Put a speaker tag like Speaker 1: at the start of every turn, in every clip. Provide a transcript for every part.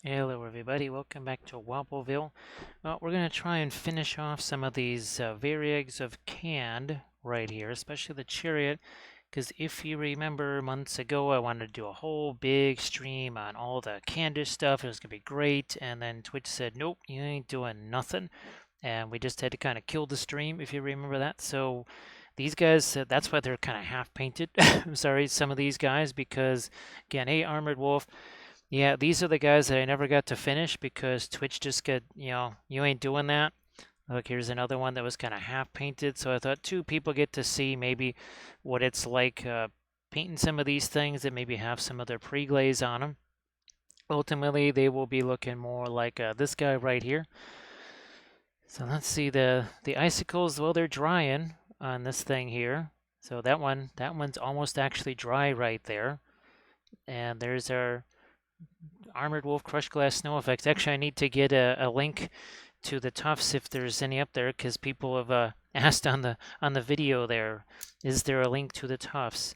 Speaker 1: Hello everybody, welcome back to Wobbleville. Well, we're going to try and finish off some of these Variags of Khand right here, especially the chariot, because if you remember months ago I wanted to do a whole big stream on all the Khandish stuff. It was going to be great, and then Twitch said, nope, you ain't doing nothing, and we just had to kind of kill the stream, if you remember that. So these guys, that's why they're kind of half painted. I'm sorry, some of these guys, because again, hey, Armored Wolf. Yeah, these are the guys that I never got to finish because Twitch just got, you ain't doing that. Look, here's another one that was kind of half painted. So I thought two people get to see maybe what it's like painting some of these things that maybe have some of their pre-glaze on them. Ultimately, they will be looking more like this guy right here. So let's see the icicles. Well, they're drying on this thing here. So that one's almost actually dry right there. And there's our Armored Wolf Crushed Glass Snow Effects. Actually, I need to get a link to the tufts if there's any up there, because people have asked on the video there, is there a link to the tufts?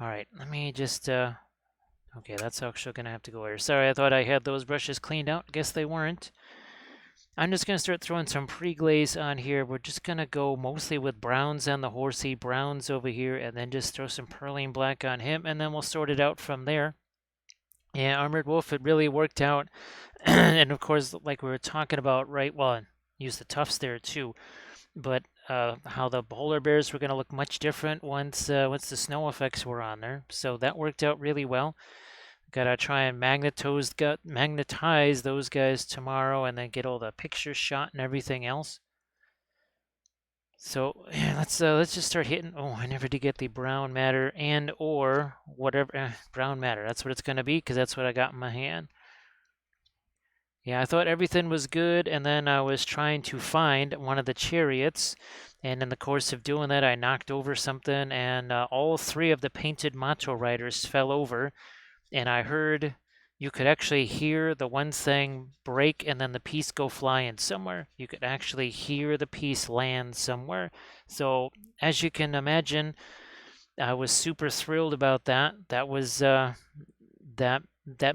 Speaker 1: All right, let me just okay, that's actually gonna have to go there. Sorry, I thought I had those brushes cleaned out. Guess they weren't. I'm just gonna start throwing some pre-glaze on here. We're just gonna go mostly with browns on the horsey, browns over here, and then just throw some perling black on him, and then we'll sort it out from there. Yeah, Armored Wolf, it really worked out. And of course, like we were talking about, right? Well, use the tufts there too. But how the polar bears were going to look much different once the snow effects were on there. So that worked out really well. Gotta try and magnetize those guys tomorrow, and then get all the pictures shot and everything else. So yeah, let's just start hitting. Oh, I never did get the brown matter and or whatever brown matter. That's what it's gonna be because that's what I got in my hand. Yeah, I thought everything was good, and then I was trying to find one of the chariots, and in the course of doing that, I knocked over something, and all three of the painted macho riders fell over, and I heard you could actually hear the one thing break and then the piece go flying somewhere. You could actually hear the piece land somewhere. So, as you can imagine, I was super thrilled about that. That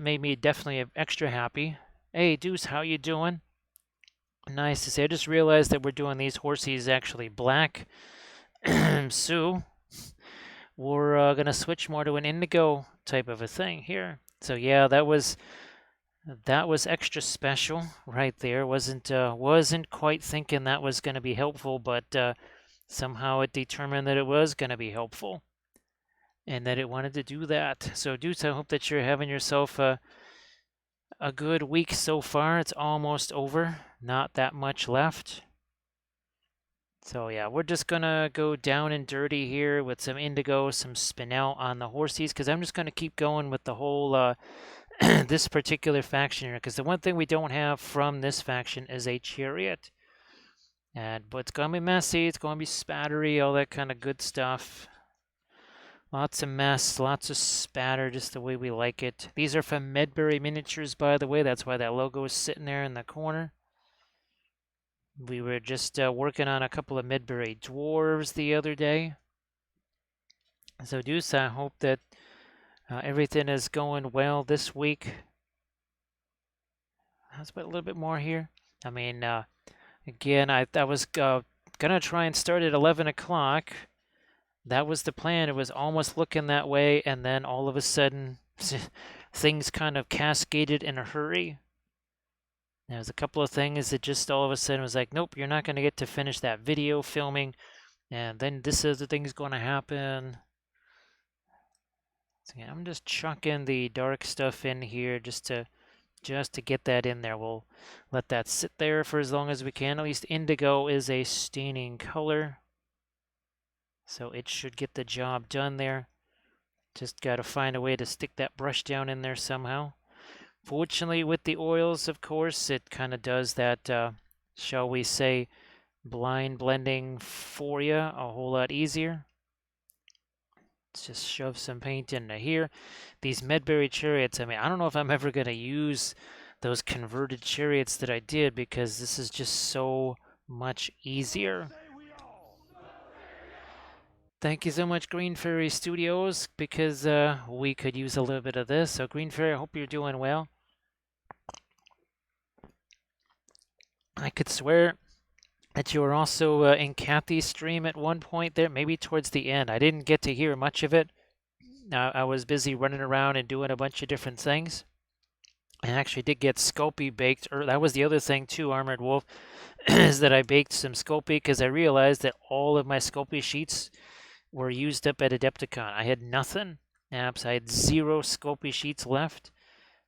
Speaker 1: made me definitely extra happy. Hey, Deuce, how you doing? Nice to see. I just realized that we're doing these horsies actually black. So we're gonna switch more to an indigo type of a thing here. So yeah, that was extra special right there. Wasn't quite thinking that was gonna be helpful, but somehow it determined that it was gonna be helpful, and that it wanted to do that. So Deuce, I hope that you're having yourself a good week so far. It's almost over. Not that much left. So yeah, we're just gonna go down and dirty here with some indigo, some spinel on the horsies, because I'm just gonna keep going with the whole this particular faction here. Because the one thing we don't have from this faction is a chariot, but it's gonna be messy. It's gonna be spattery, all that kind of good stuff. Lots of mess, lots of spatter, just the way we like it. These are from Medbury Miniatures, by the way. That's why that logo is sitting there in the corner. We were just working on a couple of Medbury dwarves the other day. So, Deuce, I hope that everything is going well this week. Let's put a little bit more here. I mean, again, I was going to try and start at 11 o'clock. That was the plan. It was almost looking that way, and then all of a sudden, things kind of cascaded in a hurry. There was a couple of things that just all of a sudden was like, nope, you're not going to get to finish that video filming, and then this other thing's going to happen. So yeah, I'm just chucking the dark stuff in here just to get that in there. We'll let that sit there for as long as we can. At least indigo is a staining color, so it should get the job done there. Just got to find a way to stick that brush down in there somehow. Fortunately, with the oils, of course, it kind of does that, shall we say, blind blending for you a whole lot easier. Let's just shove some paint into here. These Medbury chariots, I mean, I don't know if I'm ever going to use those converted chariots that I did, because this is just so much easier. Thank you so much, Green Fairy Studios, because we could use a little bit of this. So, Green Fairy, I hope you're doing well. I could swear that you were also in Kathy's stream at one point there, maybe towards the end. I didn't get to hear much of it. I was busy running around and doing a bunch of different things. I actually did get Sculpey baked, or that was the other thing too, Armored Wolf, is that I baked some Sculpey because I realized that all of my Sculpey sheets were used up at Adepticon. I had nothing. Apps. I had 0 Sculpey sheets left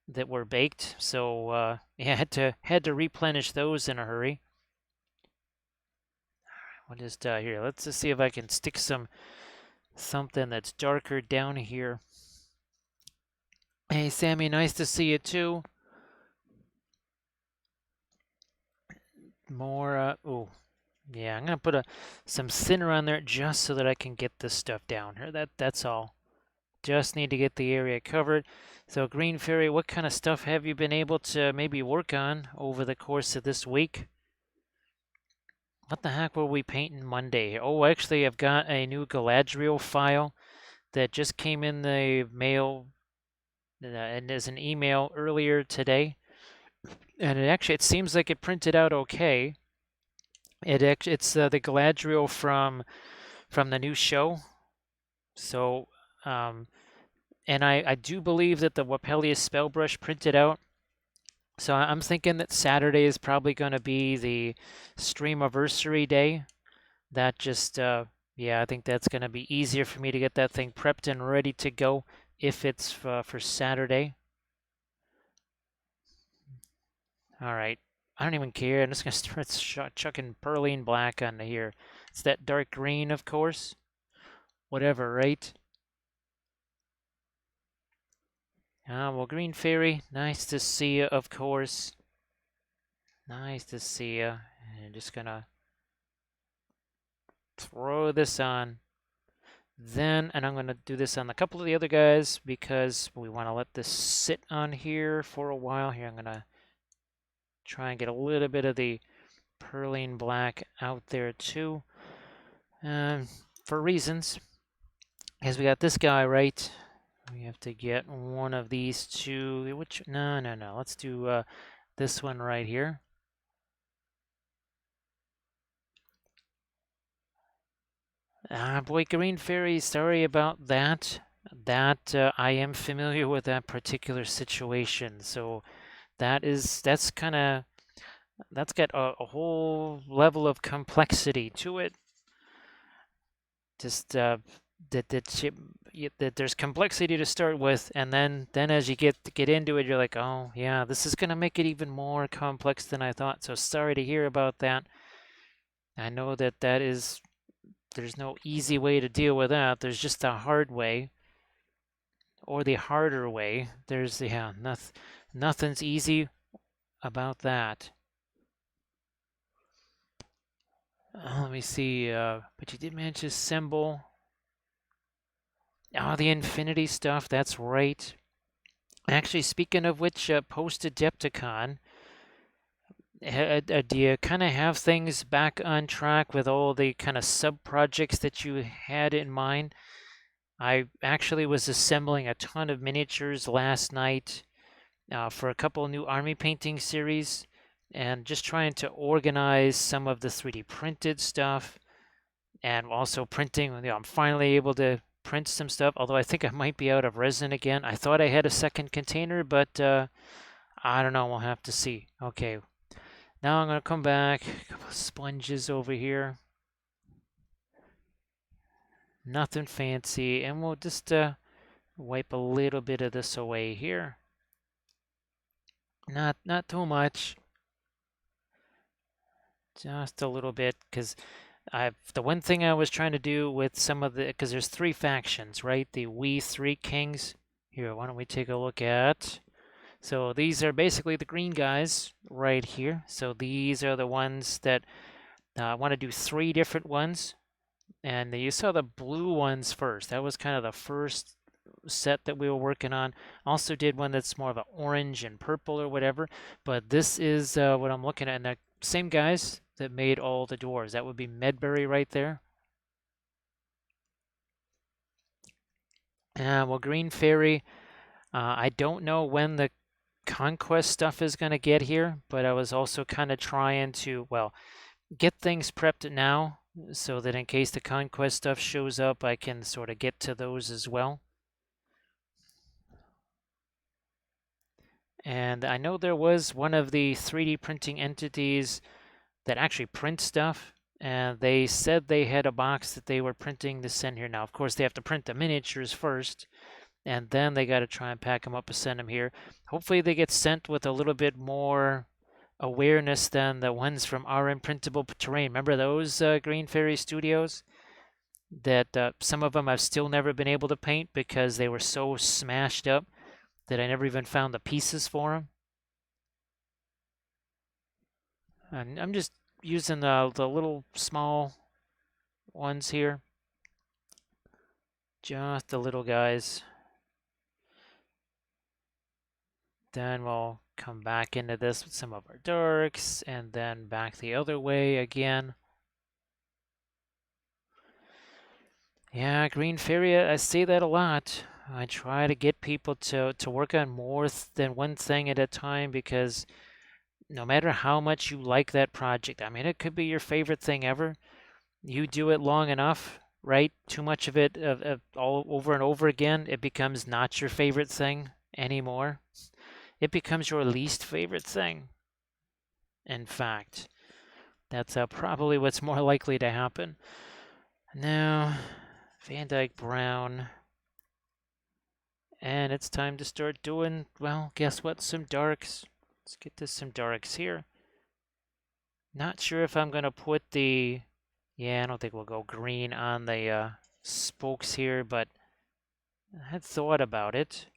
Speaker 1: that were baked, so yeah, had to replenish those in a hurry. We'll just here. Let's just see if I can stick something that's darker down here. Hey, Sammy, nice to see you too. More. Oh, yeah. I'm gonna put some thinner on there just so that I can get this stuff down here. That's all. Just need to get the area covered. So, Green Fairy, what kind of stuff have you been able to maybe work on over the course of this week? What the heck were we painting Monday? Oh, actually, I've got a new Galadriel file that just came in the mail and as an email earlier today. And it seems like it printed out okay. It's the Galadriel from the new show. So, and I do believe that the Wapelius Spellbrush printed out. So I'm thinking that Saturday is probably going to be the streamiversary day. That just, yeah, I think that's going to be easier for me to get that thing prepped and ready to go if it's for Saturday. All right. I don't even care. I'm just going to start chucking Perline Black onto here. It's that dark green, of course. Whatever, right? Well, Green Fairy, nice to see you, of course. Nice to see you. And just going to throw this on. And I'm going to do this on a couple of the other guys because we want to let this sit on here for a while. Here, I'm going to try and get a little bit of the Perline Black out there too. For reasons. Because we got this guy, right? We have to get one of these two. Which, no. Let's do this one right here. Boy, Green Fairy, sorry about that. I am familiar with that particular situation. So that's got a whole level of complexity to it. Just that there's complexity to start with, and then as you get into it, you're like, oh yeah, this is gonna make it even more complex than I thought. So sorry to hear about that. I know that there's no easy way to deal with that. There's just a hard way or the harder way. There's nothing's easy about that. Let me see. But you did manage to assemble. Oh, the Infinity stuff. That's right. Actually, speaking of which, post-Adepticon, do you kind of have things back on track with all the kind of sub-projects that you had in mind? I actually was assembling a ton of miniatures last night for a couple of new army painting series and just trying to organize some of the 3D printed stuff and also printing. I'm finally able to print some stuff, although I think I might be out of resin again. I thought I had a second container, but I don't know. We'll have to see. Okay. Now I'm going to come back. A couple of sponges over here. Nothing fancy. And we'll just wipe a little bit of this away here. Not too much. Just a little bit, because the one thing I was trying to do with some of the, because there's 3 factions, right? The We 3 Kings. Here, why don't we take a look at. So these are basically the green guys right here. So these are the ones that I want to do 3 different ones. And you saw the blue ones first. That was kind of the first set that we were working on. Also did one that's more of an orange and purple or whatever. But this is what I'm looking at. And the same guys that made all the dwarves. That would be Medbury right there. Well, Green Fairy, I don't know when the conquest stuff is going to get here, but I was also kind of trying to, well, get things prepped now so that in case the conquest stuff shows up, I can sort of get to those as well. And I know there was one of the 3D printing entities that actually print stuff, and they said they had a box that they were printing to send here. Now, of course, they have to print the miniatures first, and then they got to try and pack them up and send them here. Hopefully they get sent with a little bit more awareness than the ones from our Imprintable Terrain. Remember those Green Fairy Studios? That some of them I've still never been able to paint because they were so smashed up that I never even found the pieces for them. And I'm just using the little small ones here. Just the little guys. Then we'll come back into this with some of our darks, and then back the other way again. Yeah, Green Fairy, I say that a lot. I try to get people to work on more than one thing at a time because no matter how much you like that project, I mean, it could be your favorite thing ever. You do it long enough, right? Too much of it all over and over again, it becomes not your favorite thing anymore. It becomes your least favorite thing. In fact, that's probably what's more likely to happen. Now, Van Dyke Brown. And it's time to start doing, well, guess what? Some darks. Let's get to some darks here. Not sure if I'm going to put the, yeah, I don't think we'll go green on the spokes here, but I had thought about it.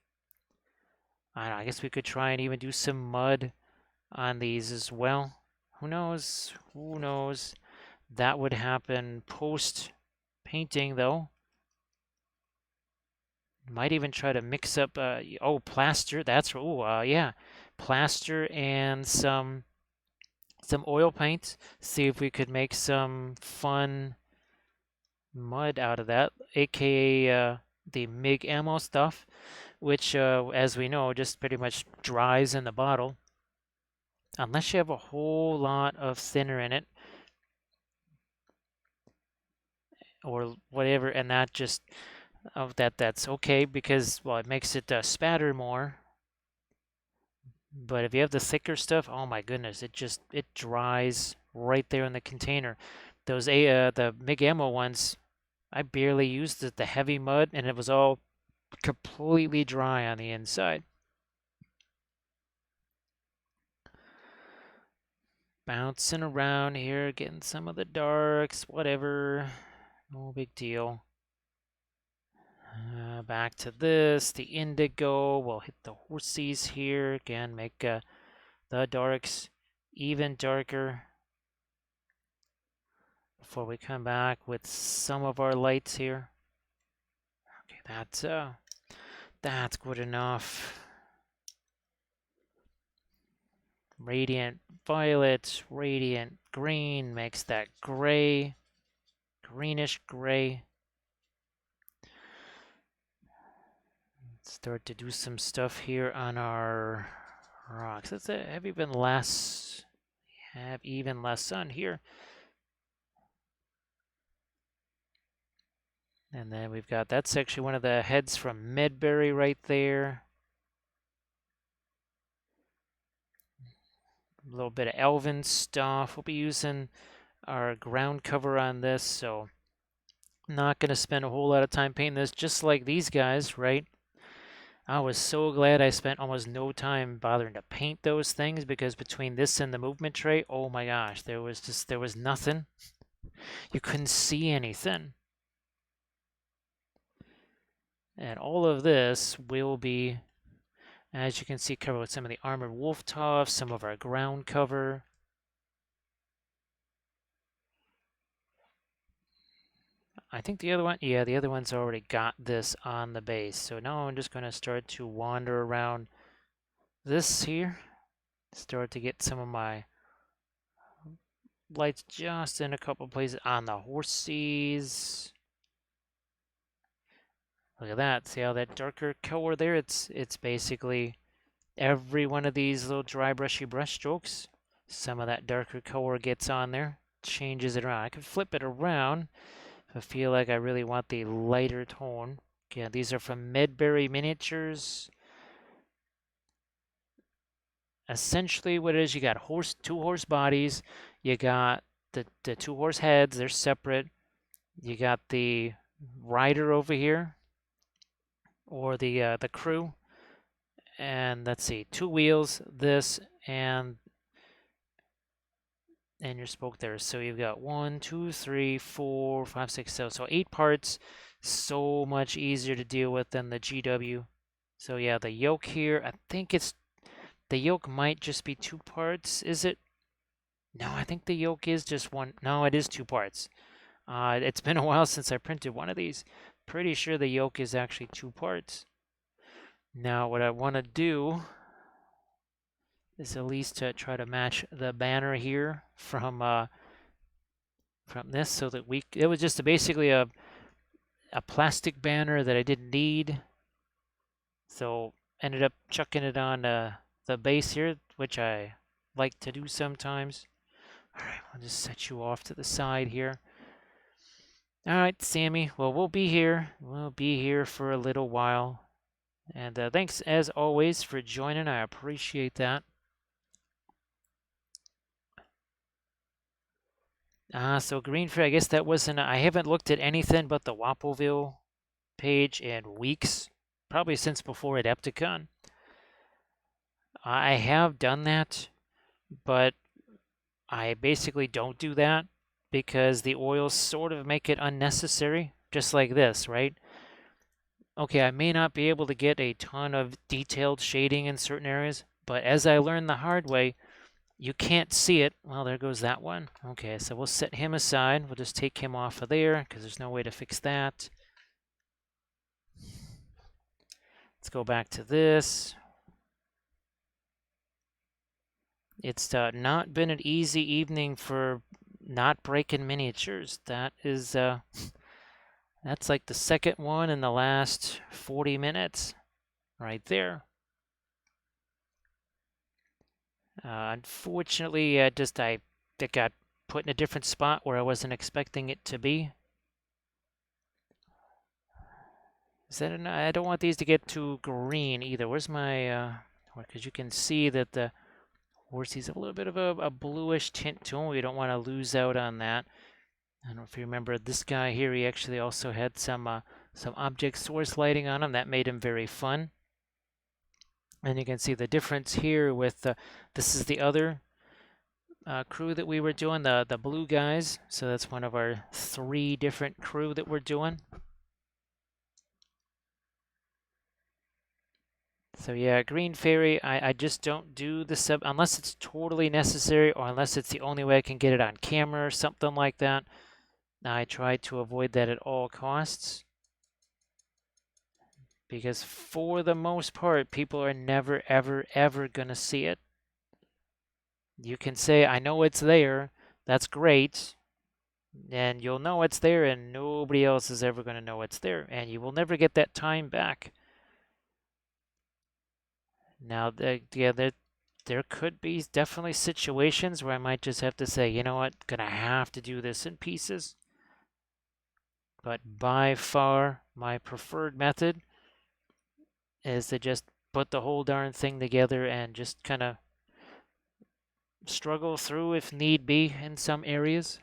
Speaker 1: I don't know, I guess we could try and even do some mud on these as well. Who knows? Who knows? That would happen post painting though. Might even try to mix up, oh, plaster. That's, oh, yeah, plaster and some oil paint. See if we could make some fun mud out of that, aka the MIG ammo stuff, which, as we know, just pretty much dries in the bottle. Unless you have a whole lot of thinner in it, or whatever, and that just, that's okay because, well, it makes it spatter more. But if you have the thicker stuff, oh my goodness, it dries right there in the container. Those the MIG ammo ones, I barely used the heavy mud, and it was all completely dry on the inside. Bouncing around here, getting some of the darks, whatever, no big deal. Back to this, the indigo. We'll hit the horsies here again, make the darks even darker before we come back with some of our lights here. Okay, that's good enough. Radiant violet, radiant green makes that gray, greenish gray. Start to do some stuff here on our rocks. Let's have even less sun here. And then we've got, that's actually one of the heads from Medbury right there. A little bit of elven stuff. We'll be using our ground cover on this, so I'm not going to spend a whole lot of time painting this, just like these guys, right? I was so glad I spent almost no time bothering to paint those things, because between this and the movement tray, oh my gosh, there was nothing. You couldn't see anything. And all of this will be, as you can see, covered with some of the armored wolf tough, some of our ground cover. I think the other one, yeah, the other one's already got this on the base. So now I'm just going to start to wander around this here. Start to get some of my lights just in a couple places on the horses. Look at that. See how that darker color there? It's basically every one of these little dry brushy brush strokes, some of that darker color gets on there, changes it around. I can flip it around if I feel like I really want the lighter tone. Yeah, these are from Medbury Miniatures. Essentially what it is, you got two horse bodies, you got the two horse heads, they're separate. You got the rider over here, or the crew, and let's see, two wheels, this, and your spoke there. So you've got 1, 2, 3, 4, 5, 6, 7. So 8 parts. So much easier to deal with than the GW. So yeah, the yoke here, I think the yoke might just be 2 parts, is it? No, I think the yoke is just one. No, it is 2 parts. It's been a while since I printed one of these. Pretty sure the yoke is actually 2 parts. Now what I want to do is at least to try to match the banner here from this, so that it was just basically a plastic banner that I didn't need. So ended up chucking it on the base here, which I like to do sometimes. All right, I'll just set you off to the side here. All right, Sammy. Well, we'll be here. We'll be here for a little while. And thanks, as always, for joining. I appreciate that. So Green Fair, I guess that wasn't... I haven't looked at anything but the Wappleville page in weeks. Probably since before Adepticon. I have done that, but I basically don't do that because the oils sort of make it unnecessary, just like this, right? Okay, I may not be able to get a ton of detailed shading in certain areas, but as I learned the hard way, you can't see it. Well, there goes that one. Okay, so we'll set him aside. We'll just take him off of there because there's no way to fix that. Let's go back to this. It's not been an easy evening for not breaking miniatures. That is, that's like the second one in the last 40 minutes, right there. Unfortunately, it got put in a different spot where I wasn't expecting it to be. Is that enough? I don't want these to get too green either. Where's my, because you can see that the horsey's a little bit of a bluish tint to him. We don't want to lose out on that. I don't know if you remember this guy here. He actually also had some object source lighting on him. That made him very fun. And you can see the difference here with this is the other crew that we were doing, the blue guys. So that's one of our 3 different crew that we're doing. So yeah, Green Fairy, I just don't do the sub unless it's totally necessary or unless it's the only way I can get it on camera or something like that. I try to avoid that at all costs. Because for the most part, people are never, ever, ever going to see it. You can say, I know it's there. That's great. And you'll know it's there, and nobody else is ever going to know it's there. And you will never get that time back. Now, yeah, there could be definitely situations where I might just have to say, you know what, gonna have to do this in pieces. But by far, my preferred method is to just put the whole darn thing together and just kind of struggle through if need be in some areas.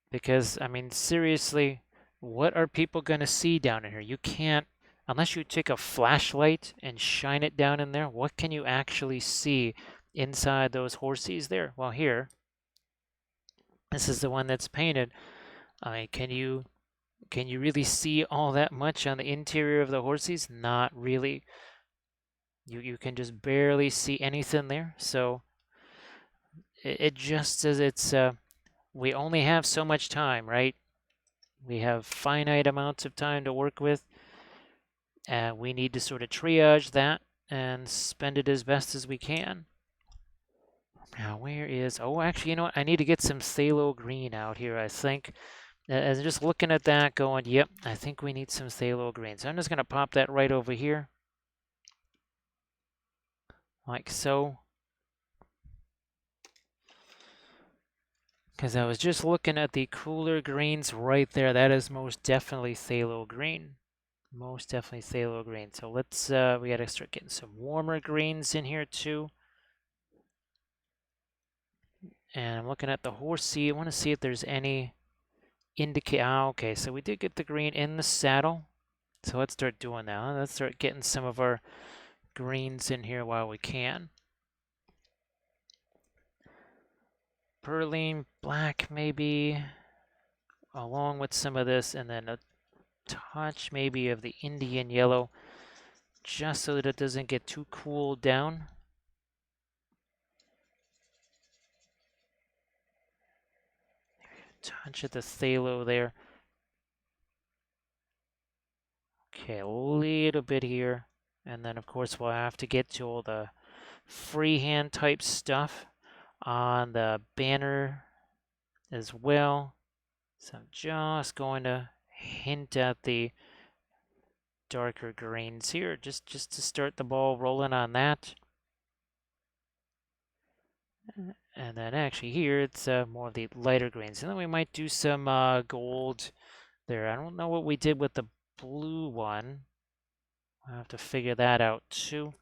Speaker 1: Because, I mean, seriously, what are people going to see down in here? You can't, unless you take a flashlight and shine it down in there, what can you actually see inside those horsies there? Well, here, this is the one that's painted. I mean, can you really see all that much on the interior of the horsies? Not really. You can just barely see anything there. So it just says it's we only have so much time, right? We have finite amounts of time to work with, and we need to sort of triage that and spend it as best as we can. Now, where is... Oh, actually, you know what? I need to get some phthalo green out here, I think. As just looking at that going, yep, I think we need some phthalo green. So I'm just going to pop that right over here, like so. Because I was just looking at the cooler greens right there. That is most definitely phthalo green. Most definitely phthalo green. So let's, we got to start getting some warmer greens in here too. And I'm looking at the horsey. I want to see if there's any indicate. Okay, so we did get the green in the saddle. So let's start doing that. Let's start getting some of our greens in here while we can. Perline black maybe, along with some of this, and then a touch maybe of the Indian yellow, just so that it doesn't get too cooled down. Touch of the phthalo there. Okay, a little bit here. And then, of course, we'll have to get to all the freehand type stuff on the banner as well. So I'm just going to hint at the darker greens here, just to start the ball rolling on that. And then actually here, it's more of the lighter greens. And then we might do some gold there. I don't know what we did with the blue one. I'll have to figure that out too.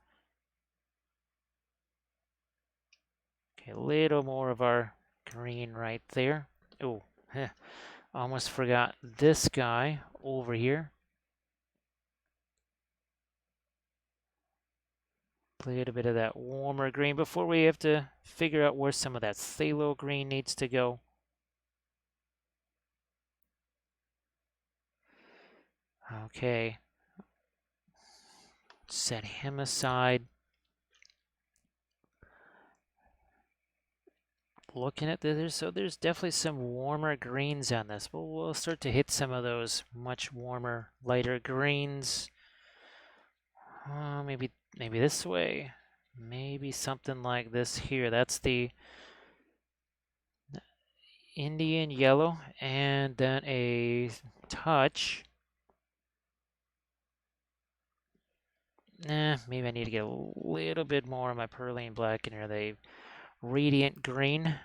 Speaker 1: Okay, a little more of our green right there. Oh, almost forgot this guy over here. A little bit of that warmer green before we have to figure out where some of that phthalo green needs to go. Okay. Set him aside. Looking at this, so there's definitely some warmer greens on this, but we'll start to hit some of those much warmer, lighter greens. Maybe this way. Maybe something like this here. That's the Indian yellow, and then a touch. Maybe I need to get a little bit more of my perline black in here. The radiant green.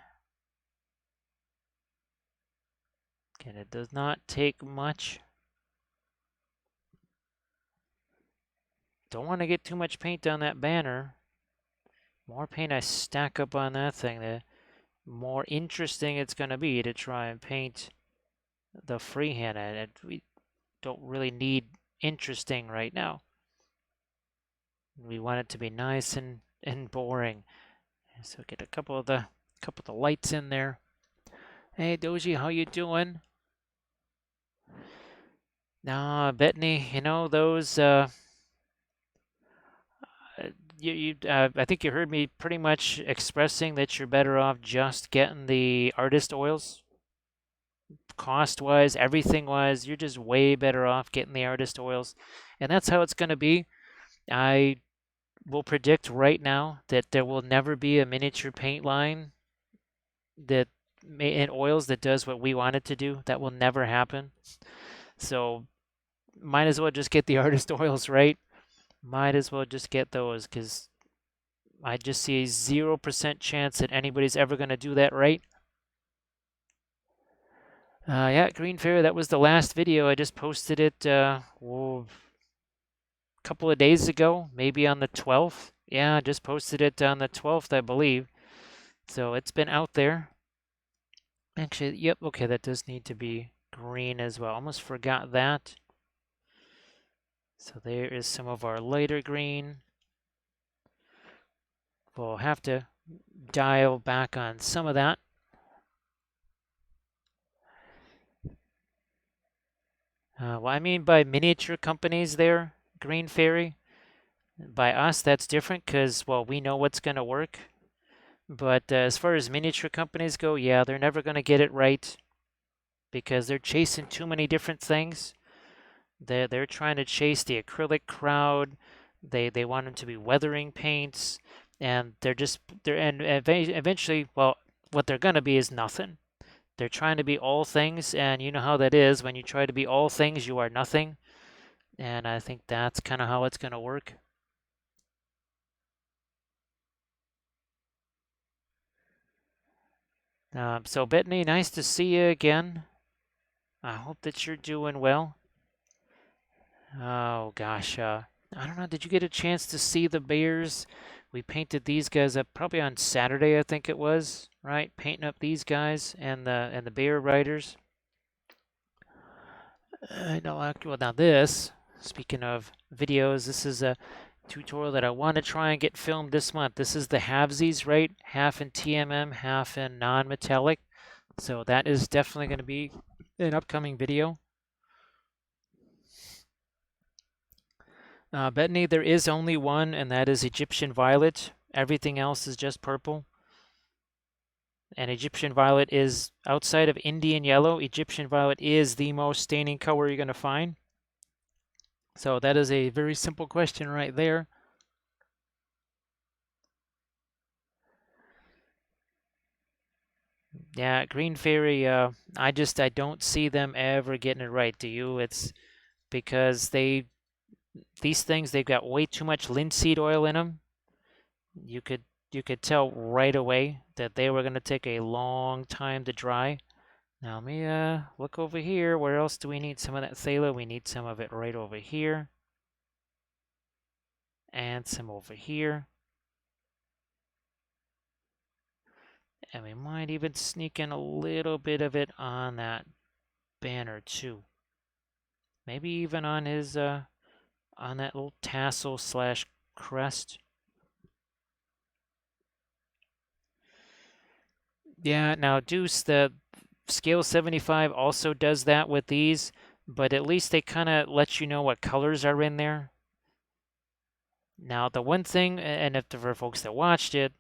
Speaker 1: And it does not take much. Don't want to get too much paint on that banner. More paint I stack up on that thing, the more interesting it's going to be to try and paint the freehand. And we don't really need interesting right now. We want it to be nice and boring. So get a couple of the lights in there. Hey Doji, how you doing? Nah, Bettany, you know those I think you heard me pretty much expressing that you're better off just getting the artist oils. Cost-wise, everything-wise, you're just way better off getting the artist oils. And that's how it's going to be. I will predict right now that there will never be a miniature paint line that in oils that does what we want it to do. That will never happen. So might as well just get the artist oils, right? Might as well just get those, because I just see a 0% chance that anybody's ever going to do that right. Yeah, Green Fairy, that was the last video. I just posted it a couple of days ago, maybe on the 12th. Yeah, I just posted it on the 12th, I believe. So it's been out there. Actually, yep, okay, that does need to be green as well. Almost forgot that. So there is some of our lighter green. We'll have to dial back on some of that. What I mean by miniature companies there, Green Fairy, by us, that's different because, well, we know what's going to work. But as far as miniature companies go, yeah, they're never going to get it right because they're chasing too many different things. They're trying to chase the acrylic crowd. They want them to be weathering paints, and they're eventually, well, what they're going to be is nothing. They're trying to be all things, and you know how that is. When you try to be all things, you are nothing. And I think that's kind of how it's going to work. So Bethany, nice to see you again. I hope that you're doing well. Oh gosh, I don't know. Did you get a chance to see the bears? We painted these guys up probably on Saturday, I think it was, right? Painting up these guys and the bear riders. I know. Well, now this. Speaking of videos, this is a tutorial that I want to try and get filmed this month. This is the halvesies, right? Half in TMM, half in non-metallic. So that is definitely going to be an upcoming video. Bethany, there is only one, and that is Egyptian Violet. Everything else is just purple. And Egyptian Violet is, outside of Indian Yellow, Egyptian Violet is the most staining color you're going to find. So that is a very simple question right there. Yeah, Green Fairy, I don't see them ever getting it right. Do you? It's because these things, they've got way too much linseed oil in them. You could tell right away that they were going to take a long time to dry. Now let me look over here. Where else do we need some of that phthalo? We need some of it right over here. And some over here. And we might even sneak in a little bit of it on that banner too. Maybe even on his on that little tassel slash crest. Yeah, now Deuce, the scale 75 also does that with these, but at least they kind of let you know what colors are in there. Now, the one thing, and if for folks that watched it,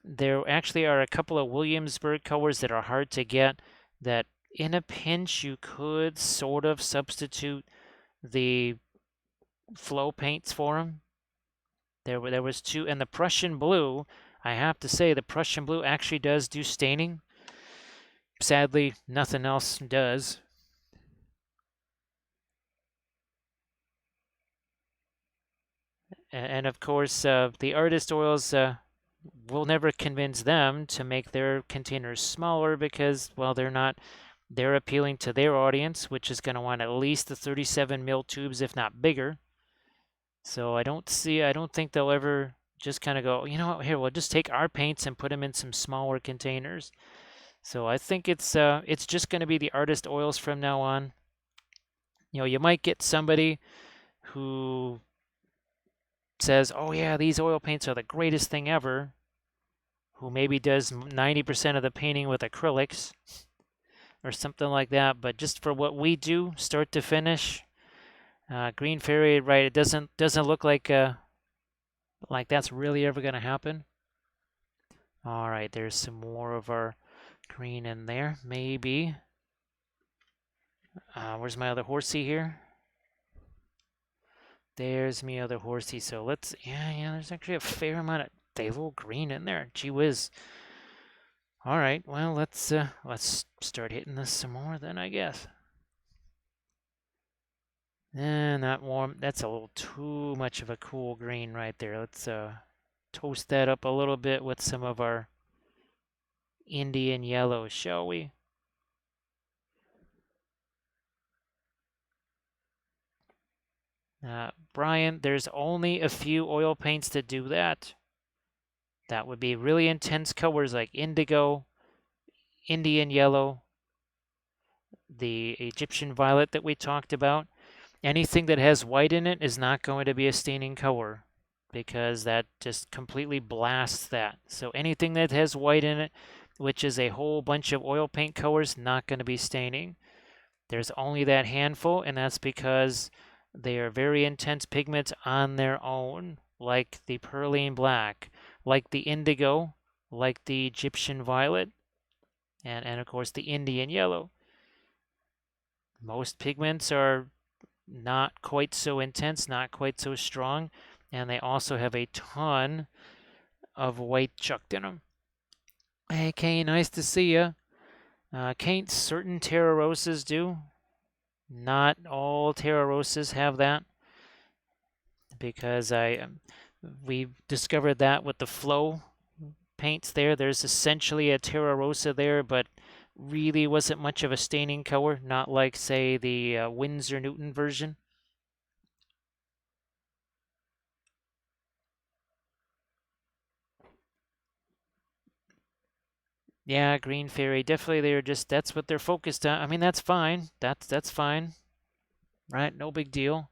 Speaker 1: there actually are a couple of Williamsburg colors that are hard to get that in a pinch you could sort of substitute the flow paints for them. There was two, and the Prussian blue, I have to say the Prussian blue actually does do staining. Sadly, nothing else does. And of course, the artist oils will never convince them to make their containers smaller because, well, they're appealing to their audience, which is going to want at least the 37 mil tubes, if not bigger. So I don't think they'll ever just kind of go, you know what, here, we'll just take our paints and put them in some smaller containers. So I think it's just going to be the artist oils from now on. You know, you might get somebody who says, oh yeah, these oil paints are the greatest thing ever, who maybe does 90% of the painting with acrylics or something like that. But just for what we do, start to finish, Green Fairy, right? It doesn't look like that's really ever going to happen. All right, there's some more of our green in there, maybe. Where's my other horsey here? There's my other horsey. So let's, yeah, there's actually a fair amount of phthalo green in there. Gee whiz. All right, well, let's start hitting this some more then, I guess. And not warm. That's a little too much of a cool green right there. Let's toast that up a little bit with some of our Indian yellow, shall we? Brian, there's only a few oil paints that do that. That would be really intense colors like indigo, Indian yellow, the Egyptian violet that we talked about. Anything that has white in it is not going to be a staining color because that just completely blasts that. So anything that has white in it, which is a whole bunch of oil paint colors, not going to be staining. There's only that handful, and that's because they are very intense pigments on their own, like the perylene black, like the indigo, like the Egyptian violet, and of course the Indian yellow. Most pigments are not quite so intense, not quite so strong, and they also have a ton of white chucked in them. Hey, Kay, nice to see you. Can't certain Terra Rosas do? Not all Terra Rosas have that, because we discovered that with the flow paints there. There's essentially a Terra Rosa there, but really wasn't much of a staining color, not like, say, the Winsor Newton version. Yeah, Green Fairy, definitely that's what they're focused on. I mean, that's fine. That's fine. Right? No big deal.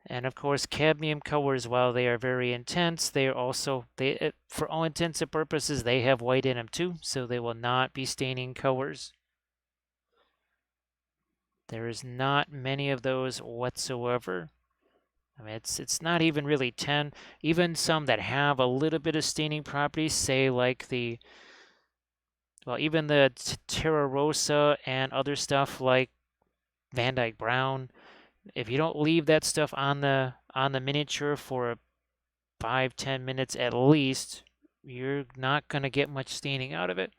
Speaker 1: And of course, cadmium colors, while they are very intense, they are also, for all intents and purposes, they have white in them too, so they will not be staining colors. There is not many of those whatsoever. I mean, it's not even really 10. Even some that have a little bit of staining properties, say like even the Terra Rosa and other stuff like Van Dyke Brown, if you don't leave that stuff on the miniature for 5-10 minutes at least, you're not going to get much staining out of it.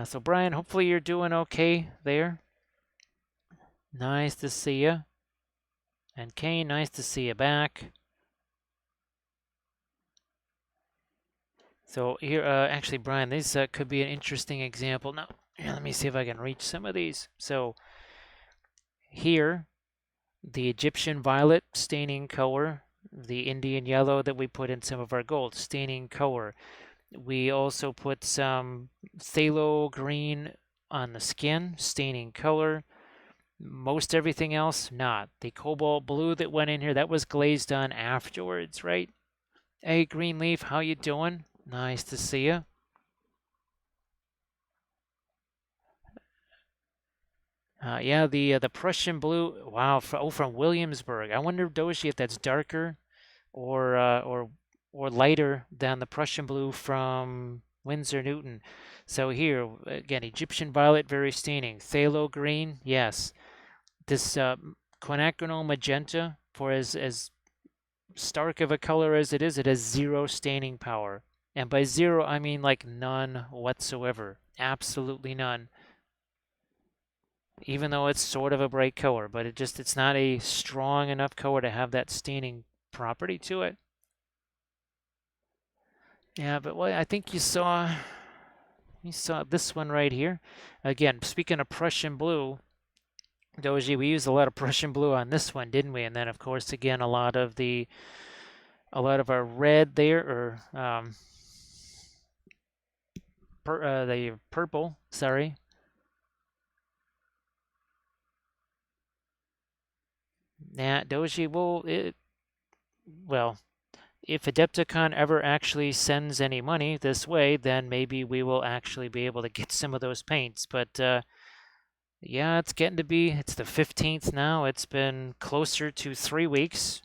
Speaker 1: So Brian, hopefully you're doing okay there. Nice to see you. And Kane, nice to see you back. So here, actually, Brian, this could be an interesting example. Now, let me see if I can reach some of these. So here, the Egyptian violet staining color, the Indian yellow that we put in some of our gold staining color. We also put some phthalo green on the skin, staining color. Most everything else, not. The cobalt blue that went in here, that was glazed on afterwards, right? Hey, Greenleaf, how you doing? Nice to see you. Yeah, the Prussian blue. Wow, from Williamsburg. I wonder, Doshi, if that's darker or lighter than the Prussian blue from Winsor Newton. So here again, Egyptian violet, very staining. Phthalo green, yes. This quinacridone magenta, for as stark of a color as it is, it has zero staining power. And by zero, I mean like none whatsoever. Absolutely none. Even though it's sort of a bright color, but it's not a strong enough color to have that staining property to it. Yeah, but well, I think you saw this one right here. Again, speaking of Prussian blue, Doji, we used a lot of Prussian blue on this one, didn't we? And then of course again a lot of our red there, or the purple, sorry. Yeah, Doji, well, if Adepticon ever actually sends any money this way, then maybe we will actually be able to get some of those paints. But yeah, it's the 15th now. It's been closer to 3 weeks.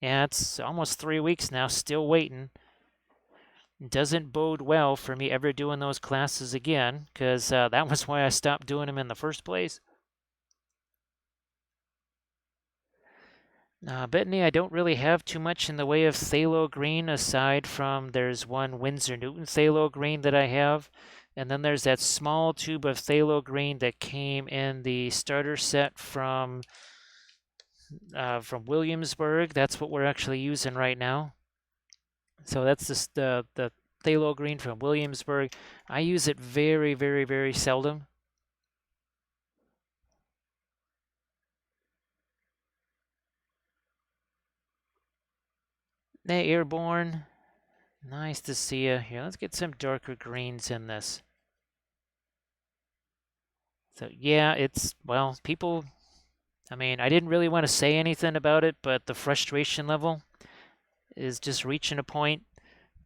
Speaker 1: Yeah, it's almost 3 weeks now, still waiting. It doesn't bode well for me ever doing those classes again, because that was why I stopped doing them in the first place. Bethany, I don't really have too much in the way of phthalo green, aside from there's one Winsor Newton phthalo green that I have. And then there's that small tube of phthalo green that came in the starter set from Williamsburg. That's what we're actually using right now. So that's just the phthalo green from Williamsburg. I use it very, very, very seldom. Hey, Airborne. Nice to see you. Here, let's get some darker greens in this. So yeah, people, I mean, I didn't really want to say anything about it, but the frustration level is just reaching a point,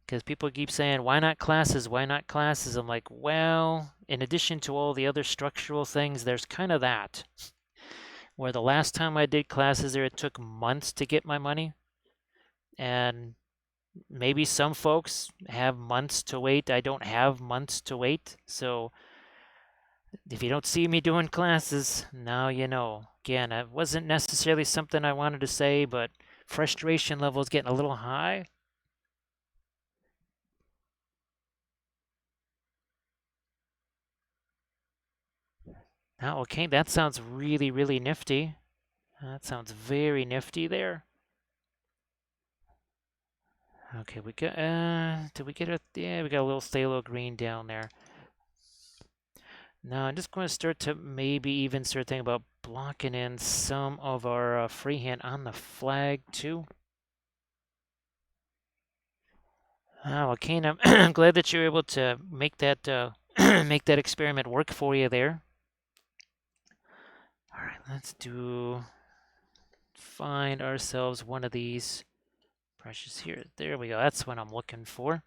Speaker 1: because people keep saying, why not classes? Why not classes? I'm like, well, in addition to all the other structural things, there's kind of that. Where the last time I did classes there, it took months to get my money. And maybe some folks have months to wait. I don't have months to wait. So if you don't see me doing classes, now you know. Again, it wasn't necessarily something I wanted to say, but frustration level is getting a little high. Now, okay, that sounds really, really nifty. That sounds very nifty there. Okay, we got, did we get a, yeah, we got a little phthalo green down there. Now, I'm just going to start to maybe even start thinking about blocking in some of our freehand on the flag, too. Oh, well, Kane, I'm glad that you're able to make that, make that experiment work for you there. All right, let's find ourselves one of these brushes here. There we go. That's what I'm looking for.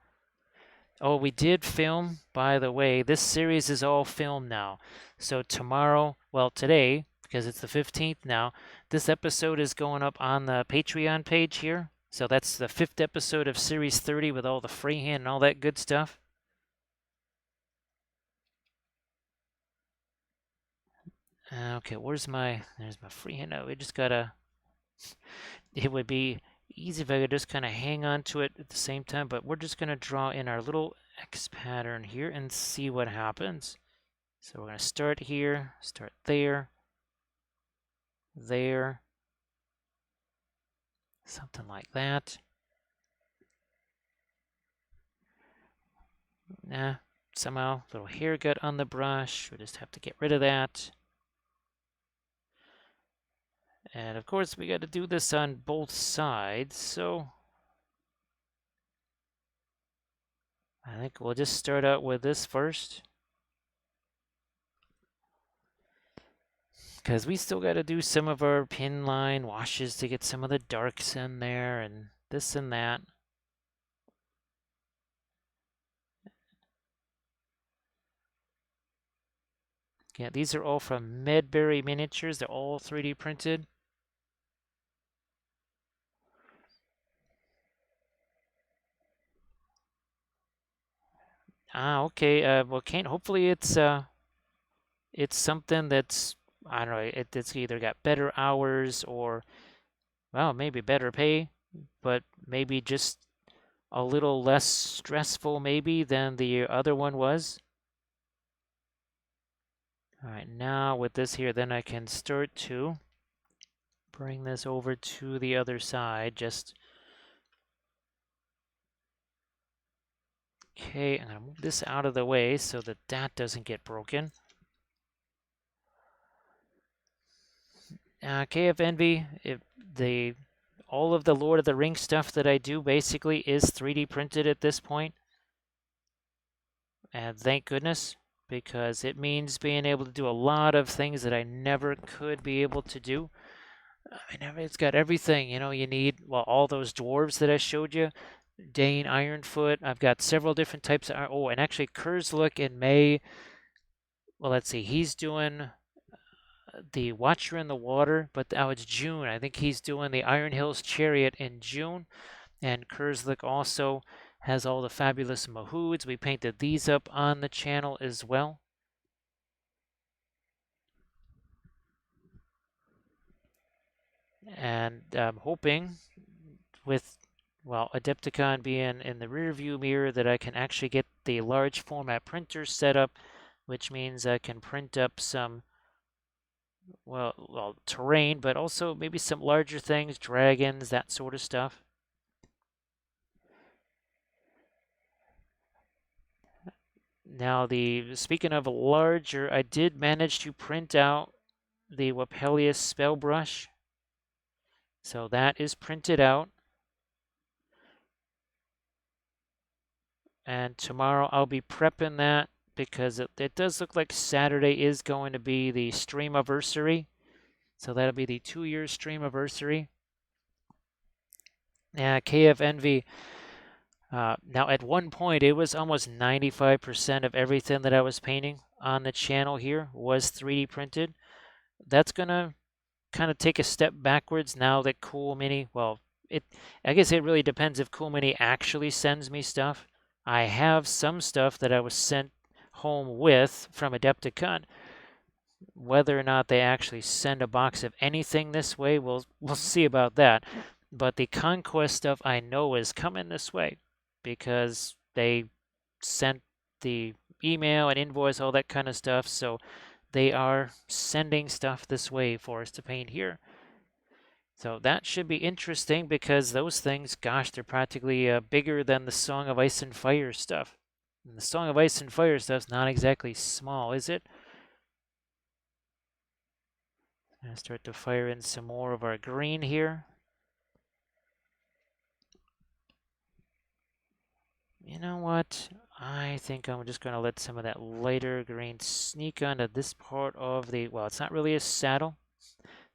Speaker 1: Oh, we did film, by the way. This series is all filmed now. So tomorrow, well, today, because it's the 15th now, this episode is going up on the Patreon page here. So that's the 5th episode of Series 30 with all the freehand and all that good stuff. Okay, there's my freehand. Oh, we just gotta, it would be easy if I could just kind of hang on to it at the same time, but we're just gonna draw in our little X pattern here and see what happens. So we're gonna start here, start there, there, something like that. Somehow little hair got on the brush. We just have to get rid of that. And of course, we got to do this on both sides, so I think we'll just start out with this first. Because we still got to do some of our pin line washes to get some of the darks in there and this and that. Yeah, these are all from Medbury Miniatures. They're all 3D printed. Okay. Well, Kane, hopefully it's something that's, I don't know, it's either got better hours or, well, maybe better pay, but maybe just a little less stressful maybe than the other one was. All right, now with this here, then I can start to bring this over to the other side. Okay, I'm gonna move this out of the way so that that doesn't get broken. KF Envy, all of the Lord of the Rings stuff that I do basically is 3D printed at this point. And thank goodness, because it means being able to do a lot of things that I never could be able to do. I mean, it's got everything, you need, well, all those dwarves that I showed you, Dane, Ironfoot. I've got several different types of, oh, and actually Kurzlook in May. Well, let's see, he's doing the Watcher in the Water, but now it's June. I think he's doing the Iron Hills Chariot in June. And Kurzlook also has all the fabulous Mahoods. We painted these up on the channel as well. And I'm hoping with, well, Adepticon being in the rear view mirror that I can actually get the large format printer set up, which means I can print up some, well, terrain, but also maybe some larger things, dragons, that sort of stuff. Now, speaking of larger, I did manage to print out the Wapelius spell brush. So that is printed out. And tomorrow I'll be prepping that because it does look like Saturday is going to be the streamiversary. So that'll be the 2-year streamiversary. Yeah, KF Envy. Now, at one point, it was almost 95% of everything that I was painting on the channel here was 3D printed. That's going to kind of take a step backwards now that Cool Mini, well, I guess it really depends if Cool Mini actually sends me stuff. I have some stuff that I was sent home with from Adepticon. Whether or not they actually send a box of anything this way, we'll see about that. but the conquest stuff I know is coming this way because they sent the email and invoice, all that kind of stuff. So they are sending stuff this way for us to paint here. So that should be interesting because those things, gosh, they're practically bigger than the Song of Ice and Fire stuff. And the Song of Ice and Fire stuff's not exactly small, is it? I'm gonna start to fire in some more of our green here. You know what? I think I'm just going to let some of that lighter green sneak onto this part of the, well, it's not really a saddle.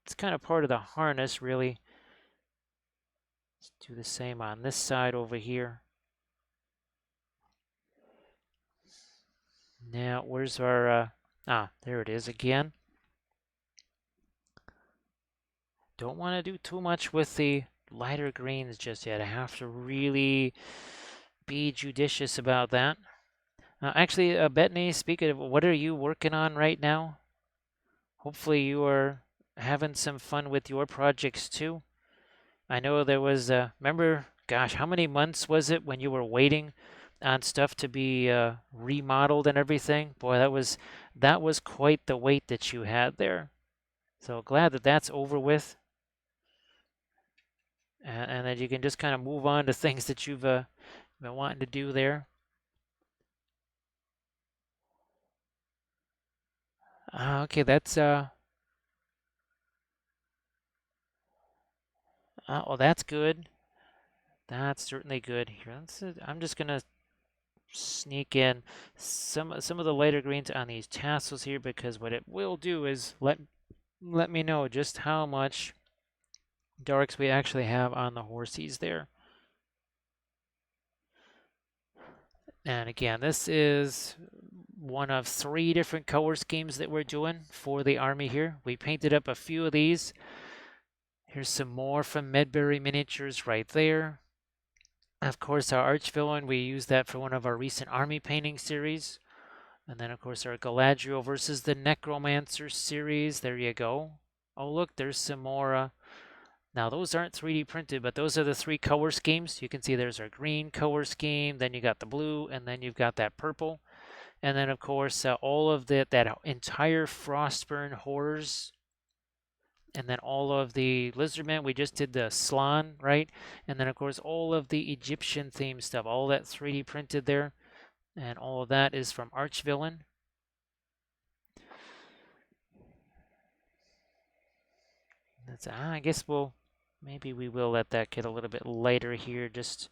Speaker 1: It's kind of part of the harness, really. Let's do the same on this side over here. Now, where's our, there it is again. Don't want to do too much with the lighter greens just yet. I have to really be judicious about that. Actually, Bethany, speaking of, what are you working on right now? Hopefully you are having some fun with your projects too. I know there was, remember, gosh, how many months was it when you were waiting on stuff to be remodeled and everything? Boy, that was quite the wait that you had there. So glad that that's over with, and that you can just kind of move on to things that you've been wanting to do there. Okay, that's well, that's good. That's certainly good. Here, I'm just gonna sneak in some of the lighter greens on these tassels here, because what it will do is let me know just how much darks we actually have on the horsies there. And again, this is one of 3 different color schemes that we're doing for the army here. We painted up a few of these. Here's some more from Medbury Miniatures right there. Of course, our archvillain, we used that for one of our recent army painting series. And then, of course, our Galadriel versus the Necromancer series. There you go. Oh, look, there's some more. Now, those aren't 3D printed, but those are the 3 color schemes. You can see there's our green color scheme, then you got the blue, and then you've got that purple. And then, of course, all of that entire Frostburn horrors. And then all of the Lizardmen, we just did the Slan, right? And then, of course, all of the Egyptian theme stuff, all that 3D printed there. And all of that is from Archvillain. I guess maybe we will let that get a little bit lighter here. Just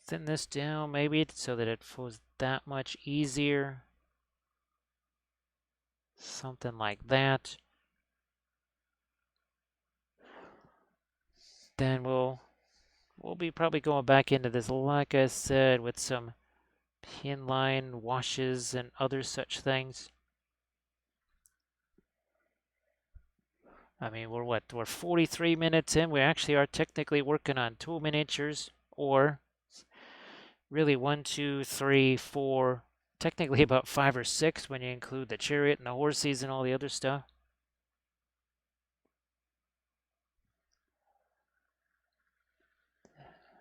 Speaker 1: thin this down maybe so that it flows that much easier. Something like that. Then we'll be probably going back into this, like I said, with some pin line washes and other such things. I mean, we're 43 minutes in. We actually are technically working on 2 miniatures, or really 1, 2, 3, 4, technically about 5 or 6 when you include the chariot and the horses and all the other stuff.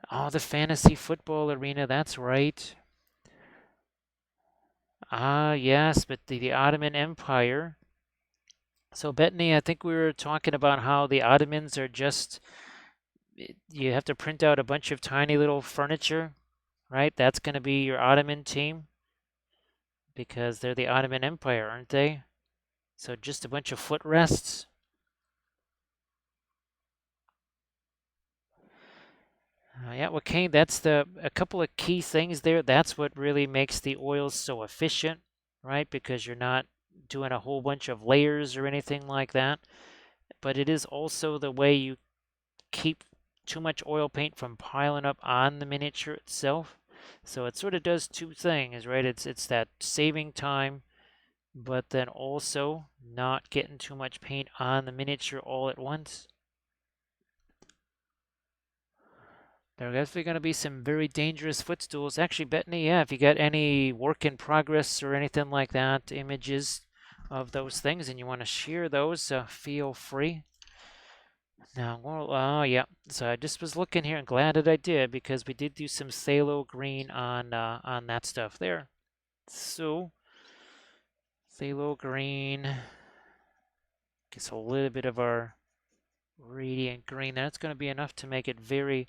Speaker 1: Oh, the fantasy football arena, that's right. Ah, yes, but the Ottoman Empire. So, Bettany, I think we were talking about how the Ottomans are just, you have to print out a bunch of tiny little furniture, right? That's going to be your Ottoman team because they're the Ottoman Empire, aren't they? So just a bunch of footrests. Yeah, well, Kane, that's a couple of key things there. That's what really makes the oils so efficient, right? Because you're not doing a whole bunch of layers or anything like that. But it is also the way you keep too much oil paint from piling up on the miniature itself. So it sort of does 2 things, right? It's that saving time, but then also not getting too much paint on the miniature all at once. There are definitely going to be some very dangerous footstools. Actually, Bettany, yeah, if you got any work in progress or anything like that, images of those things, and you want to share those, feel free. Now, well, oh yeah. So I just was looking here and glad that I did because we did do some phthalo green on that stuff there. So phthalo green gets a little bit of our radiant green. That's going to be enough to make it very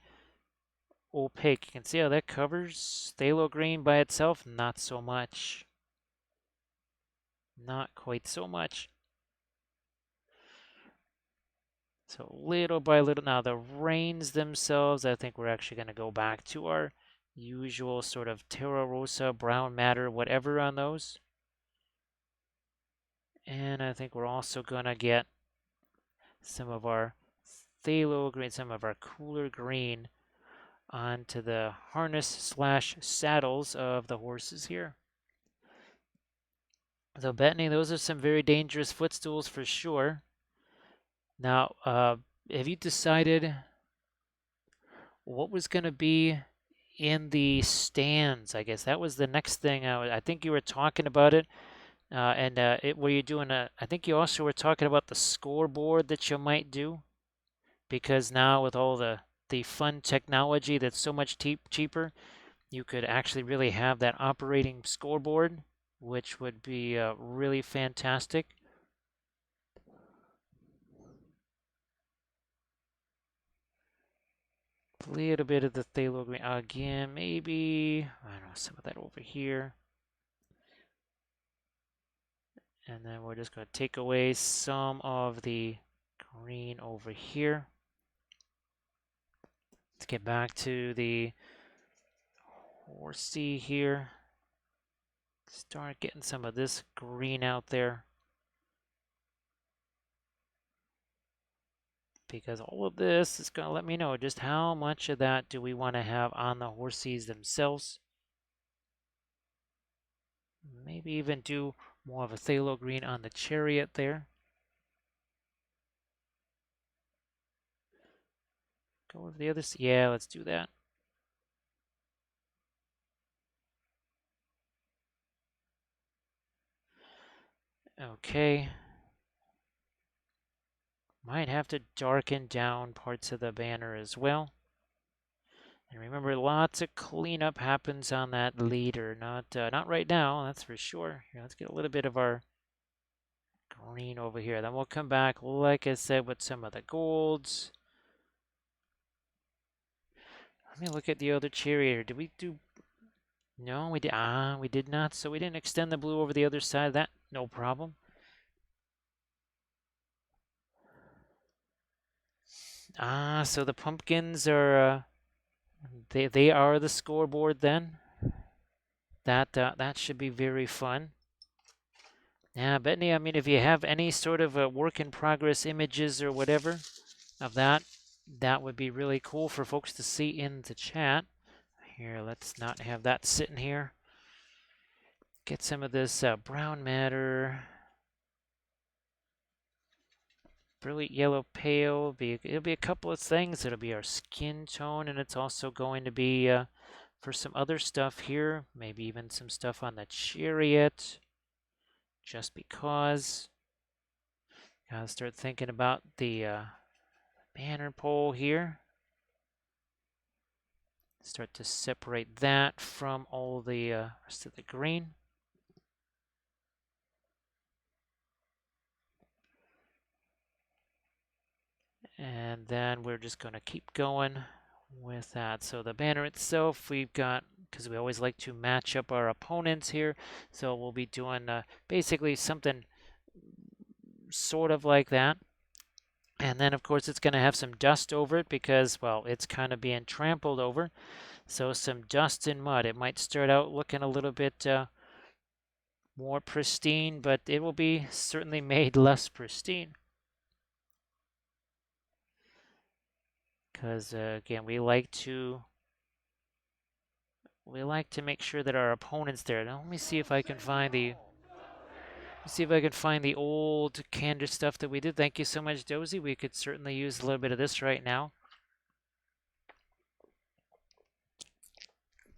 Speaker 1: opaque. You can see how that covers phthalo green by itself. Not so much. Not quite so much. So little by little. Now the rains themselves, I think we're actually going to go back to our usual sort of Terra Rosa, brown matter, whatever on those. And I think we're also going to get some of our phthalo green, some of our cooler green onto the harness slash saddles of the horses here. So Bethany, those are some very dangerous footstools for sure. Now, have you decided what was going to be in the stands? I guess that was the next thing. I think you were talking about it. Were you doing I think you also were talking about the scoreboard that you might do, because now with all the fun technology that's so much cheaper, you could actually really have that operating scoreboard, which would be really fantastic. A little bit of the phthalo green again, maybe I don't know, some of that over here. And then we're just going to take away some of the green over here. Let's get back to the horsey here. Start getting some of this green out there. Because all of this is going to let me know just how much of that do we want to have on the horses themselves. Maybe even do more of a phthalo green on the chariot there. Go with the other. Yeah, let's do that. Okay. Might have to darken down parts of the banner as well. And remember, lots of cleanup happens on that leader. Not right now, that's for sure. Here, let's get a little bit of our green over here. Then we'll come back, like I said, with some of the golds. Let me look at the other chariot. Did we do? No, we did. We did not. So we didn't extend the blue over the other side. That no problem. So the pumpkins are. They are the scoreboard then. That should be very fun. Yeah, Bethany, I mean, if you have any sort of work in progress images or whatever of that, that would be really cool for folks to see in the chat. Here, let's not have that sitting here. Get some of this brown matter. Brilliant yellow pale. It'll be a couple of things. It'll be our skin tone, and it's also going to be for some other stuff here. Maybe even some stuff on the chariot. Just because. Gotta start thinking about the banner pole here. Start to separate that from all the rest of the green. And then we're just going to keep going with that. So the banner itself, we've got, because we always like to match up our opponents here, so we'll be doing basically something sort of like that. And then, of course, it's going to have some dust over it because, well, it's kind of being trampled over. So some dust and mud. It might start out looking a little bit more pristine, but it will be certainly made less pristine. Because, again, we like to make sure that our opponents there. Now, let me see if I can find the old Khandish stuff that we did. Thank you so much, Dozy. We could certainly use a little bit of this right now.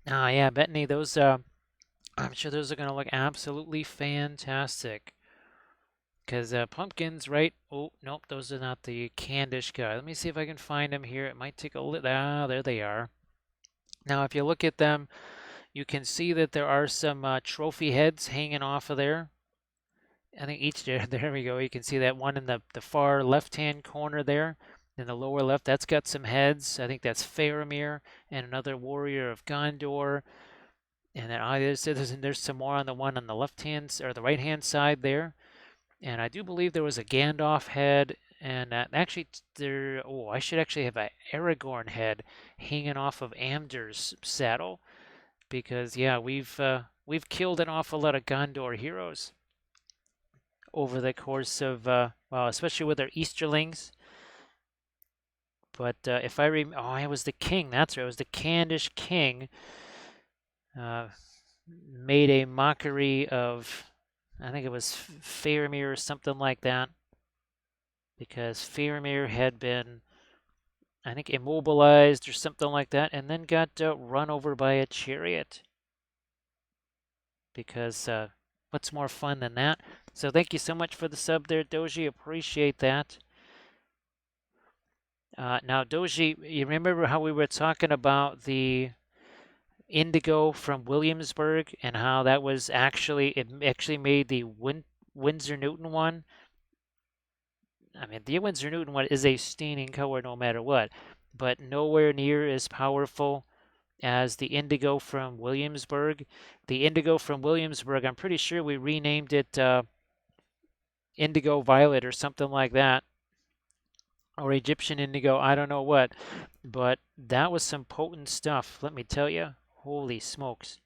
Speaker 1: Yeah, Bethany, those I'm sure those are going to look absolutely fantastic. Because pumpkins, right? Oh, nope, those are not the Khandish guy. Let me see if I can find them here. It might take a little. Ah, there they are. Now, if you look at them, you can see that there are some trophy heads hanging off of there. I think each there we go. You can see that one in the far left-hand corner there, in the lower left. That's got some heads. I think that's Faramir and another warrior of Gondor. And then there's some more on the one on the left-hand or the right-hand side there. And I do believe there was a Gandalf head, and actually there. Oh, I should actually have a Aragorn head hanging off of Amder's saddle because yeah, we've killed an awful lot of Gondor heroes over the course of well, especially with our Easterlings. But if I remember, oh, it was the king. That's right. It was the Khandish king. Uh, Made a mockery of, I think it was Faramir or something like that, because Faramir had been, I think, immobilized or something like that, and then got run over by a chariot. Because what's more fun than that? So thank you so much for the sub there, Doji. Appreciate that. Now, Doji, you remember how we were talking about the indigo from Williamsburg and how that was it actually made the Windsor Newton one? I mean, the Windsor Newton one is a staining color no matter what, but nowhere near as powerful as the indigo from Williamsburg. The indigo from Williamsburg, I'm pretty sure we renamed it indigo violet or something like that, or Egyptian indigo, I don't know what, but that was some potent stuff, let me tell you. Holy smokes.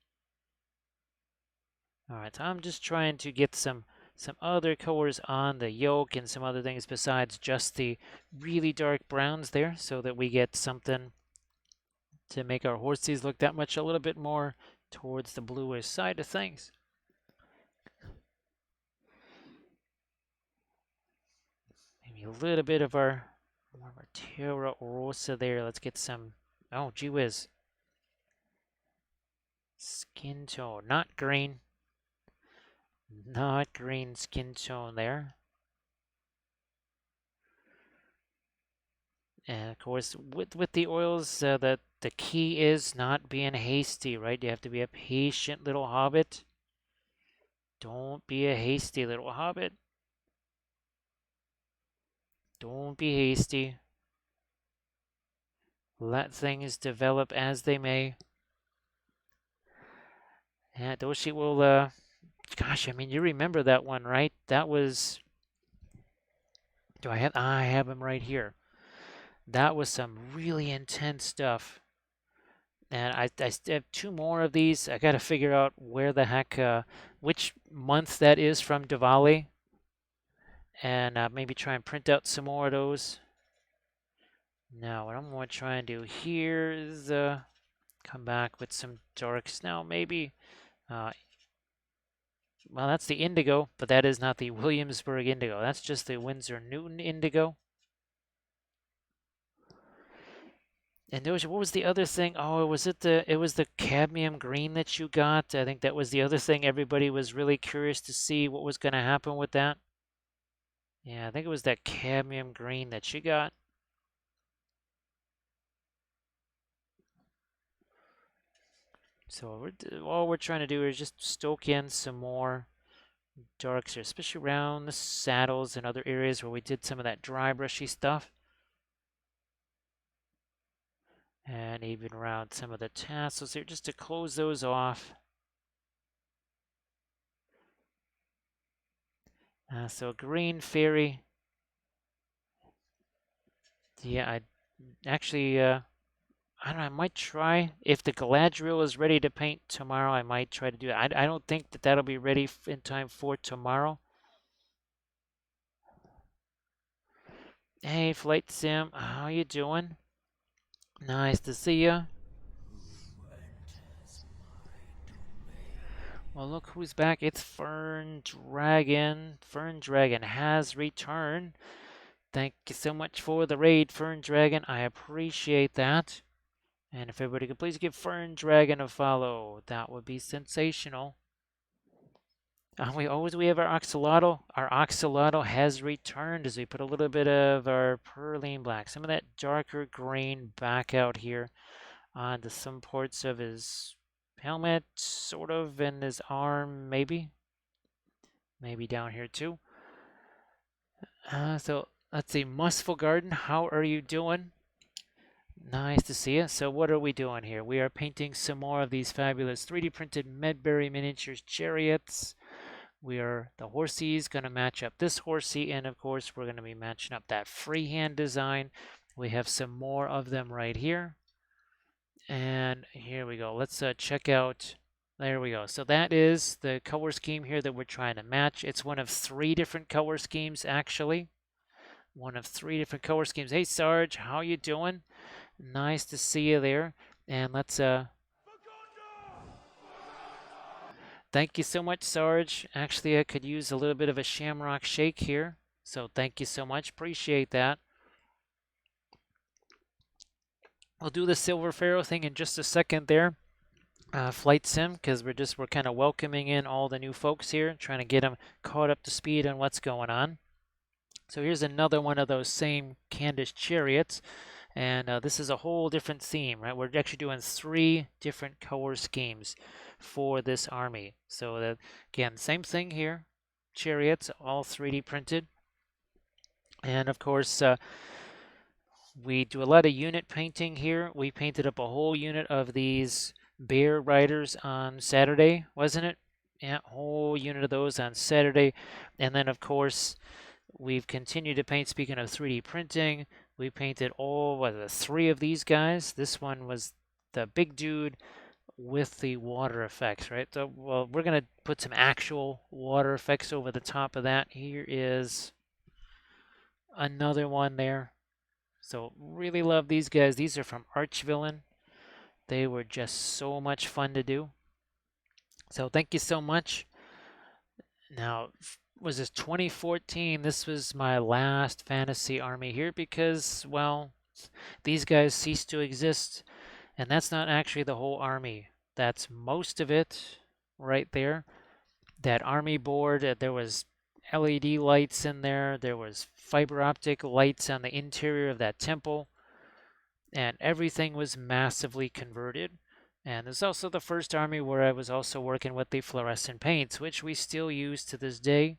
Speaker 1: All right, so I'm just trying to get some other colors on the yoke and some other things besides just the really dark browns there so that we get something to make our horses look that much a little bit more towards the bluish side of things. Maybe a little bit of our more of our Terra Rosa there. Let's get some, oh gee whiz. Skin tone, not green. Not green skin tone there. And of course, with the oils, the key is not being hasty, right? You have to be a patient little hobbit. Don't be a hasty little hobbit. Don't be hasty. Let things develop as they may. And Doshi will, gosh, I mean, you remember that one, right? That was, I have him right here. That was some really intense stuff. And I have two more of these. I got to figure out where the heck, which month that is from Diwali. And maybe try and print out some more of those. Now, what I'm going to try and do here is come back with some darks now, maybe. Well, that's the indigo, but that is not the Williamsburg indigo. That's just the Windsor Newton indigo. And what was the other thing? Oh, it was the cadmium green that you got. I think that was the other thing everybody was really curious to see what was going to happen with that. Yeah, I think it was that cadmium green that you got. So all we're trying to do is just stoke in some more darks here, especially around the saddles and other areas where we did some of that dry brushy stuff. And even around some of the tassels here, just to close those off. So green fairy. Yeah, I actually, I don't know, I might try. If the Galadriel is ready to paint tomorrow, I might try to do it. I don't think that that'll be ready in time for tomorrow. Hey, Flight Sim, how you doing? Nice to see you. Well, look who's back. It's Fern Dragon. Fern Dragon has returned. Thank you so much for the raid, Fern Dragon. I appreciate that. And if everybody could please give Fern Dragon a follow, that would be sensational. We have our axolotl. Our axolotl has returned as we put a little bit of our perline black, some of that darker green back out here onto some parts of his helmet, sort of, and his arm, maybe. Maybe down here too. So let's see, Musful Garden, how are you doing? Nice to see you. So what are we doing here? We are painting some more of these fabulous 3D printed Medbury Miniatures chariots. The horsey's going to match up this horsey, and of course we're going to be matching up that freehand design. We have some more of them right here. And here we go. Let's check out. There we go. So that is the color scheme here that we're trying to match. It's one of 3 different color schemes, actually. One of 3 different color schemes. Hey, Sarge, how you doing? Nice to see you there. And let's thank you so much, Sarge. Actually, I could use a little bit of a shamrock shake here. So thank you so much. Appreciate that. We'll do the Silver Pharaoh thing in just a second there. Flight sim, because we're kind of welcoming in all the new folks here, trying to get them caught up to speed on what's going on. So here's another one of those same Khandish chariots. And this is a whole different theme, right? We're actually doing 3 different color schemes for this army. So that, again, same thing here. Chariots, all 3D printed. And of course, we do a lot of unit painting here. We painted up a whole unit of these bear riders on Saturday, wasn't it? Yeah, whole unit of those on Saturday. And then, of course, we've continued to paint. Speaking of 3D printing, we painted all, what, the 3 of these guys. This one was the big dude with the water effects, right? So, well, we're going to put some actual water effects over the top of that. Here is another one there. So really love these guys. These are from Archvillain. They were just so much fun to do. So thank you so much. Now, was this 2014? This was my last fantasy army here because, well, these guys ceased to exist. And that's not actually the whole army. That's most of it right there. That army board, there was LED lights in there. There was fiber optic lights on the interior of that temple. And everything was massively converted. And it's also the first army where I was also working with the fluorescent paints, which we still use to this day.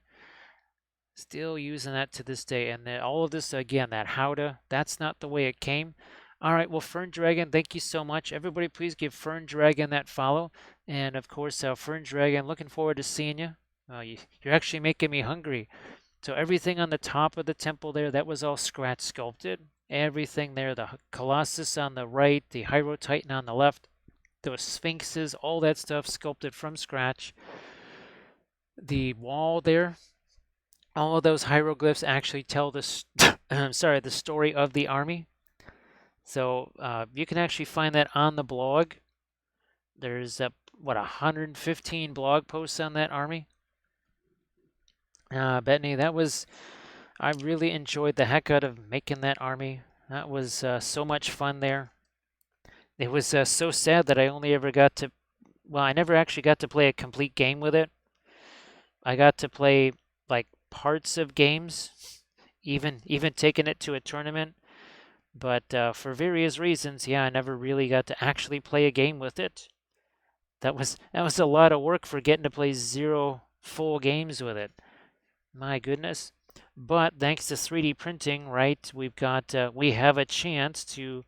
Speaker 1: Still using that to this day. And then all of this, again, that howdah, that's not the way it came. All right, well, Fern Dragon, thank you so much. Everybody, please give Fern Dragon that follow. And of course, Fern Dragon, looking forward to seeing you. You're actually making me hungry. So everything on the top of the temple there, that was all scratch sculpted. Everything there, the Colossus on the right, the Hierotitan on the left, those Sphinxes, all that stuff sculpted from scratch. The wall there, all of those hieroglyphs actually tell the story of the army. So you can actually find that on the blog. There's 115 blog posts on that army. Bethany, I really enjoyed the heck out of making that army. That was so much fun there. It was so sad that I only ever got to, well, I never actually got to play a complete game with it. I got to play like parts of games, even taking it to a tournament. But for various reasons, yeah, I never really got to actually play a game with it. That was a lot of work for getting to play 0 full games with it. My goodness. But thanks to 3D printing, right, we have a chance to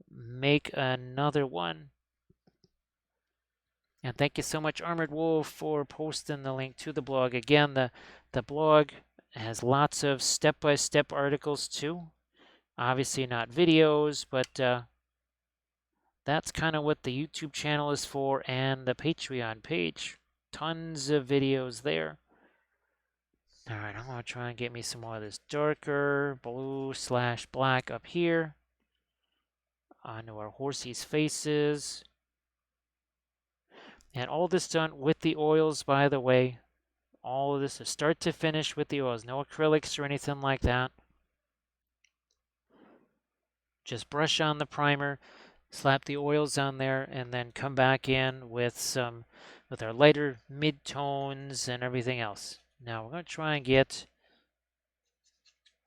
Speaker 1: make another one. And thank you so much, Armored Wolf, for posting the link to the blog. Again, the blog has lots of step-by-step articles too. Obviously not videos, but that's kind of what the YouTube channel is for, and the Patreon page. Tons of videos there. All right, I'm going to try and get me some more of this darker blue/black up here onto our horsies' faces. And all this done with the oils, by the way. All of this is start to finish with the oils. No acrylics or anything like that. Just brush on the primer, slap the oils on there, and then come back in with some with our lighter mid-tones and everything else. Now we're going to try and get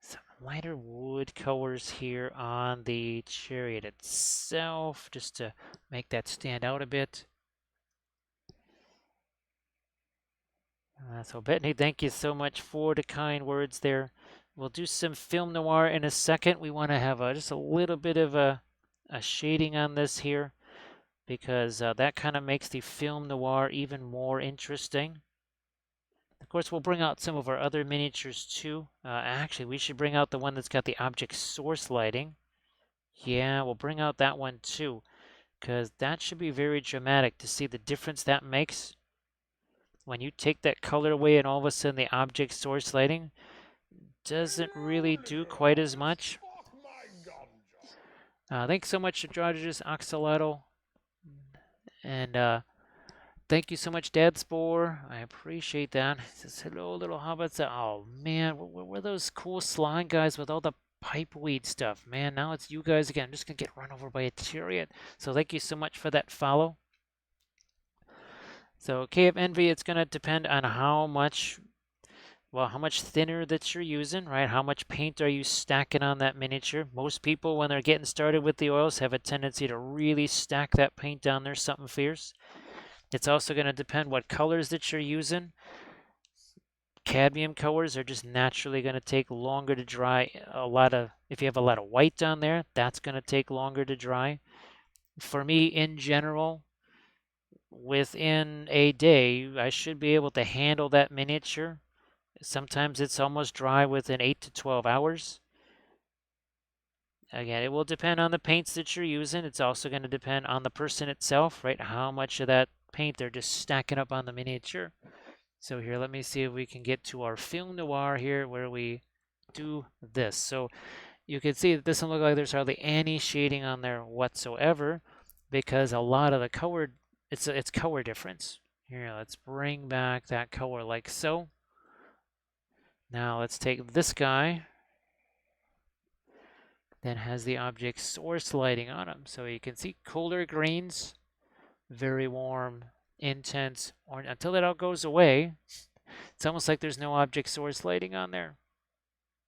Speaker 1: some lighter wood colors here on the chariot itself, just to make that stand out a bit. So Bethany, thank you so much for the kind words there. We'll do some film noir in a second. We want to have just a little bit of a shading on this here, because that kind of makes the film noir even more interesting. Of course, we'll bring out some of our other miniatures too. Actually, we should bring out the one that's got the object source lighting. Yeah, we'll bring out that one too, because that should be very dramatic to see the difference that makes. When you take that color away and all of a sudden the object source lighting doesn't really do quite as much. Thanks so much to George's Oxalotl. And thank you so much, Dad Spore. I appreciate that. He says, hello, little hobbits. Oh, man, where those cool slime guys with all the pipeweed stuff? Man, now it's you guys again. I'm just going to get run over by a chariot. So thank you so much for that follow. So Cave Envy, it's going to depend on how much thinner that you're using, right? How much paint are you stacking on that miniature? Most people, when they're getting started with the oils, have a tendency to really stack that paint down there something fierce. It's also going to depend what colors that you're using. Cadmium colors are just naturally going to take longer to dry. If you have a lot of white down there, that's going to take longer to dry. For me, in general, within a day, I should be able to handle that miniature. Sometimes it's almost dry within 8 to 12 hours. Again, it will depend on the paints that you're using. It's also going to depend on the person itself, right? How much of that paint they're just stacking up on the miniature. So here, let me see if we can get to our film noir here where we do this. So you can see that this doesn't look like there's hardly any shading on there whatsoever, because a lot of the color, it's color difference. Here, let's bring back that color like so. Now let's take this guy that has the object source lighting on him. So you can see cooler greens, very warm, intense orange. Until that all goes away, it's almost like there's no object source lighting on there.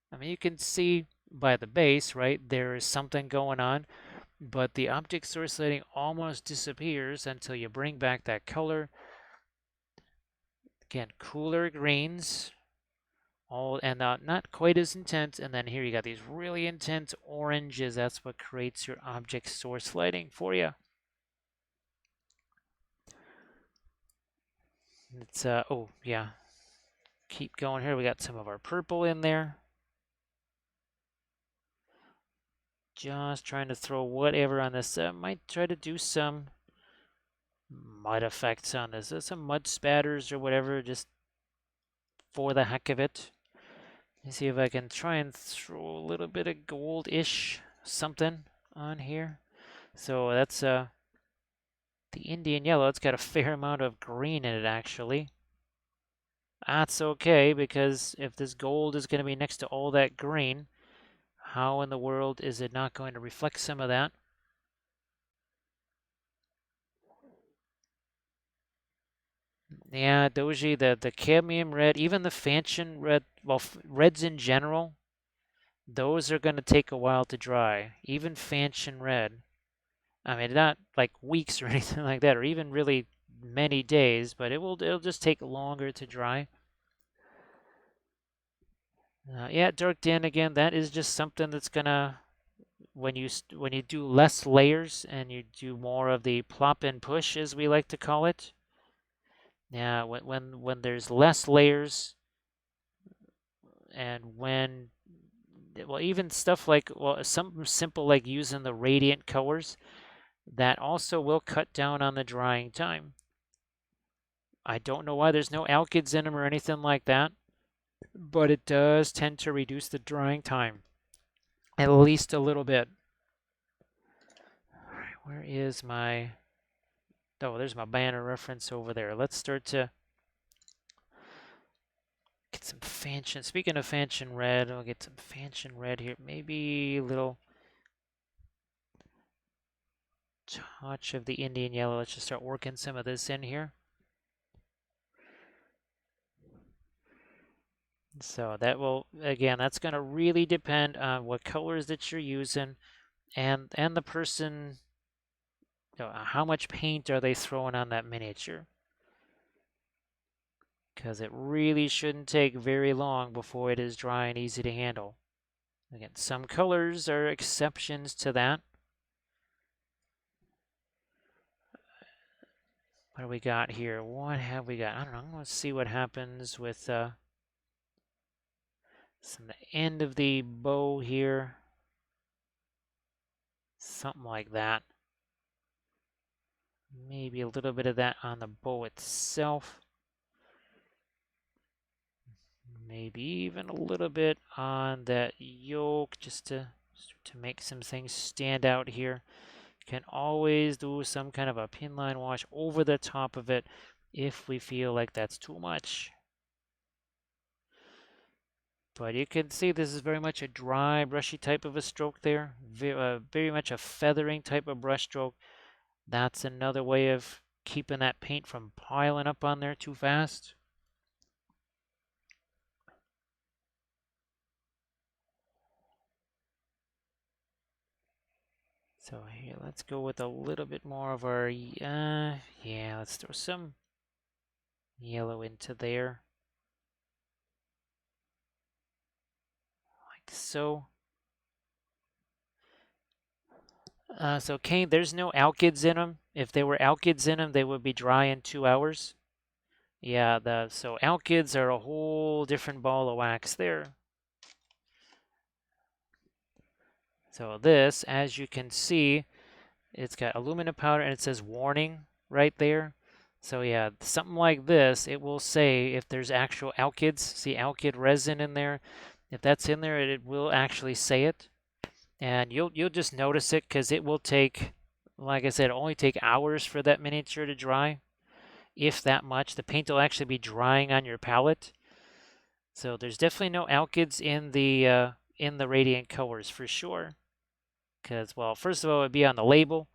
Speaker 1: I mean, you can see by the base, right, there is something going on, but the object source lighting almost disappears until you bring back that color. Again, cooler greens, not quite as intense, and then here you got these really intense oranges. That's what creates your object source lighting for you. It's oh yeah, keep going here. We got some of our purple in there. Just trying to throw whatever on this. Might try to do some mud effects on this. Some mud spatters or whatever, just for the heck of it. Let me see if I can try and throw a little bit of gold-ish something on here. So that's the Indian yellow. It's got a fair amount of green in it, actually. That's okay, because if this gold is going to be next to all that green, how in the world is it not going to reflect some of that? Yeah, Doji, the cadmium red, even the Fanchon red, well, reds in general, those are going to take a while to dry. Even Fanchon red. I mean, not like weeks or anything like that, or even really many days, but it'll just take longer to dry. Yeah, Dark Dan again, that is just something that's gonna when you do less layers and you do more of the plop and push, as we like to call it. Yeah, when there's less layers, and when even stuff like something simple like using the radiant colors, that also will cut down on the drying time. I don't know why there's no alkyds in them or anything like that, but it does tend to reduce the drying time at least a little bit. All right, where is my... Oh, there's my banner reference over there. Let's start to get some Fanchon. Speaking of Fanchon red, I'll get some Fanchon red here. Maybe a little touch of the Indian yellow. Let's just start working some of this in here. So that will, again, that's going to really depend on what colors that you're using and the person, how much paint are they throwing on that miniature? Because it really shouldn't take very long before it is dry and easy to handle. Again, some colors are exceptions to that. What do we got here? What have we got? I don't know. Let's see what happens with some the end of the bow here. Something like that. Maybe a little bit of that on the bow itself. Maybe even a little bit on that yoke just to make some things stand out here. Can always do some kind of a pin line wash over the top of it if we feel like that's too much. But you can see this is very much a dry, brushy type of a stroke there. Very much a feathering type of brush stroke. That's another way of keeping that paint from piling up on there too fast. So here, let's go with a little bit more of our, yeah, let's throw some yellow into there. Like so. So Kane, there's no alkyds in them. If there were alkyds in them, they would be dry in 2 hours. Yeah, so alkyds are a whole different ball of wax there. So this, as you can see, it's got aluminum powder and it says warning right there. So yeah, something like this, it will say if there's actual alkyds, see alkyd resin in there. If that's in there, it will actually say it. And you'll just notice it because it will take, like I said, only take hours for that miniature to dry, if that much. The paint will actually be drying on your palette. So there's definitely no alkyds in the Radiant colors for sure. Because, well, first of all, it would be on the label,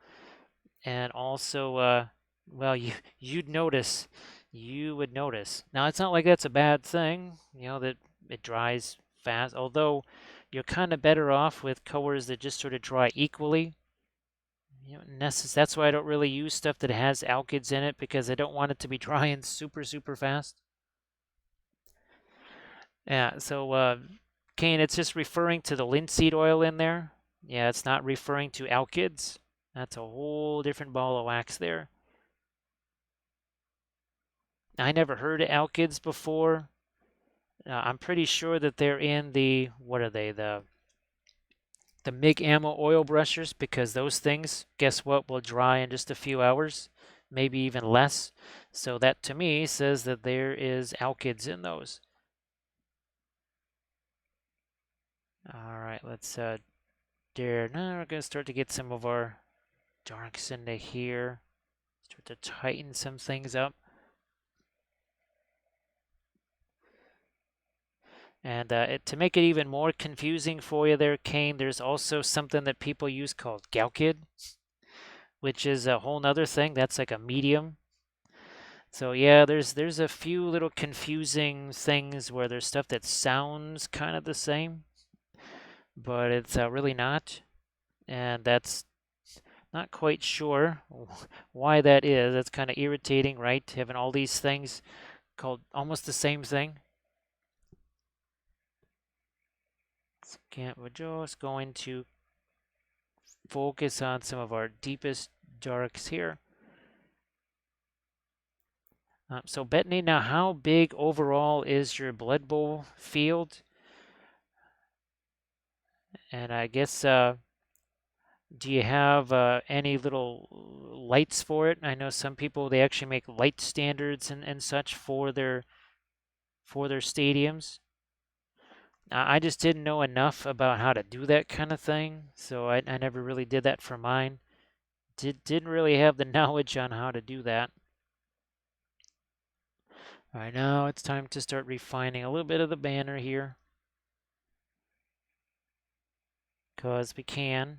Speaker 1: and also, well, you'd notice, you would notice. Now, it's not like that's a bad thing, that it dries fast. Although you're kind of better off with colors that just sort of dry equally. That's why I don't really use stuff that has alkyds in it, because I don't want it to be drying super, super fast. Yeah, so Kane, it's just referring to the linseed oil in there. Yeah, it's not referring to alkyds. That's a whole different ball of wax there. I never heard of alkyds before. I'm pretty sure that they're in the, what are they, the MIG ammo oil brushers, because those things, guess what, will dry in just a few hours, maybe even less. So that to me says that there is alkyds in those. All right, let's now we're gonna start to get some of our darks into here. Start to tighten some things up. And to make it even more confusing for you there, Kane, there's also something that people use called Galkid, which is a whole nother thing. That's like a medium. So yeah, there's a few little confusing things where there's stuff that sounds kind of the same, but it's really not. And that's not quite sure why that is. That's kind of irritating, right? Having all these things called almost the same thing. We're just going to focus on some of our deepest darks here. So Bethany, now how big overall is your Blood Bowl field? And I guess, do you have any little lights for it? I know some people, they actually make light standards and such for their stadiums. I just didn't know enough about how to do that kind of thing, so I never really did that for mine. Didn't really have the knowledge on how to do that. All right, now it's time to start refining a little bit of the banner here, because we can.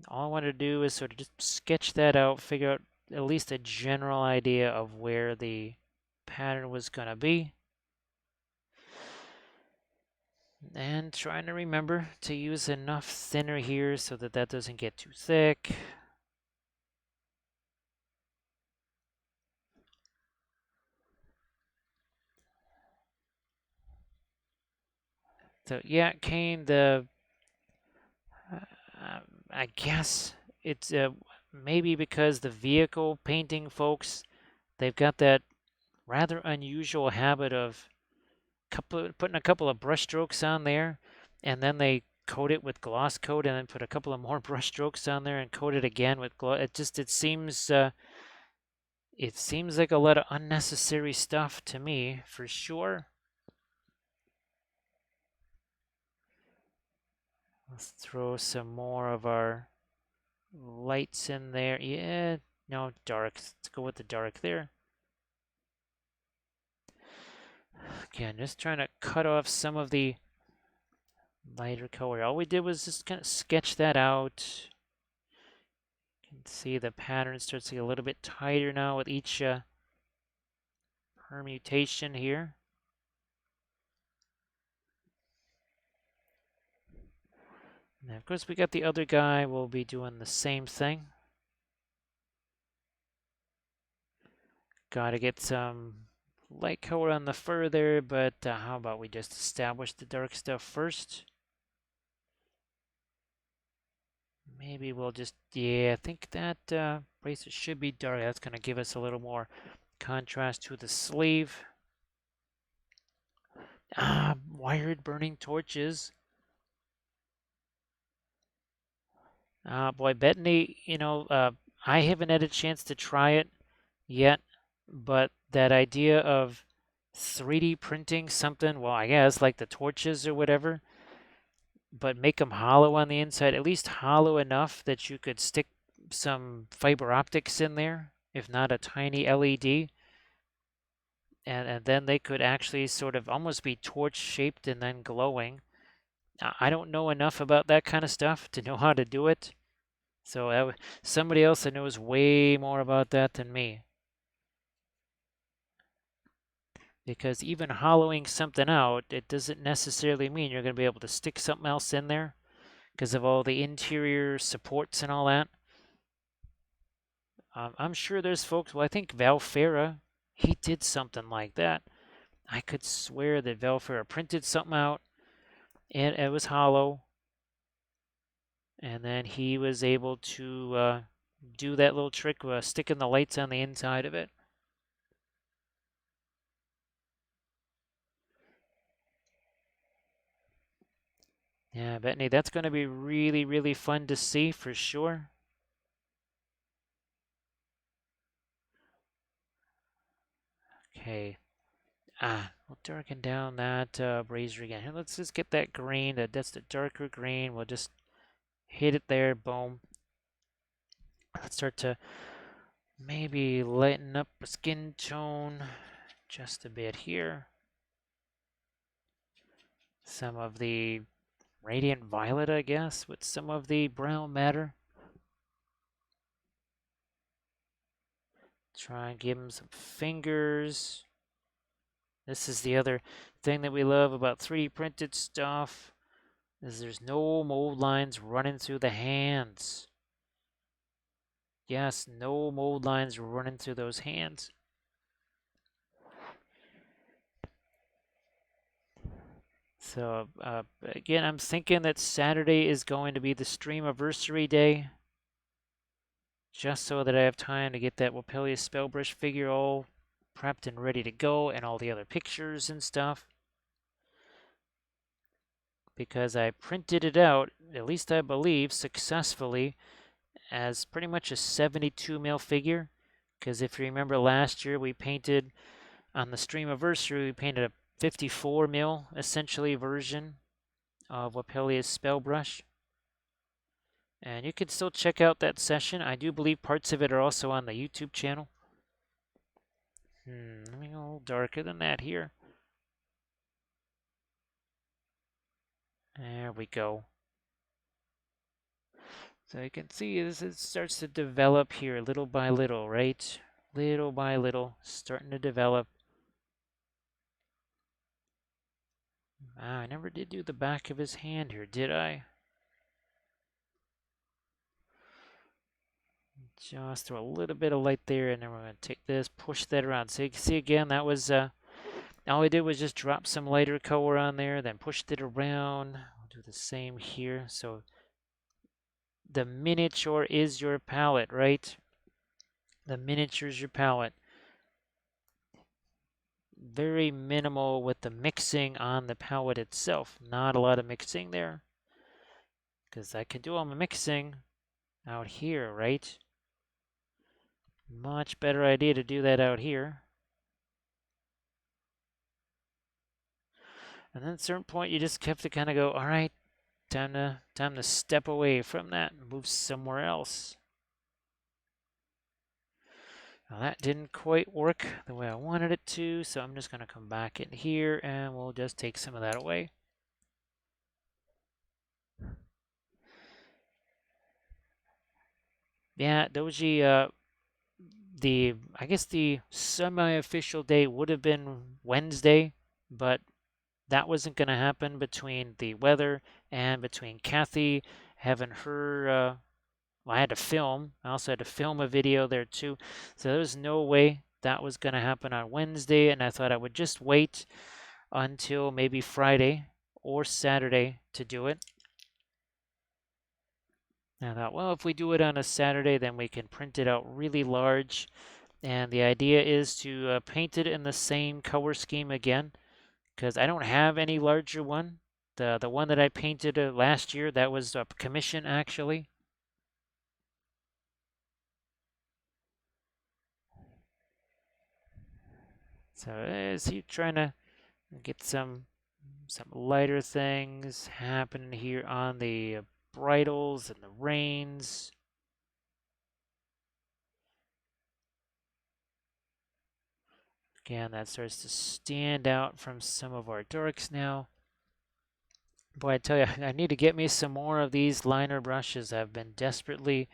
Speaker 1: All I wanted to do is sort of just sketch that out, figure out at least a general idea of where the pattern was going to be. And trying to remember to use enough thinner here so that that doesn't get too thick. So yeah, Kane, I guess it's maybe because the vehicle painting folks, they've got that rather unusual habit of putting a couple of brush strokes on there, and then they coat it with gloss coat, and then put a couple of more brush strokes on there and coat it again with gloss. It seems like a lot of unnecessary stuff to me, for sure. Let's throw some more of our lights in there. Yeah, no, dark. Let's go with the dark there. Again, just trying to cut off some of the lighter color. All we did was just kind of sketch that out. You can see the pattern starts to get a little bit tighter now with each permutation here. And of course, we got the other guy. We'll be doing the same thing. Got to get some light color on the fur there, but how about we just establish the dark stuff first? Maybe we'll just, yeah, I think that bracelet should be dark. That's going to give us a little more contrast to the sleeve. Wired burning torches. Boy, Bethany, I haven't had a chance to try it yet, but that idea of 3D printing something, well, I guess like the torches or whatever, but make them hollow on the inside, at least hollow enough that you could stick some fiber optics in there, if not a tiny LED, and then they could actually sort of almost be torch shaped and then glowing. I don't know enough about that kind of stuff to know how to do it. So somebody else that knows way more about that than me. Because even hollowing something out, it doesn't necessarily mean you're going to be able to stick something else in there because of all the interior supports and all that. I'm sure there's folks, well, I think Valfera, he did something like that. I could swear that Valfera printed something out and it was hollow. And then he was able to do that little trick with sticking the lights on the inside of it. Yeah, Bethany, that's going to be really, really fun to see for sure. Okay. We'll darken down that brazier again. Here, let's just get that green. That's the darker green. We'll just hit it there. Boom. Let's start to maybe lighten up the skin tone just a bit here. Some of the radiant violet, I guess, with some of the brown matter. Try and give him some fingers. This is the other thing that we love about 3D printed stuff, is there's no mold lines running through the hands. Yes, no mold lines running through those hands. So again, I'm thinking that Saturday is going to be the streamiversary day, just so that I have time to get that Wapelius Spellbrush figure all prepped and ready to go, and all the other pictures and stuff. Because I printed it out, at least I believe, successfully, as pretty much a 72 mil figure. Because if you remember last year, we painted on the streamiversary, we painted a 54 mil essentially version of Wapelius Spellbrush. And you can still check out that session. I do believe parts of it are also on the YouTube channel. Let me go a little darker than that here. There we go. So you can see as it starts to develop here little by little, right? Little by little, starting to develop. I never did do the back of his hand here, did I? Just throw a little bit of light there, and then we're going to take this, push that around. So you can see again, that was, all I did was just drop some lighter color on there, then pushed it around. I'll do the same here. So the miniature is your palette, right? The miniature is your palette. Very minimal with the mixing on the palette itself. Not a lot of mixing there. Because I can do all my mixing out here, right? Much better idea to do that out here. And then at a certain point, you just have to kind of go, all right, time to step away from that and move somewhere else. Now that didn't quite work the way I wanted it to, so I'm just going to come back in here and we'll just take some of that away. Yeah, Doji, I guess the semi-official day would have been Wednesday, but that wasn't going to happen between the weather and between Kathy having her, well, I had to film. I also had to film a video there too. So there was no way that was going to happen on Wednesday, and I thought I would just wait until maybe Friday or Saturday to do it. And I thought, well, if we do it on a Saturday, then we can print it out really large. And the idea is to paint it in the same color scheme again, because I don't have any larger one. The one that I painted last year, that was a commission actually. So is he trying to get some lighter things happening here on the bridles and the reins. Again, that starts to stand out from some of our darks now. Boy, I tell you, I need to get me some more of these liner brushes. I've been desperately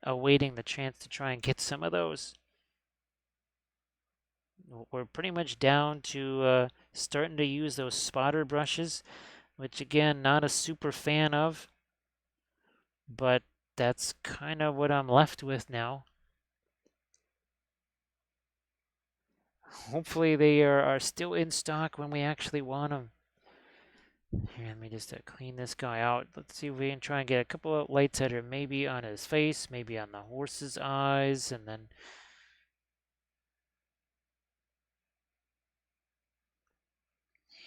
Speaker 1: awaiting the chance to try and get some of those. We're pretty much down to starting to use those spotter brushes, which again, not a super fan of, but that's kind of what I'm left with now. Hopefully they are still in stock when we actually want them. Here, let me just clean this guy out. Let's see if we can try and get a couple of lights that are maybe on his face, maybe on the horse's eyes, and then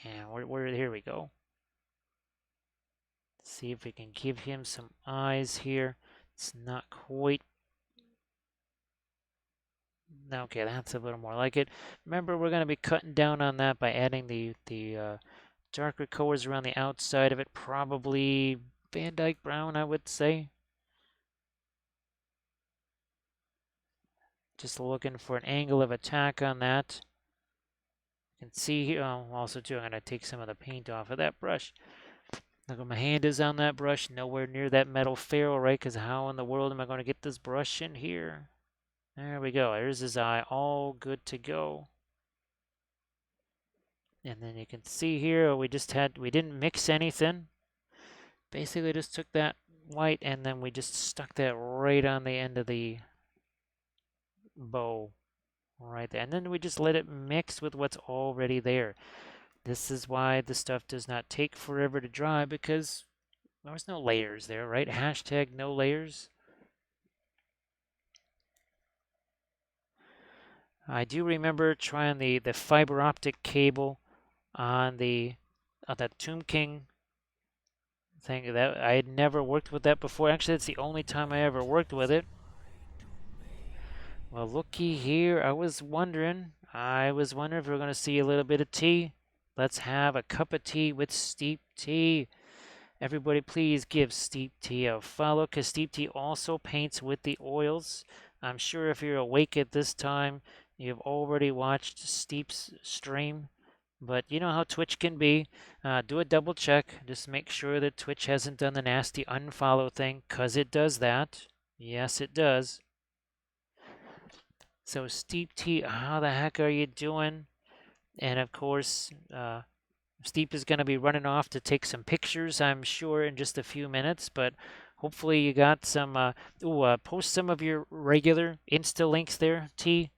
Speaker 1: yeah, here we go. See if we can give him some eyes here. It's not quite. Okay, that's a little more like it. Remember, we're going to be cutting down on that by adding the darker colors around the outside of it. Probably Van Dyke Brown, I would say. Just looking for an angle of attack on that. You can see here, also too, I'm going to take some of the paint off of that brush. Look, my hand is on that brush, nowhere near that metal ferrule, right? Because how in the world am I going to get this brush in here? There we go. There's his eye, all good to go. And then you can see here, we didn't mix anything. Basically just took that white and then we just stuck that right on the end of the bow. Right there. And then we just let it mix with what's already there. This is why the stuff does not take forever to dry, because there's no layers there, right? Hashtag no layers. I do remember trying the fiber optic cable on that Tomb King thing. That I had never worked with that before. Actually, it's the only time I ever worked with it. Well, looky here. I was wondering if we're going to see a little bit of tea. Let's have a cup of tea with Steep Tea. Everybody please give Steep Tea a follow, because Steep Tea also paints with the oils. I'm sure if you're awake at this time, you've already watched Steep's stream. But you know how Twitch can be. Do a double check. Just make sure that Twitch hasn't done the nasty unfollow thing, because it does that. Yes, it does. So Steep Tea, how the heck are you doing? And of course, Steep is going to be running off to take some pictures, I'm sure, in just a few minutes, but hopefully you got some. Post some of your regular Insta links there, T,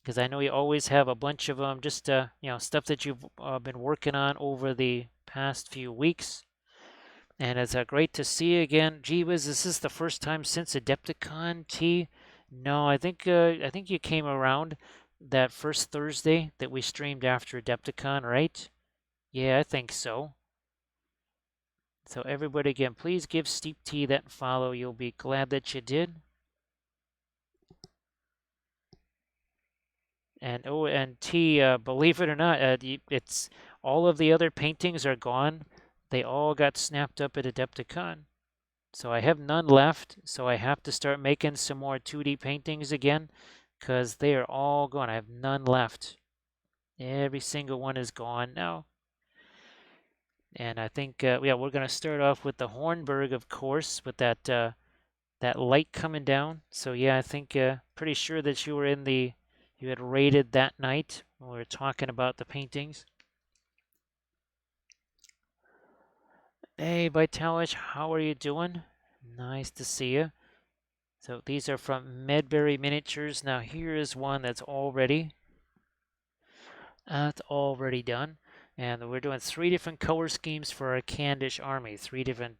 Speaker 1: because I know you always have a bunch of them, just stuff that you've been working on over the past few weeks. And it's great to see you again. Gee whiz, is this the first time since Adepticon, T? No, I think you came around that first Thursday that we streamed after Adepticon, right? Yeah, I think so. So everybody again, please give Steep T that follow. You'll be glad that you did. And T, believe it or not, it's all of the other paintings are gone. They all got snapped up at Adepticon. So I have none left. So I have to start making some more 2D paintings again because they are all gone. I have none left. Every single one is gone now. And I think, we're going to start off with the Hornberg, of course, with that light coming down. So yeah, I think pretty sure that you had raided that night when we were talking about the paintings. Hey, Vitalish, how are you doing? Nice to see you. So these are from Medbury Miniatures. Now here is one that's already done. And we're doing 3 different color schemes for our Khandish Army. 3 different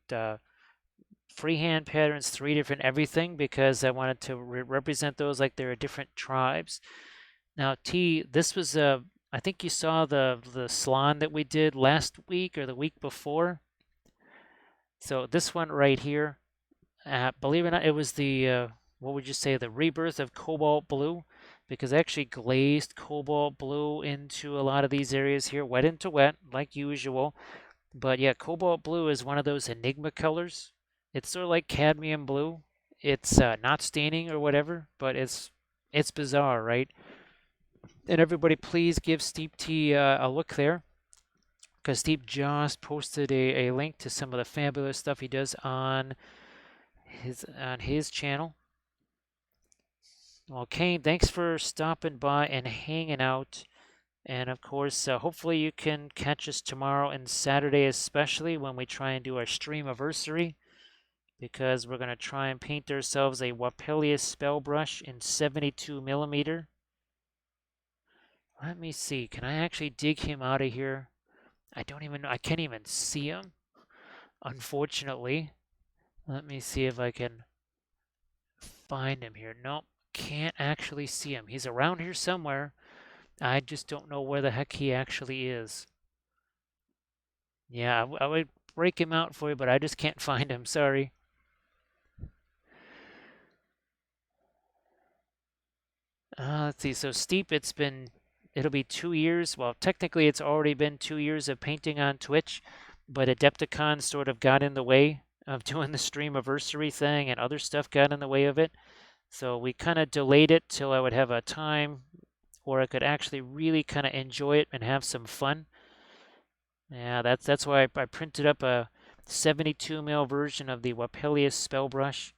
Speaker 1: freehand patterns, 3 different everything, because I wanted to represent those like there are different tribes. Now, T, this was I think you saw the salon that we did last week or the week before. So this one right here, believe it or not, it was the what would you say, the rebirth of cobalt blue, because I actually glazed cobalt blue into a lot of these areas here, wet into wet, like usual. But yeah, cobalt blue is one of those enigma colors. It's sort of like cadmium blue. It's not staining or whatever, but it's bizarre, right? And everybody, please give Steep T a look there, because Steep just posted a link to some of the fabulous stuff he does on his channel. Well, Kane, thanks for stopping by and hanging out. And of course, hopefully you can catch us tomorrow and Saturday, especially when we try and do our stream anniversary, because we're going to try and paint ourselves a Wapelius spell brush in 72 millimeter. Let me see. Can I actually dig him out of here? I can't even see him, unfortunately. Let me see if I can find him here. Nope, can't actually see him. He's around here somewhere. I just don't know where the heck he actually is. Yeah, I would break him out for you, but I just can't find him. Sorry. Let's see. So Steep, it'll be 2 years. Well, technically, it's already been 2 years of painting on Twitch, but Adepticon sort of got in the way of doing the stream anniversary thing, and other stuff got in the way of it. So we kind of delayed it till I would have a time where I could actually really kind of enjoy it and have some fun. Yeah, that's why I printed up a 72 mil version of the Wapelius spell brush.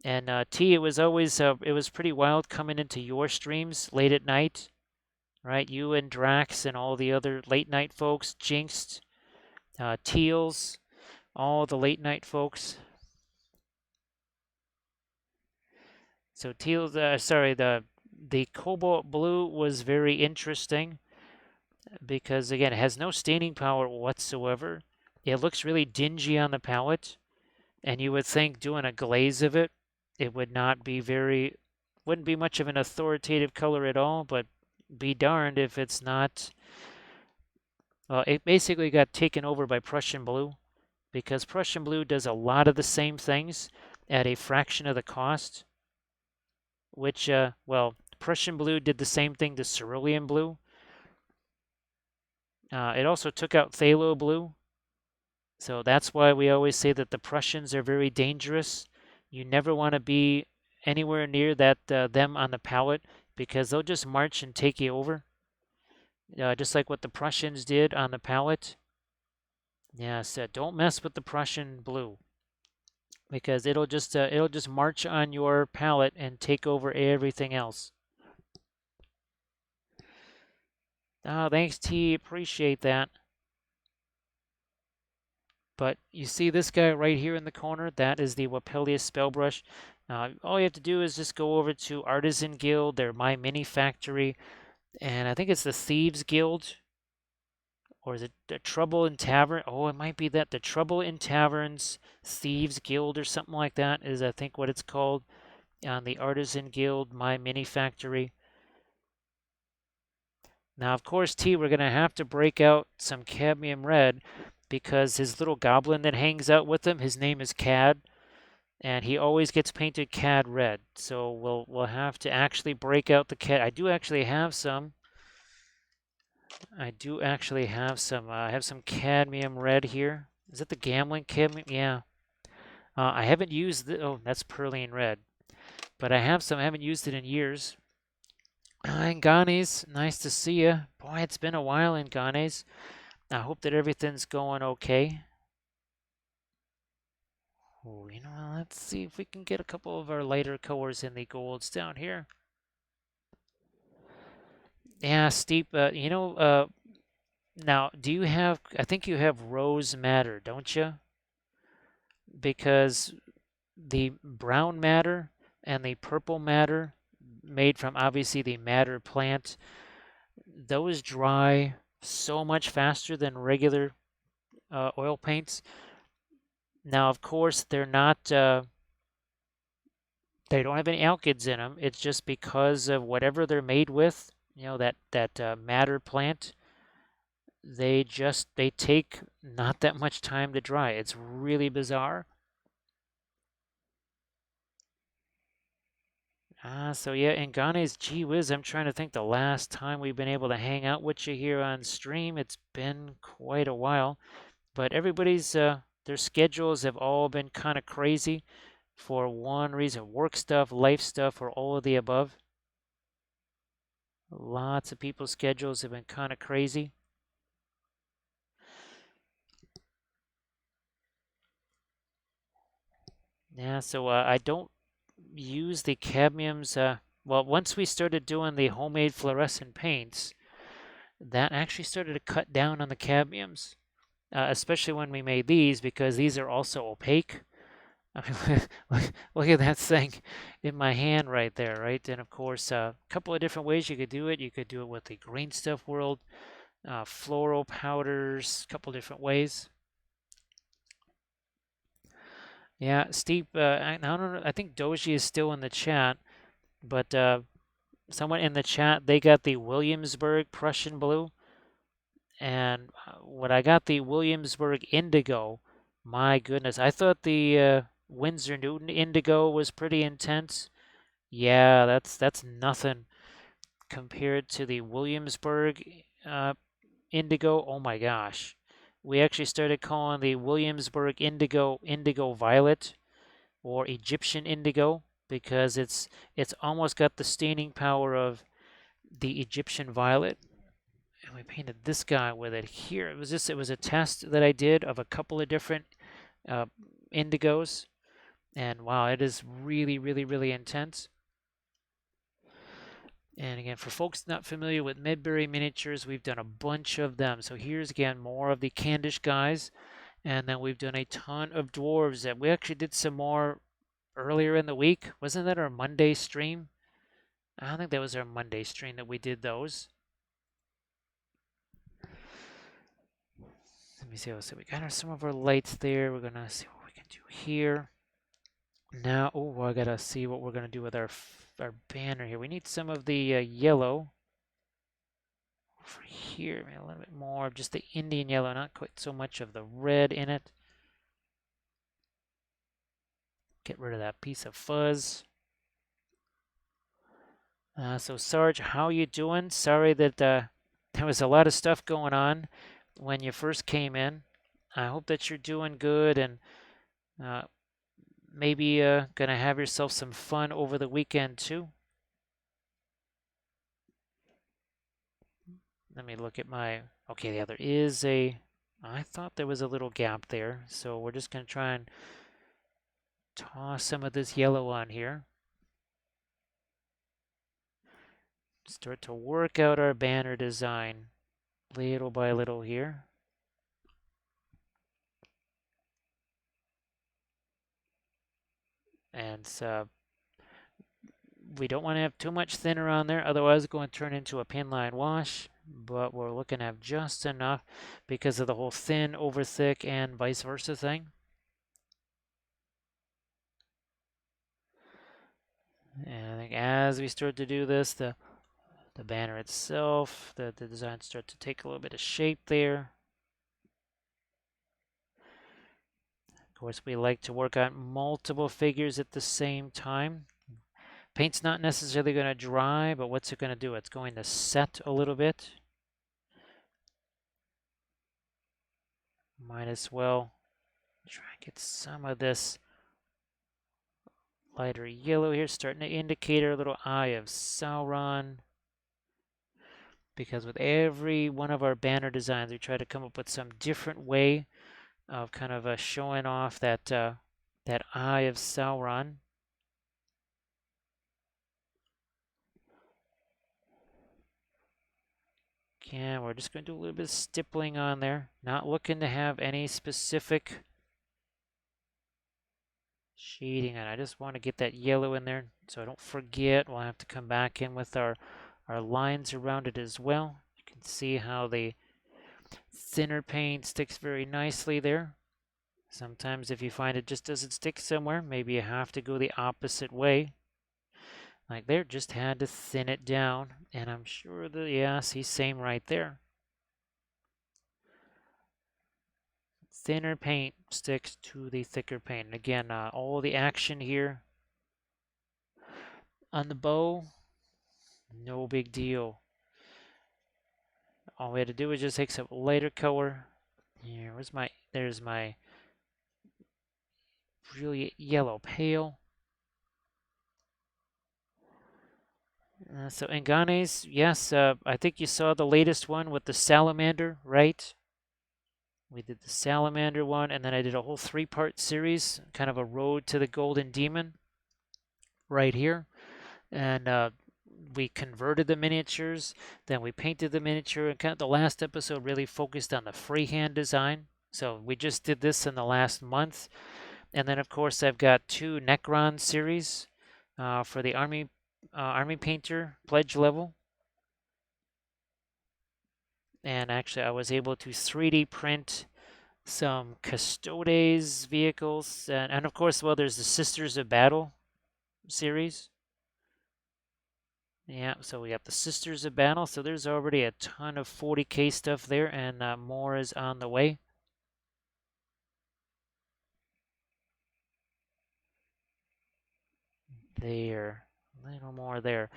Speaker 1: And T, it was pretty wild coming into your streams late at night, right? You and Drax and all the other late night folks, Jinxed, Teals, all the late night folks. So Teals, sorry, the cobalt blue was very interesting because again, it has no staining power whatsoever. It looks really dingy on the palette, and you would think doing a glaze of it, it wouldn't be much of an authoritative color at all, but be darned if it's not. Well, it basically got taken over by Prussian blue, because Prussian blue does a lot of the same things at a fraction of the cost, which, Prussian blue did the same thing to cerulean blue. It also took out phthalo blue, so that's why we always say that the Prussians are very dangerous. You never want to be anywhere near them on the palette, because they'll just march and take you over, just like what the Prussians did on the palette. Yes, don't mess with the Prussian blue, because it'll just march on your palette and take over everything else. Oh, thanks, T. Appreciate that. But you see this guy right here in the corner? That is the Wapelius Spellbrush. All you have to do is just go over to Artisan Guild, their My Mini Factory, and I think it's the Thieves Guild, or is it the Trouble in Tavern? Oh, it might be that the Trouble in Taverns Thieves Guild or something like that is, I think, what it's called on the Artisan Guild My Mini Factory. Now, of course, T, we're going to have to break out some cadmium red because his little goblin that hangs out with him, his name is Cad, and he always gets painted Cad red. So we'll have to actually break out the Cad. I do actually have some. I do actually have some. I have some cadmium red here. Is it the gambling cadmium? Yeah. I haven't used the. Oh, that's Perlian red. But I have some. I haven't used it in years. Nganis, nice to see you. Boy, it's been a while, Nganis. I hope that everything's going okay. Oh, let's see if we can get a couple of our lighter colors in the golds down here. Yeah, steep. Now, do you have? I think you have rose matter, don't you? Because the brown matter and the purple matter, made from obviously the madder plant, those dry so much faster than regular oil paints. Now, of course, they're not. They don't have any alkyds in them. It's just because of whatever they're made with. That madder plant. They take not that much time to dry. It's really bizarre. So yeah, Ngane's gee whiz, I'm trying to think the last time we've been able to hang out with you here on stream. It's been quite a while, but everybody's their schedules have all been kind of crazy for one reason, work stuff, life stuff, or all of the above. Lots of people's schedules have been kind of crazy. Yeah, so I don't use the cadmiums. Well, once we started doing the homemade fluorescent paints, that actually started to cut down on the cadmiums, especially when we made these because these are also opaque. I mean, look at that thing in my hand right there, right? And of course, a couple of different ways you could do it. You could do it with the Green Stuff World, floral powders, a couple different ways. Yeah, Steve, I don't know, I think Doji is still in the chat, but someone in the chat, they got the Williamsburg Prussian blue, and when I got the Williamsburg indigo, my goodness, I thought the Windsor Newton indigo was pretty intense. Yeah, that's nothing compared to the Williamsburg indigo. Oh my gosh. We actually started calling the Williamsburg indigo violet or Egyptian indigo because it's almost got the staining power of the Egyptian violet. And we painted this guy with it here. It was a test that I did of a couple of different uh, indigos, and wow, it is really, really, really intense. And again, for folks not familiar with Medbury Miniatures, we've done a bunch of them. So here's again more of the Khandish guys, and then we've done a ton of dwarves. That we actually did some more earlier in the week. Wasn't that our Monday stream? I don't think that was our Monday stream that we did those. Let me see. So we got some of our lights there. We're gonna see what we can do here. Now, oh, I gotta see what we're gonna do with our banner here. We need some of the yellow over here. Maybe a little bit more of just the Indian yellow, not quite so much of the red in it. Get rid of that piece of fuzz. So Sarge, how you doing? Sorry that there was a lot of stuff going on when you first came in. I hope that you're doing good and uh, maybe gonna have yourself some fun over the weekend too. Let me look at my. Okay, yeah, there is a. I thought there was a little gap there, so we're just gonna try and toss some of this yellow on here. start to work out our banner design little by little here. And we don't want to have too much thinner on there, otherwise it's going to turn into a pin line wash. But we're looking to have just enough because of the whole thin over thick and vice versa thing. And I think as we start to do this, the banner itself, the design start to take a little bit of shape there. Of course, we like to work on multiple figures at the same time. Paint's not necessarily going to dry, but what's it going to do? It's going to set a little bit. Might as well try and get some of this lighter yellow here, starting to indicate our little Eye of Sauron. Because with every one of our banner designs, we try to come up with some different way of kind of showing off that that Eye of Sauron. Again, we're just going to do a little bit of stippling on there. Not looking to have any specific shading on. I just want to get that yellow in there so I don't forget. We'll have to come back in with our lines around it as well. You can see how the thinner paint sticks very nicely there. Sometimes if you find it just doesn't stick somewhere, maybe you have to go the opposite way. Like there, just had to thin it down. And I'm sure that, yeah, see, same right there. Thinner paint sticks to the thicker paint. And again, all the action here on the bow, no big deal. All we had to do was just take some lighter color. Here, there's my really yellow pale. So Enganes, yes, I think you saw the latest one with the salamander, right? We did the salamander one, and then I did a whole 3-part series, kind of a road to the golden demon right here. And we converted the miniatures, then we painted the miniature, and kind of the last episode really focused on the freehand design. So we just did this in the last month. And then, of course, I've got 2 Necron series for the Army Painter pledge level. And actually, I was able to 3D print some Custodes vehicles. And of course, well, there's the Sisters of Battle series. Yeah, so we got the Sisters of Battle. So there's already a ton of 40K stuff there, and more is on the way. There, a little more there.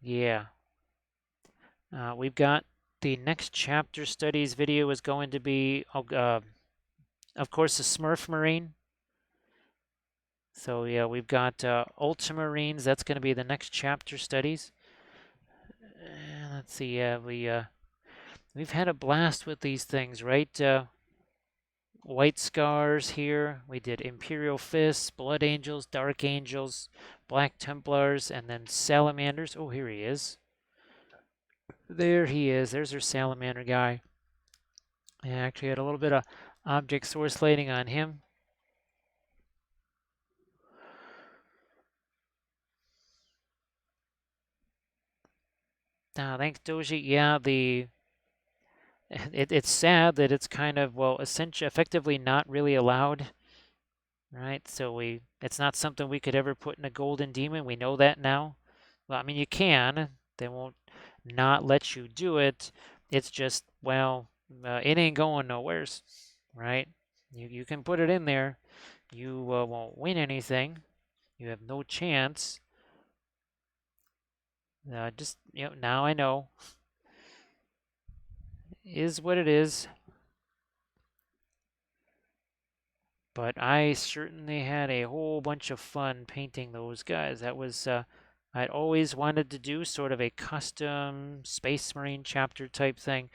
Speaker 1: Yeah. We've got the next chapter studies video is going to be, of course, the Smurf Marine. So yeah, we've got Ultramarines. That's going to be the next chapter studies. Let's see. We've had a blast with these things, right? White Scars here. We did Imperial Fists, Blood Angels, Dark Angels, Black Templars, and then Salamanders. Oh, here he is. There he is. There's our Salamander guy. I actually had a little bit of object source lighting on him. Thanks, Doji. Yeah, it's sad that it's kind of, well, essentially, effectively not really allowed, right? So it's not something we could ever put in a Golden Demon. We know that now. Well, I mean, you can. They won't not let you do it. It's just, well, it ain't going nowheres, right? You can put it in there. You won't win anything. You have no chance. Just, now I know. Is what it is. But I certainly had a whole bunch of fun painting those guys. That was, I'd always wanted to do sort of a custom Space Marine chapter type thing.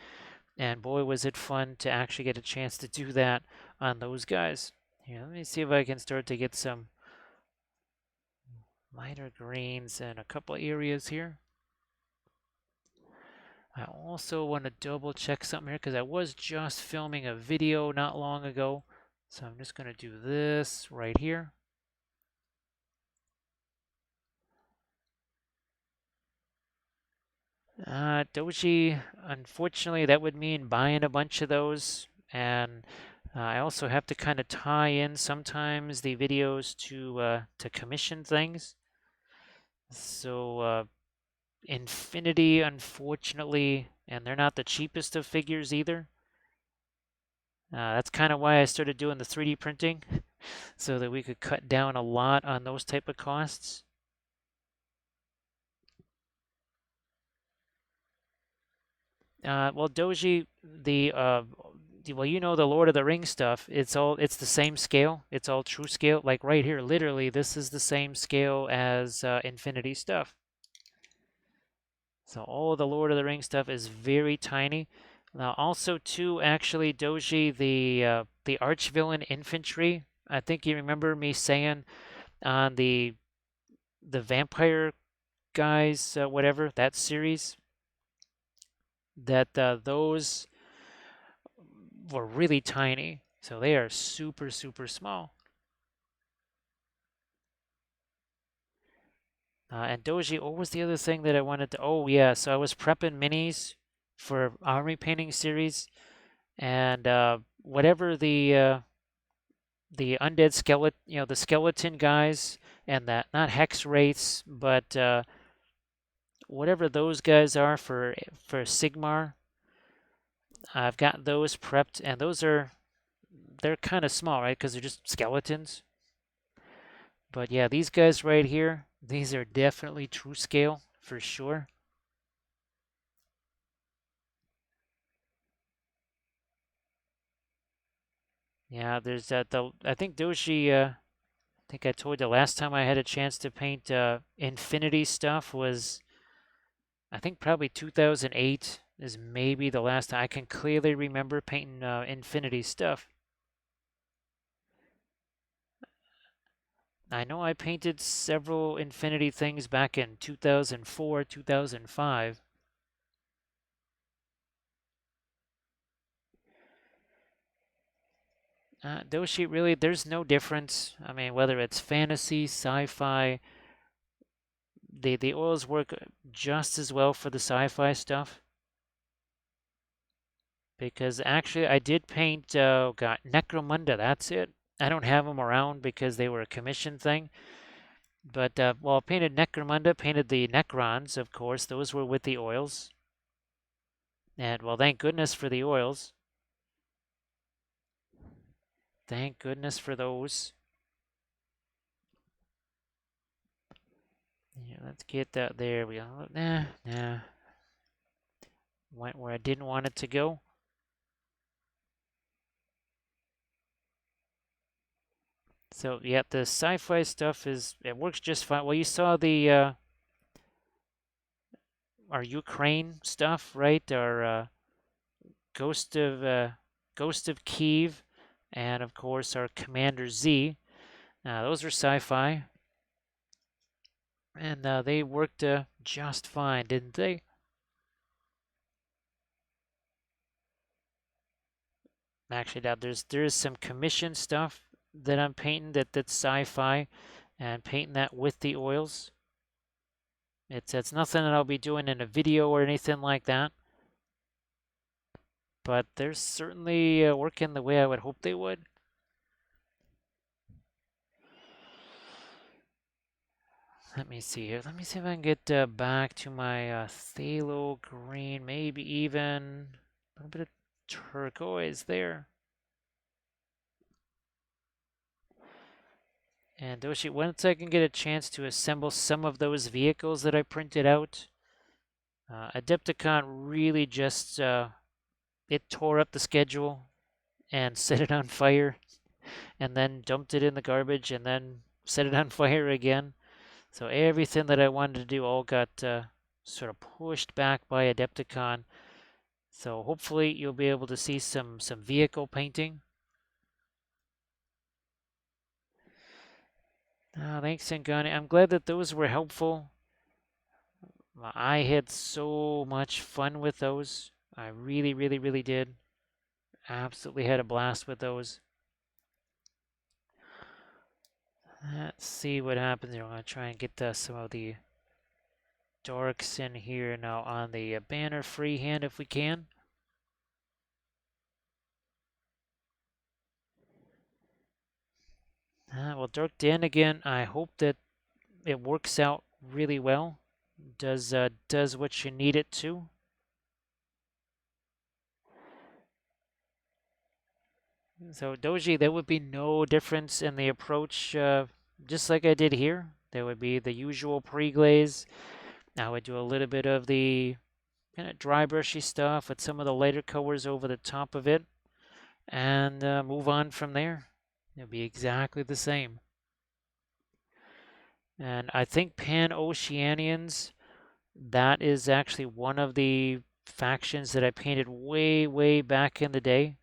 Speaker 1: And boy, was it fun to actually get a chance to do that on those guys. Here, let me see if I can start to get some lighter greens in a couple areas here. I also want to double check something here because I was just filming a video not long ago. So I'm just going to do this right here. Doji, unfortunately, that would mean buying a bunch of those. And I also have to kind of tie in sometimes the videos to commission things. So Infinity, unfortunately, and they're not the cheapest of figures either. That's kind of why I started doing the 3D printing, so that we could cut down a lot on those type of costs. Well, Doji, well, you know the Lord of the Rings stuff. It's the same scale. It's all true scale. Like right here, literally, this is the same scale as Infinity stuff. So all of the Lord of the Rings stuff is very tiny. Now, also too, actually, Doji, the arch-villain infantry. I think you remember me saying on the vampire guys, whatever that series, that those were really tiny. So they are super, super small. And Doji, what was the other thing that I wanted to? Oh yeah, so I was prepping minis for army painting series, and whatever the undead skeleton, the skeleton guys, and that not hex wraiths, but whatever those guys are for Sigmar, I've got those prepped, and they're kind of small, right? Because they're just skeletons. But yeah, these guys right here, these are definitely true scale for sure. Yeah, there's that. I think Doshi. I think I told you last time I had a chance to paint Infinity stuff was, I think probably 2008 is maybe the last time I can clearly remember painting Infinity stuff. I know I painted several Infinity things back in 2004, 2005. Doshi, really, there's no difference. I mean, whether it's fantasy, sci-fi, the oils work just as well for the sci-fi stuff. Because actually, I did paint, got Necromunda, that's it. I don't have them around because they were a commission thing. But, well, I painted Necromunda, painted the Necrons, of course. Those were with the oils. And, well, thank goodness for the oils. Thank goodness for those. Yeah, let's get that. There we go. Nah. Went where I didn't want it to go. So, yeah, the sci-fi stuff it works just fine. Well, you saw our Ukraine stuff, right? Our Ghost of uh, Ghost of Kiev, and of course our Commander Z. Those are sci-fi, and they worked just fine, didn't they? Actually, now there is some commission stuff that I'm painting that's sci-fi, and painting that with the oils. It's nothing that I'll be doing in a video or anything like that, but they're certainly working the way I would hope they would. Let me see here. Let me see if I can get back to my phthalo green, maybe even a little bit of turquoise there. And Doshi, once I can get a chance to assemble some of those vehicles that I printed out, Adepticon really just it tore up the schedule and set it on fire, and then dumped it in the garbage, and then set it on fire again. So everything that I wanted to do all got sort of pushed back by Adepticon. So hopefully you'll be able to see some vehicle painting. Thanks, Ngani. I'm glad that those were helpful. I had so much fun with those. I really, really, really did. Absolutely had a blast with those. Let's see what happens here. I'm going to try and get some of the darks in here now on the banner freehand if we can. Well, Dark Den again, I hope that it works out really well. Does what you need it to. So Doji, there would be no difference in the approach, just like I did here. There would be the usual pre-glaze. I would do a little bit of the kind of dry brushy stuff with some of the lighter colors over the top of it, and move on from there. It'll be exactly the same. And I think Pan-Oceanians, that is actually one of the factions that I painted way, way back in the day.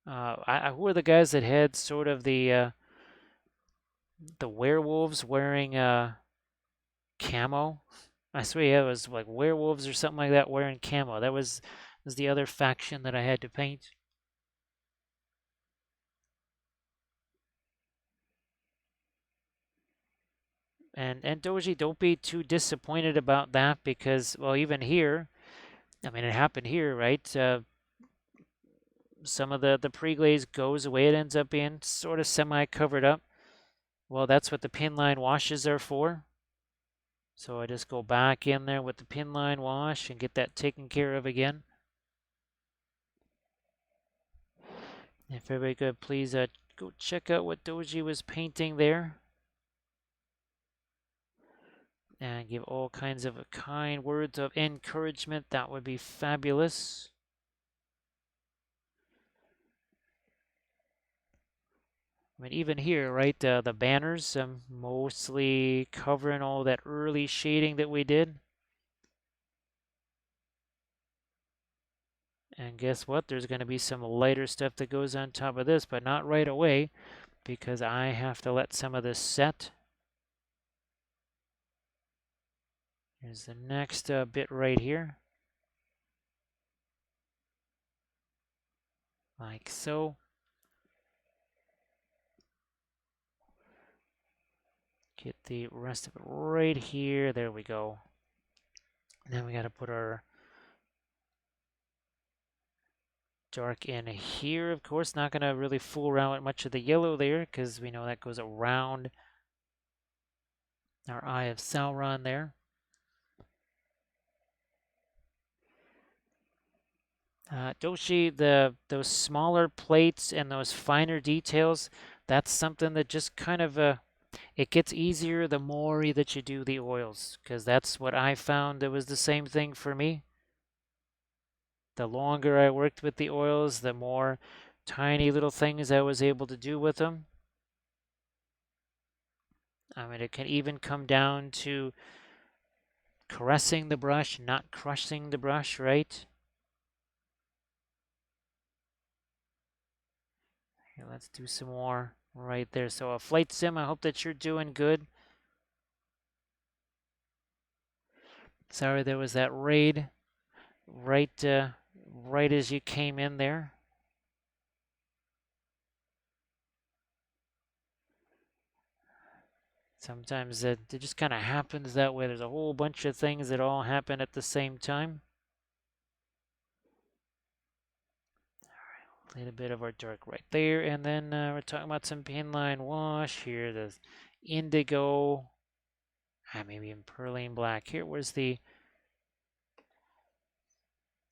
Speaker 1: Who are the guys that had sort of the werewolves wearing camo? I swear, yeah, it was like werewolves or something like that wearing camo. That was the other faction that I had to paint. And Doji, don't be too disappointed about that because, well, even here, I mean, it happened here, right? Some of the pre-glaze goes away. It ends up being sort of semi-covered up. Well, that's what the pin line washes are for. So I just go back in there with the pin line wash and get that taken care of again. If everybody could please go check out what Doji was painting there. And give all kinds of kind words of encouragement. That would be fabulous. I mean, even here, right, the banners, mostly covering all that early shading that we did. And guess what? There's going to be some lighter stuff that goes on top of this, but not right away because I have to let some of this set. Here's the next bit right here. Like so. Get the rest of it right here. There we go. And then we got to put our dark in here. Of course, not going to really fool around with much of the yellow there because we know that goes around our Eye of Sauron there. Doshi, those smaller plates and those finer details, that's something that just kind of it gets easier the more that you do the oils, because that's what I found. It was the same thing for me. The longer I worked with the oils, the more tiny little things I was able to do with them. I mean, it can even come down to caressing the brush, not crushing the brush, right? Here, let's do some more right there. So a flight sim, I hope that you're doing good. Sorry, there was that raid right right as you came in there. Sometimes it just kind of happens that way. There's a whole bunch of things that all happen at the same time. A little bit of our dark right there, and then we're talking about some pinline wash here. The indigo, maybe in perline black. Here, where's the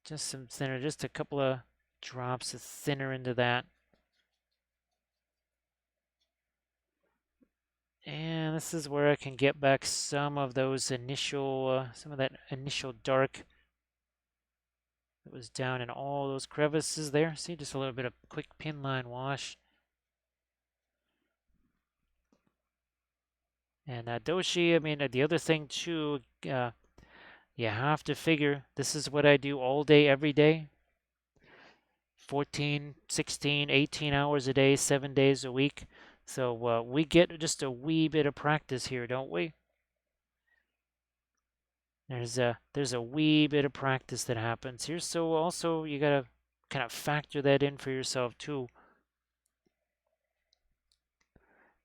Speaker 1: just some thinner, just a couple of drops of thinner into that. And this is where I can get back some of those initial, some of that initial dark that was down in all those crevices there. See, just a little bit of quick pin line wash. And Doshi, I mean, the other thing too, you have to figure this is what I do all day, every day. 14, 16, 18 hours a day, 7 days a week. So we get just a wee bit of practice here, don't we? There's a wee bit of practice that happens here. So also you gotta kind of factor that in for yourself too.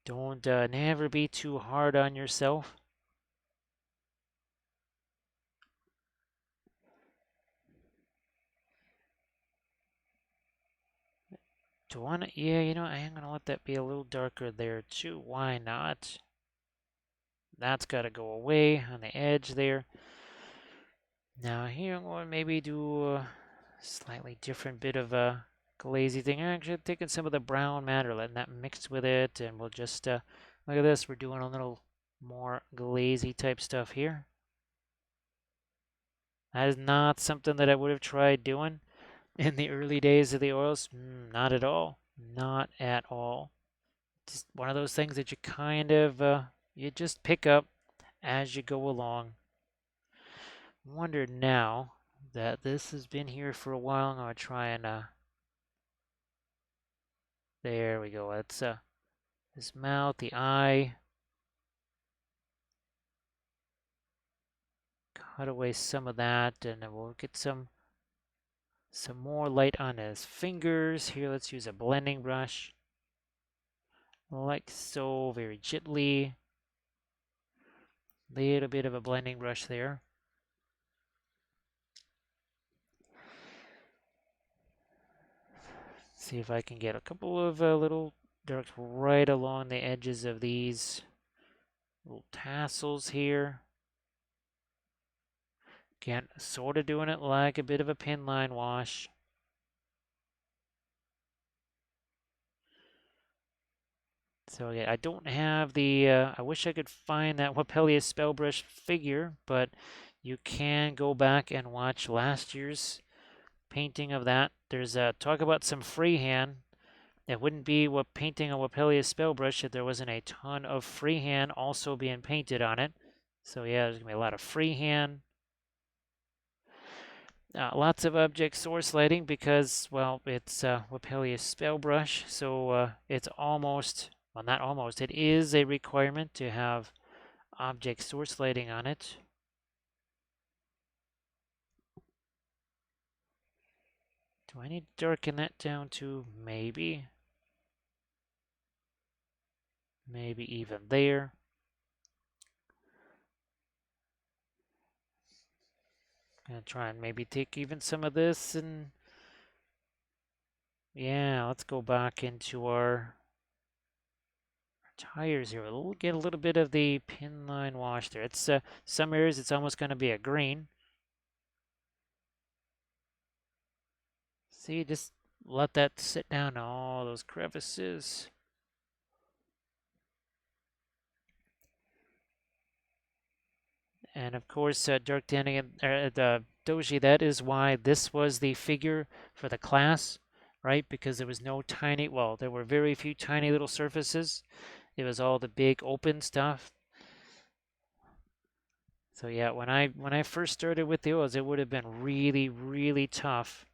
Speaker 1: Don't never be too hard on yourself. Do I wanna, yeah, I am gonna let that be a little darker there too. Why not? That's gotta go away on the edge there. Now here I'm going to maybe do a slightly different bit of a glazy thing. I'm actually taking some of the brown matter, letting that mix with it, and we'll just look at this. We're doing a little more glazy type stuff here. That is not something that I would have tried doing in the early days of the oils. Not at all. Not at all. Just one of those things that you kind of you just pick up as you go along. Wonder now that this has been here for a while. I'm gonna try and there we go. That's his mouth, the eye. Cut away some of that, and then we'll get some more light on his fingers. Here, let's use a blending brush, like so, very gently. Little bit of a blending brush there. See if I can get a couple of little darks right along the edges of these little tassels here. Again, sort of doing it like a bit of a pin line wash. So yeah, I don't have the, I wish I could find that Wapellia Spellbrush figure, but you can go back and watch last year's painting of that. There's talk about some freehand. It wouldn't be what painting a Wapellia Spellbrush if there wasn't a ton of freehand also being painted on it. So yeah, there's gonna be a lot of freehand. Lots of object source lighting because, well, it's Wapellia Spellbrush, so it's almost, well, not almost, it is a requirement to have object source lighting on it. Do I need to darken that down to maybe? Maybe even there. Gonna try and maybe take even some of this and yeah, let's go back into our tires here. We'll get a little bit of the pin line wash there. It's some areas it's almost going to be a green. See, just let that sit down all those crevices. And of course, Dirk Danning, the Doji, that is why this was the figure for the class, right? Because there was no tiny, well, there were very few tiny little surfaces. It was all the big open stuff. So yeah, when I first started with the oils, it would have been really, really tough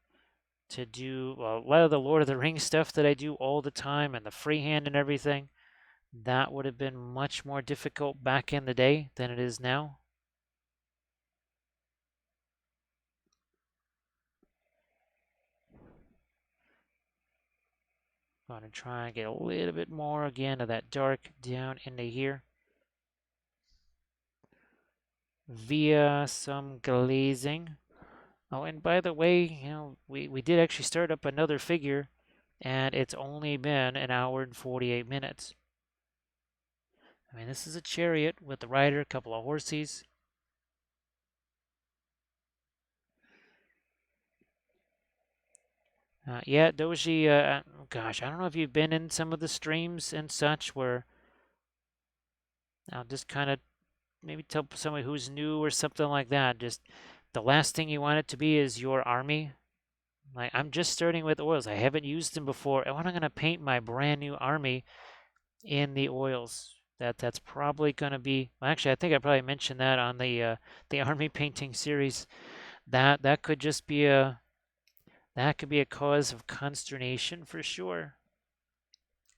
Speaker 1: to do, well, a lot of the Lord of the Rings stuff that I do all the time and the freehand and everything. That would have been much more difficult back in the day than it is now. Going to try and get a little bit more again of that dark down into here via some glazing. Oh, and by the way, we did actually start up another figure, and it's only been an hour and 48 minutes. I mean, this is a chariot with the rider, a couple of horses. Yeah, Doji, gosh, I don't know if you've been in some of the streams and such where I'll just kind of maybe tell somebody who's new or something like that. Just the last thing you want it to be is your army. Like, I'm just starting with oils. I haven't used them before. And when I'm going to paint my brand new army in the oils, that's probably going to be, well, actually, I think I probably mentioned that on the army painting series. That could just be That could be a cause of consternation for sure.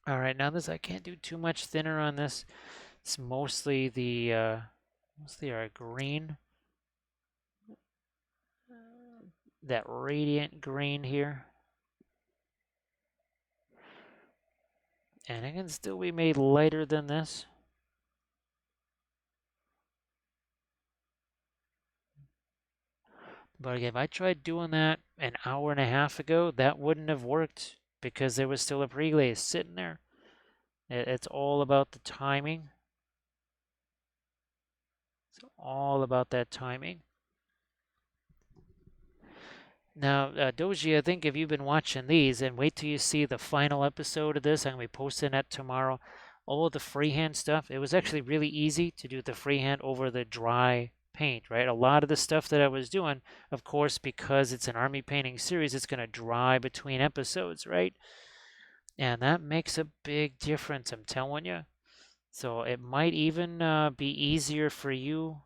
Speaker 1: All right, now this I can't do too much thinner on this. It's mostly our green, that radiant green here. And it can still be made lighter than this. But again, if I tried doing that an hour and a half ago, that wouldn't have worked because there was still a pre-glaze sitting there. It's all about the timing. It's all about that timing. Now, Doji, I think if you've been watching these, and wait till you see the final episode of this, I'm going to be posting that tomorrow. All of the freehand stuff, it was actually really easy to do the freehand over the dry paint, right? A lot of the stuff that I was doing, of course, because it's an army painting series, it's going to dry between episodes, right? And that makes a big difference, I'm telling you. So it might even be easier for you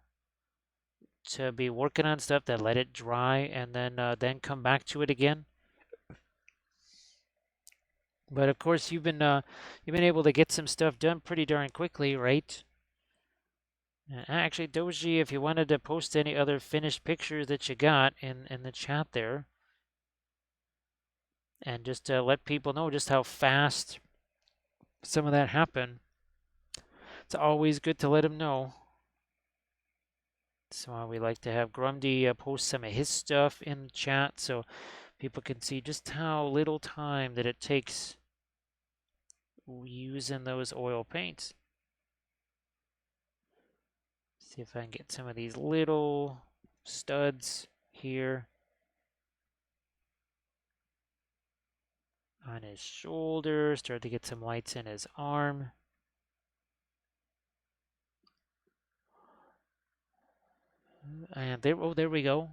Speaker 1: to be working on stuff that let it dry and then come back to it again. But of course, you've been able to get some stuff done pretty darn quickly, right? Actually, Doji, if you wanted to post any other finished pictures that you got in the chat there, and just to let people know just how fast some of that happened, it's always good to let them know. So we like to have Grundy post some of his stuff in the chat so people can see just how little time that it takes using those oil paints. See if I can get some of these little studs here on his shoulder. Start to get some lights in his arm. And there, oh, there we go.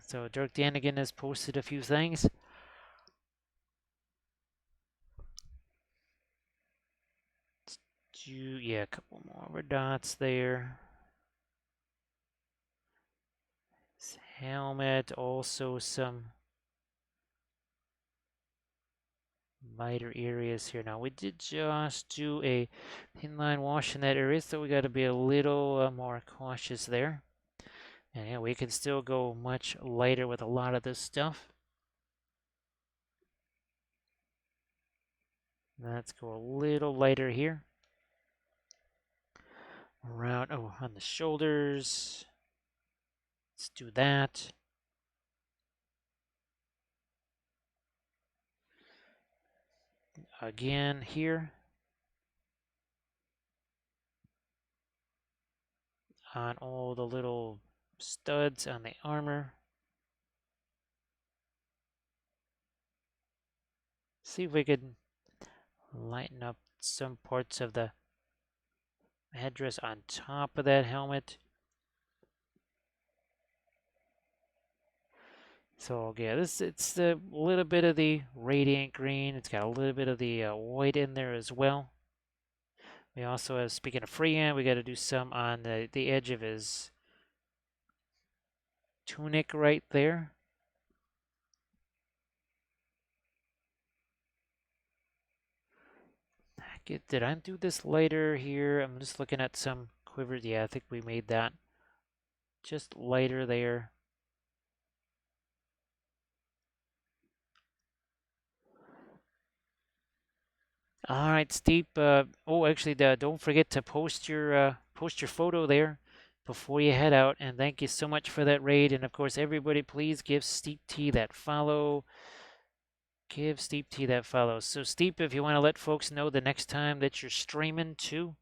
Speaker 1: So Dirk Danigan has posted a few things. Yeah, a couple more dots there. His helmet, also some lighter areas here. Now we did just do a thin line wash in that area, so we got to be a little more cautious there. And yeah, we can still go much lighter with a lot of this stuff. Let's go a little lighter here. Around, oh, on the shoulders. Let's do that. Again here. On all the little studs on the armor. See if we can lighten up some parts of the headdress on top of that helmet. So yeah, it's a little bit of the radiant green. It's got a little bit of the white in there as well. We also have, speaking of freehand, we got to do some on the edge of his tunic right there. Did I do this lighter here? I'm just looking at some quivers. Yeah, I think we made that just lighter there. All right, Steve. Oh, actually, don't forget to post your photo there before you head out. And thank you so much for that raid. And of course, everybody, please give Steep T that follow. Give Steep T that follow. So, Steep, if you want to let folks know the next time that you're streaming too,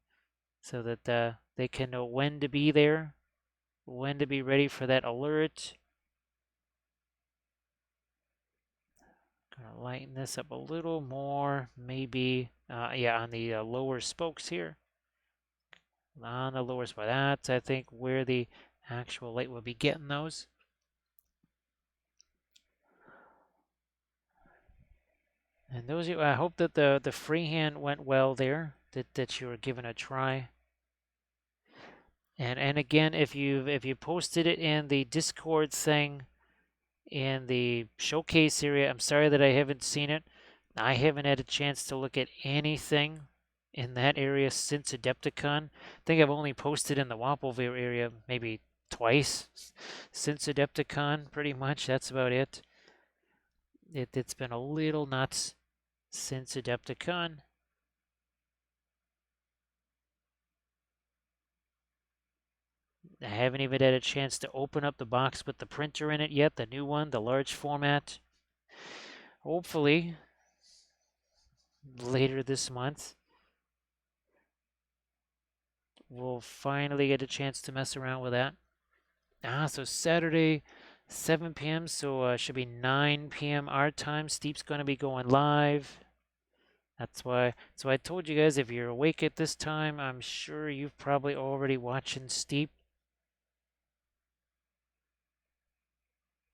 Speaker 1: so that they can know when to be there, when to be ready for that alert. Gonna lighten this up a little more, maybe, yeah, on the lower spokes here. On the lower spot, that's, I think, where the actual light will be getting those. And those, I hope that the freehand went well there, that you were giving a try. And again, if you posted it in the Discord thing, in the showcase area. I'm sorry that I haven't seen it. I haven't had a chance to look at anything in that area since Adepticon. I think I've only posted in the Wappleville area maybe twice since Adepticon, pretty much. That's about it. It's been a little nuts since Adepticon. I haven't even had a chance to open up the box with the printer in it yet, the new one, the large format. Hopefully, later this month, we'll finally get a chance to mess around with that. So Saturday, 7 p.m., so should be 9 p.m. our time. Steep's going to be going live. That's why. So I told you guys, if you're awake at this time, I'm sure you've probably already watching Steep.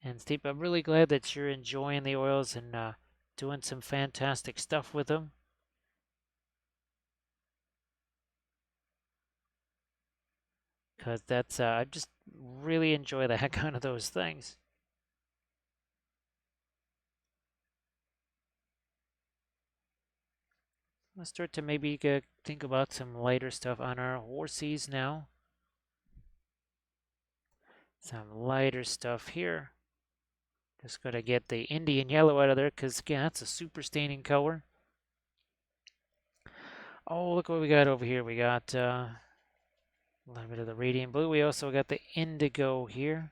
Speaker 1: And Steep, I'm really glad that you're enjoying the oils and doing some fantastic stuff with them. Because that's, I just really enjoy the heck out of those things. Let's start to maybe think about some lighter stuff on our horsies now. Some lighter stuff here. Just gotta get the Indian yellow out of there because, again, that's a super staining color. Oh, look what we got over here. We got a little bit of the radiant blue. We also got the indigo here.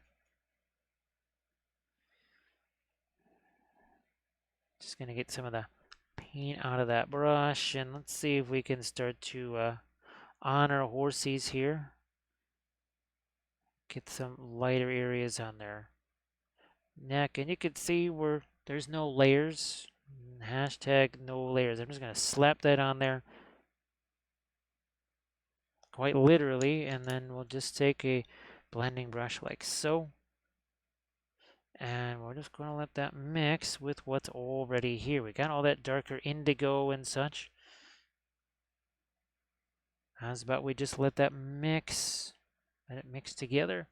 Speaker 1: Just gonna get some of the paint out of that brush, and let's see if we can start to on our horsies here. Get some lighter areas on their neck, and you can see where there's no layers. Hashtag no layers. I'm just gonna slap that on there quite literally, and then we'll just take a blending brush like so. And we're just going to let that mix with what's already here. We got all that darker indigo and such. How's about we just let that mix, let it mix together.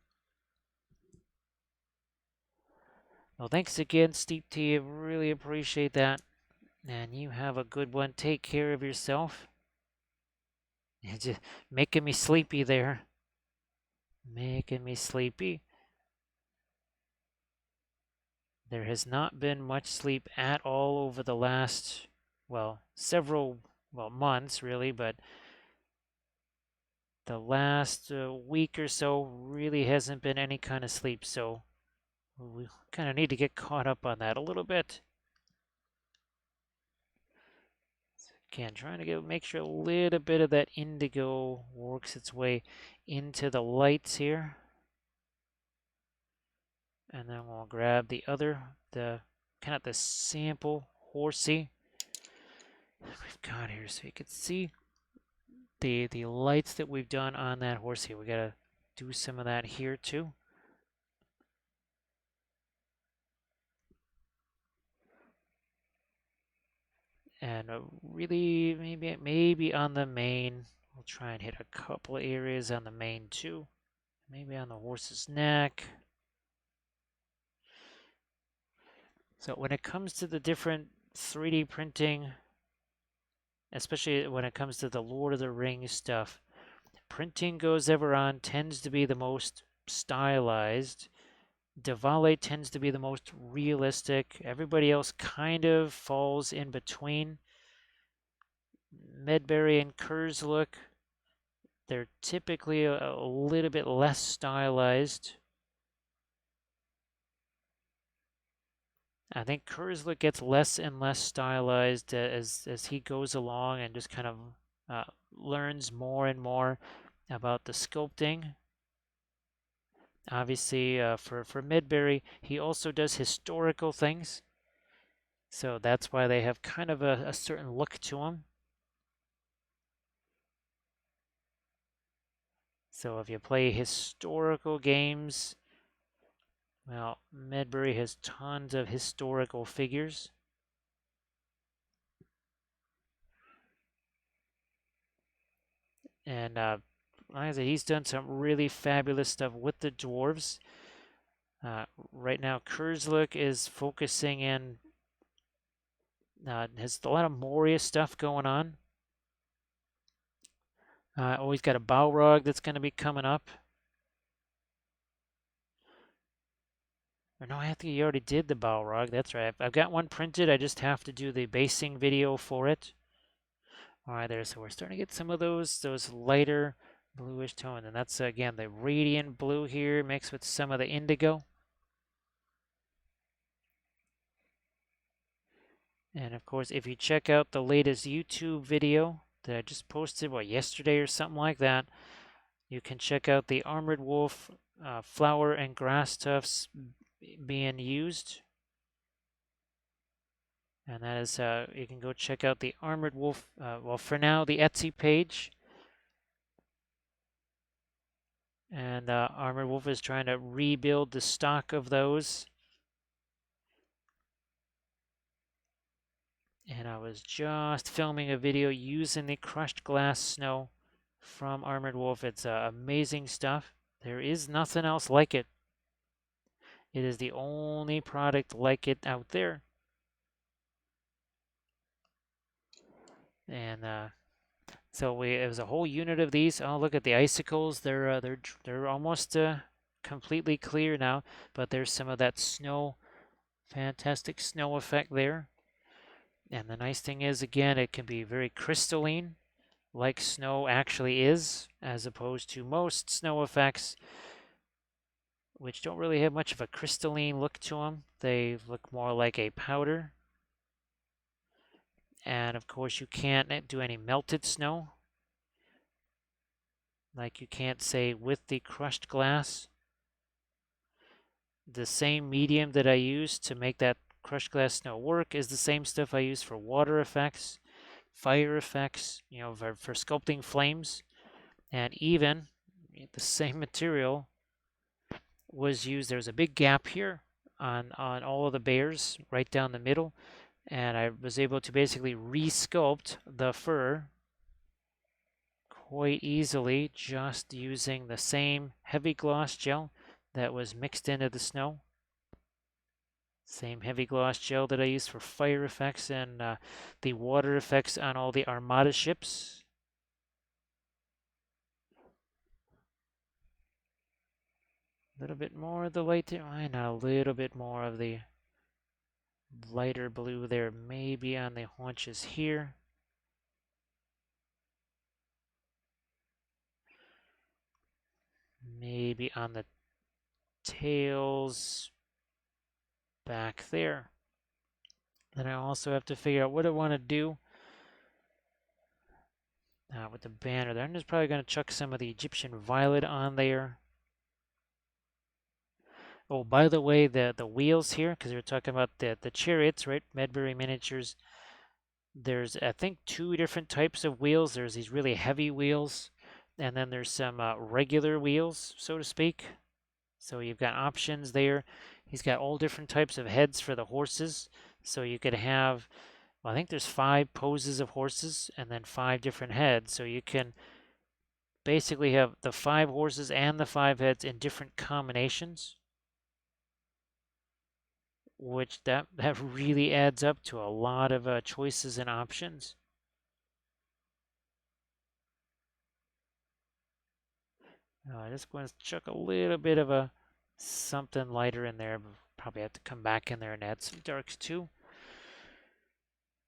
Speaker 1: Well, thanks again, Steep Tea. I really appreciate that. And you have a good one. Take care of yourself. You're just making me sleepy there. Making me sleepy. There has not been much sleep at all over the last, well, several, well, months really, but the last week or so really hasn't been any kind of sleep, so we kind of need to get caught up on that a little bit. Again, trying to make sure a little bit of that indigo works its way into the lights here. And then we'll grab the kind of the sample horsey we've got here so you can see the lights that we've done on that horse here. We gotta do some of that here too. And really, maybe on the mane, we'll try and hit a couple of areas on the mane too. Maybe on the horse's neck. So when it comes to the different 3D printing, especially when it comes to the Lord of the Rings stuff, printing goes ever on tends to be the most stylized. Diwali tends to be the most realistic. Everybody else kind of falls in between. Medbury and Kurzlook, they're typically a little bit less stylized. I think Kurzlook gets less and less stylized as he goes along and just kind of learns more and more about the sculpting. Obviously, for Medbury, he also does historical things. So that's why they have kind of a certain look to them. So if you play historical games, well, Medbury has tons of historical figures. And like I said, he's done some really fabulous stuff with the dwarves. Right now, Kurzlook is focusing in, has a lot of Moria stuff going on. Always got a Balrog that's going to be coming up. Or no, I think you already did the Balrog. That's right. I've got one printed. I just have to do the basing video for it. All right, there. So we're starting to get some of those lighter bluish tone, and that's again the radiant blue here mixed with some of the indigo. And of course, if you check out the latest YouTube video that I just posted, yesterday or something like that, you can check out the Armored Wolf flower and grass tufts being used. And that is, you can go check out the Armored Wolf, well, for now, the Etsy page. And Armored Wolf is trying to rebuild the stock of those. And I was just filming a video using the crushed glass snow from Armored Wolf. It's amazing stuff. There is nothing else like it. It is the only product like it out there. And so it was a whole unit of these. Oh, look at the icicles. They're almost completely clear now, but there's some of that snow, fantastic snow effect there. And the nice thing is, again, it can be very crystalline, like snow actually is, as opposed to most snow effects, which don't really have much of a crystalline look to them. They look more like a powder. And of course, you can't do any melted snow, like you can't say with the crushed glass. The same medium that I use to make that crushed glass snow work is the same stuff I use for water effects, fire effects, for sculpting flames. And even the same material was used. There's a big gap here on all of the bears right down the middle, and I was able to basically resculpt the fur quite easily just using the same heavy gloss gel that was mixed into the snow. Same heavy gloss gel that I used for fire effects and the water effects on all the Armada ships. A little bit more of the light there. Why not a little bit more of the lighter blue there, maybe on the haunches here. Maybe on the tails back there. Then I also have to figure out what I want to do with the banner there. I'm just probably going to chuck some of the Egyptian violet on there. Oh, by the way, the wheels here, because we're talking about the chariots, right? Medbury Miniatures. There's, I think, two different types of wheels. There's these really heavy wheels, and then there's some regular wheels, so to speak. So you've got options there. He's got all different types of heads for the horses. So you could have, well, I think there's 5 poses of horses and then 5 different heads. So you can basically have the 5 horses and the 5 heads in different combinations, which that really adds up to a lot of choices and options. I just going to chuck a little bit of a something lighter in there. Probably have to come back in there and add some darks too.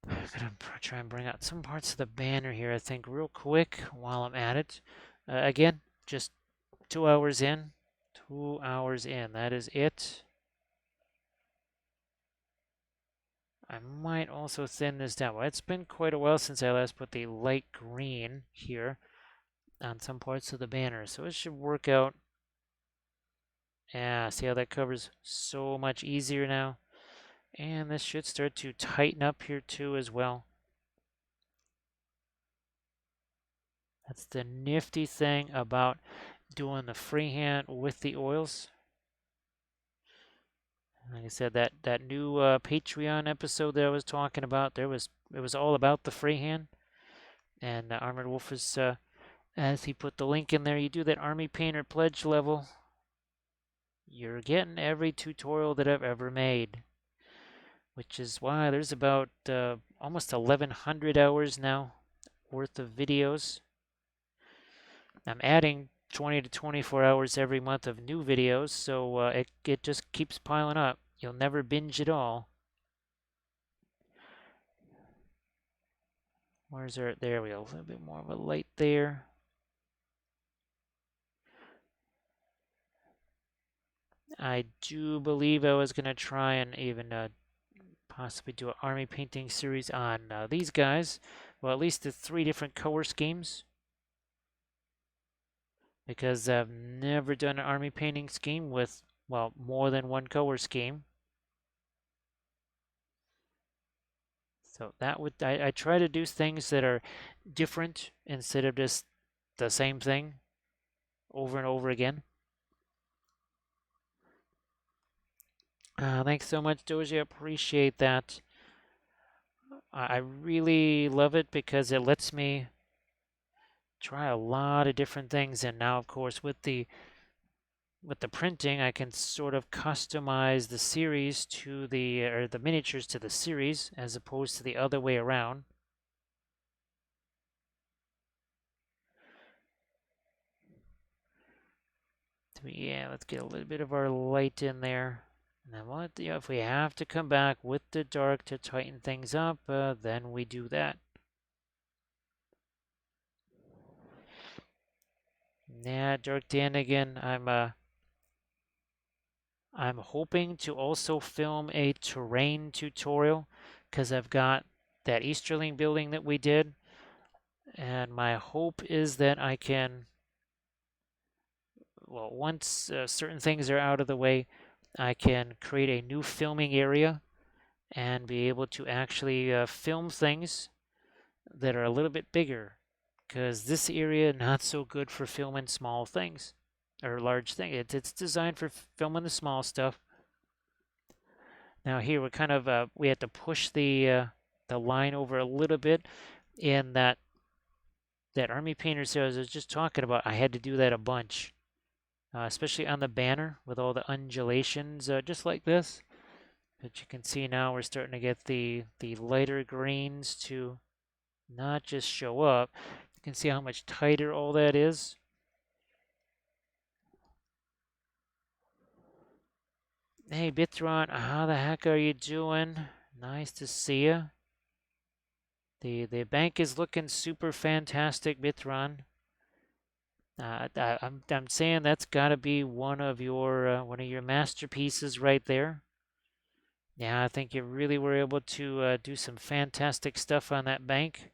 Speaker 1: I'm going to try and bring out some parts of the banner here, I think, real quick while I'm at it. Again, just 2 hours in. 2 hours in. That is it. I might also thin this down. Well, it's been quite a while since I last put the light green here on some parts of the banner, so it should work out. Yeah, see how that covers so much easier now? And this should start to tighten up here too as well. That's the nifty thing about doing the freehand with the oils. Like I said, that new Patreon episode that I was talking about, it was all about the freehand. And Armored Wolf is, as he put the link in there, you do that Army Painter pledge level, you're getting every tutorial that I've ever made, which is why there's about almost 1,100 hours now worth of videos. I'm adding 20 to 24 hours every month of new videos, so it just keeps piling up. You'll never binge it all. Where's our, there we go, a little bit more of a light there. I do believe I was going to try and even possibly do an army painting series on these guys. Well, at least the 3 different color schemes. Because I've never done an army painting scheme with, well, more than 1 color scheme. So that would, I try to do things that are different instead of just the same thing over and over again. Thanks so much, Doji. I appreciate that. I really love it because it lets me try a lot of different things. And now, of course, with the printing, I can sort of customize the series to the, or the miniatures to the series as opposed to the other way around. So yeah, let's get a little bit of our light in there. And then if we have to come back with the dark to tighten things up, then we do that. Yeah, Dark Dan again. I'm hoping to also film a terrain tutorial because I've got that Easterling building that we did. And my hope is that I can, well, once certain things are out of the way, I can create a new filming area and be able to actually film things that are a little bit bigger. Because this area not so good for filming small things or large things. It's designed for filming the small stuff. Now here we're kind of we had to push the line over a little bit in that army painter series I was just talking about. I had to do that a bunch, especially on the banner with all the undulations, just like this. But you can see now we're starting to get the lighter greens to not just show up. You can see how much tighter all that is. Hey, Bithron, how the heck are you doing? Nice to see you. The bank is looking super fantastic, Bithron. I'm saying that's got to be one of your masterpieces right there. Yeah, I think you really were able to do some fantastic stuff on that bank.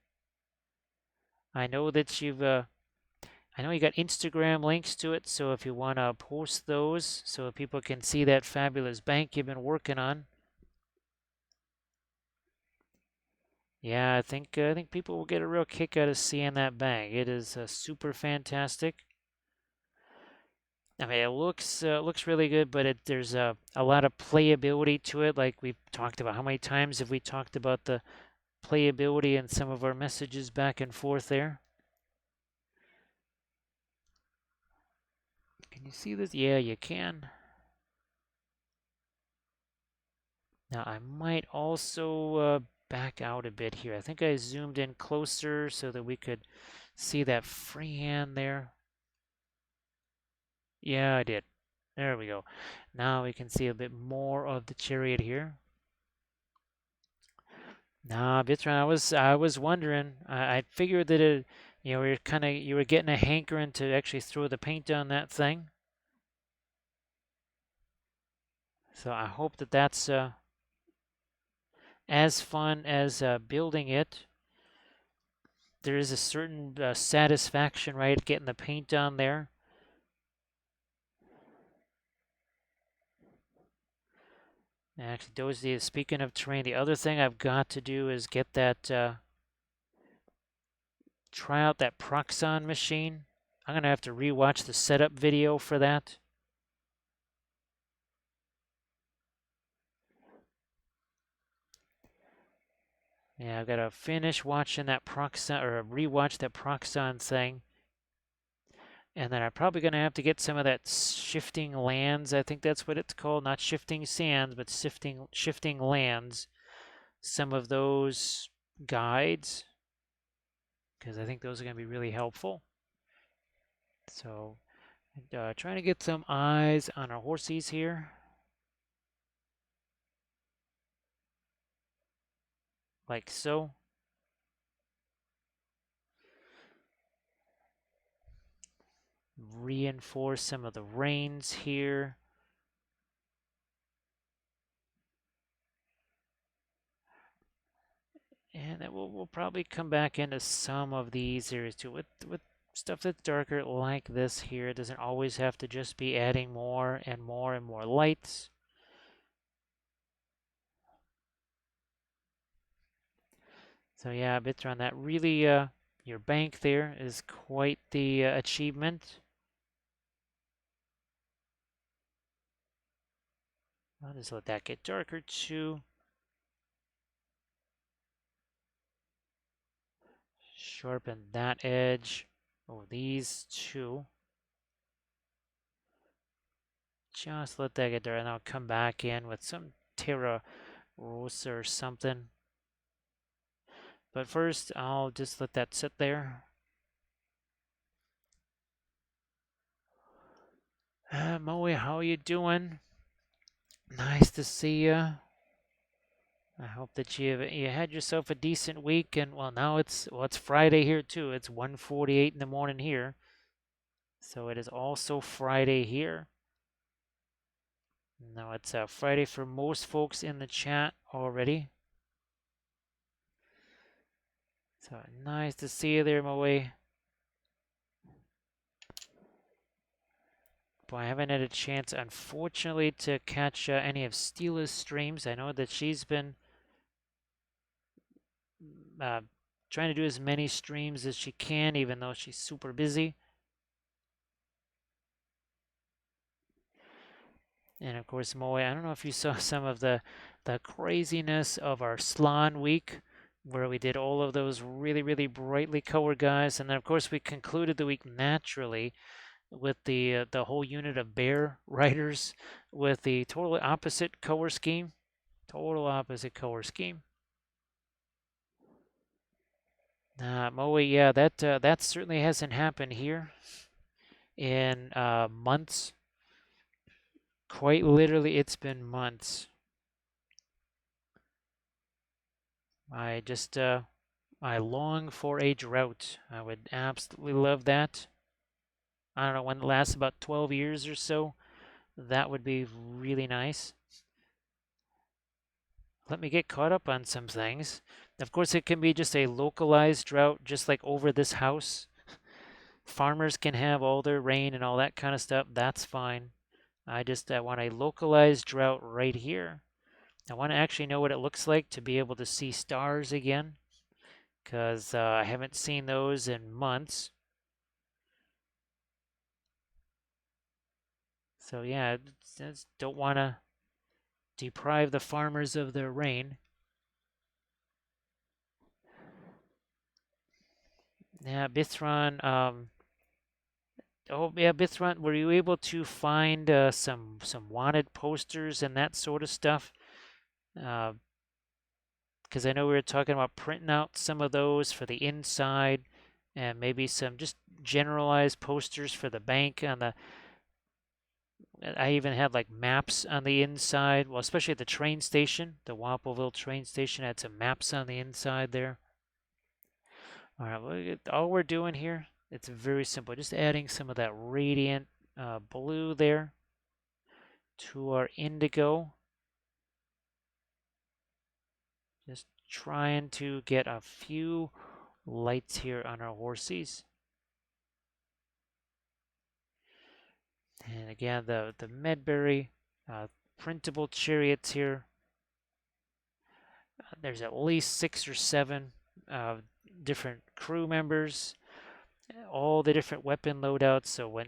Speaker 1: I know that I know you got Instagram links to it, so if you want to post those so people can see that fabulous bank you've been working on. Yeah, I think people will get a real kick out of seeing that bank. It is super fantastic. I mean, it looks really good, but there's a lot of playability to it, like we've talked about. How many times have we talked about the playability and some of our messages back and forth there? Can you see this? Yeah, you can. Now, I might also back out a bit here. I think I zoomed in closer so that we could see that freehand there. Yeah, I did. There we go. Now we can see a bit more of the chariot here. Nah, Bithran, I was wondering. I figured that you were getting a hankering to actually throw the paint on that thing. So I hope that that's as fun as building it. There is a certain satisfaction, right, getting the paint on there. Actually, Dozy, speaking of terrain, the other thing I've got to do is get that, try out that Proxon machine. I'm going to have to rewatch the setup video for that. Yeah, I've got to finish watching that Proxon, or rewatch that Proxon thing. And then I'm probably going to have to get some of that shifting lands. I think that's what it's called. Not shifting sands, but shifting lands. Some of those guides, because I think those are going to be really helpful. So trying to get some eyes on our horsies here. Like so. Reinforce some of the reins here. And then we'll probably come back into some of these areas too. With stuff that's darker like this here, it doesn't always have to just be adding more and more and more lights. So yeah, Bitron, that really, your bank there is quite the achievement. I'll just let that get darker too. Sharpen that edge. Oh, these two. Just let that get dark, and I'll come back in with some Terra Rosa or something. But first, I'll just let that sit there. Moe, how are you doing? Nice to see you. I hope that you had yourself a decent week, and well, now it's Friday here too. It's 1:48 in the morning here, so it is also Friday here. Now it's Friday for most folks in the chat already. So nice to see you there, Moe. But I haven't had a chance, unfortunately, to catch any of Steela's streams. I know that she's been uh, trying to do as many streams as she can, even though she's super busy. And of course, Moe, I don't know if you saw some of the craziness of our Slan week, where we did all of those really, really brightly colored guys. And then, of course, we concluded the week naturally with the whole unit of bear riders with the totally opposite color scheme. Total opposite color scheme. Moe, yeah, that certainly hasn't happened here in months. Quite literally, it's been months. I just I long for a drought. I would absolutely love that. I don't know when it lasts, about 12 years or so. That would be really nice. Let me get caught up on some things. Of course, it can be just a localized drought, just like over this house. Farmers can have all their rain and all that kind of stuff. That's fine. I want a localized drought right here. I want to actually know what it looks like to be able to see stars again, because I haven't seen those in months. So yeah, just don't want to deprive the farmers of their rain. Yeah, Bithron. Oh yeah, Bithron. Were you able to find some wanted posters and that sort of stuff? Because I know we were talking about printing out some of those for the inside, and maybe some just generalized posters for the bank on the. I even had like maps on the inside. Well, especially at the train station, the Wappleville train station had some maps on the inside there. All right, all we're doing here, it's very simple. Just adding some of that radiant blue there to our indigo. Just trying to get a few lights here on our horses. And again, the Medbury printable chariots here. There's at least 6 or 7 different crew members, all the different weapon loadouts. So when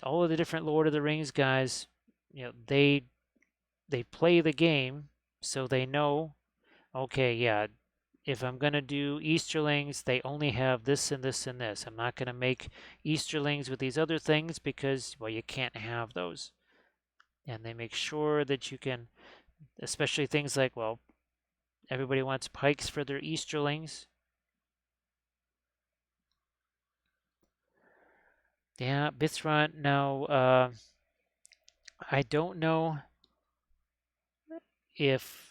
Speaker 1: all of the different Lord of the Rings guys, they play the game, so they know, okay, yeah, if I'm going to do Easterlings, they only have this and this and this. I'm not going to make Easterlings with these other things because, well, you can't have those. And they make sure that you can, especially things like, well, everybody wants pikes for their Easterlings. Yeah, Bithron, now, I don't know if,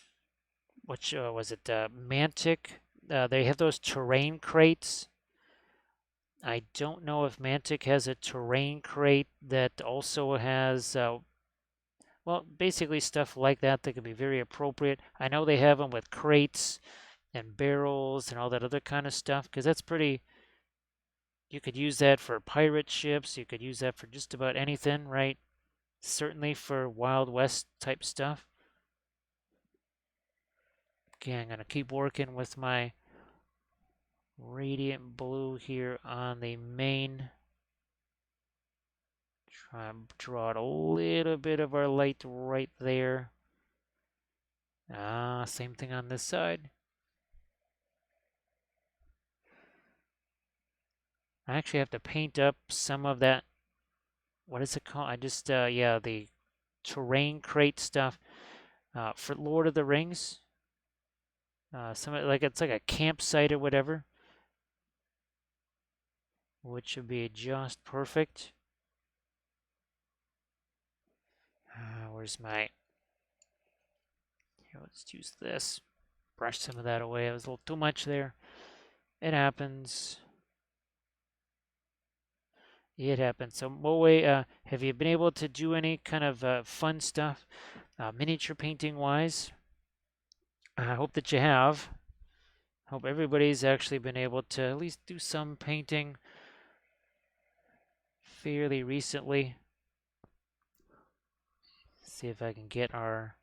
Speaker 1: which was it, Mantic? They have those terrain crates. I don't know if Mantic has a terrain crate that also has, well, basically stuff like that that could be very appropriate. I know they have them with crates and barrels and all that other kind of stuff because that's pretty. You could use that for pirate ships. You could use that for just about anything, right? Certainly for Wild West type stuff. Okay, I'm going to keep working with my radiant blue here on the main. Try and draw out a little bit of our light right there. Ah, same thing on this side. I actually have to paint up some of that. What is it called? I just, yeah, the terrain crate stuff for Lord of the Rings. Some like it's like a campsite or whatever, which would be just perfect. Where's my? Here, let's use this. Brush some of that away. It was a little too much there. It happens. It happens. So, Moe, have you been able to do any kind of fun stuff, miniature painting wise? I hope that you have. Hope everybody's actually been able to at least do some painting fairly recently. See if I can get our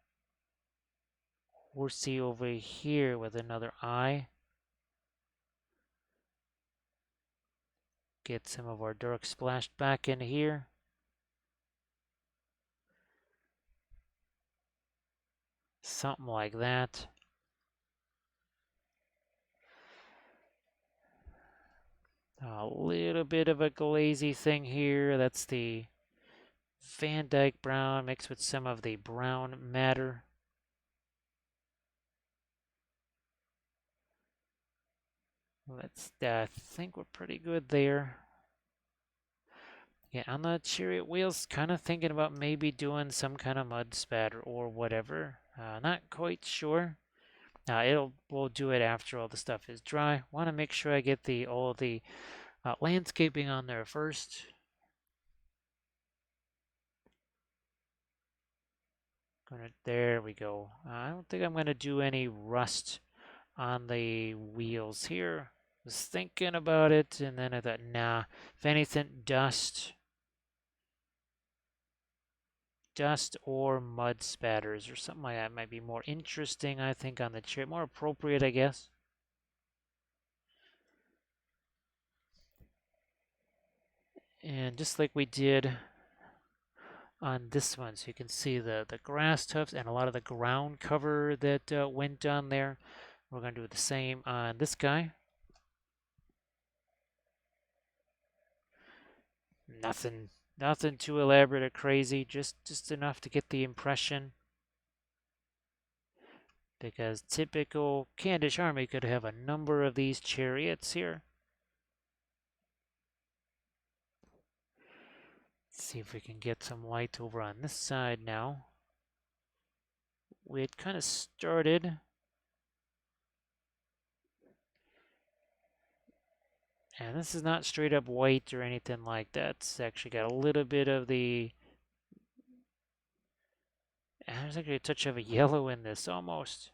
Speaker 1: horsey over here with another eye. Get some of our dark splashed back in here. Something like that. A little bit of a glazy thing here. That's the Van Dyke brown mixed with some of the brown matter. I think we're pretty good there. Yeah, on the chariot wheels, kind of thinking about maybe doing some kind of mud spatter or whatever. Not quite sure. We'll do it after all the stuff is dry. Want to make sure I get all the landscaping on there first. There we go. I don't think I'm gonna do any rust on the wheels here. Was thinking about it, and then I thought, nah. If anything, dust or mud spatters or something like that might be more interesting, I think, on the chair. More appropriate, I guess. And just like we did on this one, so you can see the grass tufts and a lot of the ground cover that went on there. We're going to do the same on this guy. Nothing too elaborate or crazy, just enough to get the impression. Because typical Khandish Army could have a number of these chariots here. Let's see if we can get some light over on this side now. We had kind of started. And this is not straight up white or anything like that. It's actually got a little bit of the... There's actually a touch of a yellow in this almost.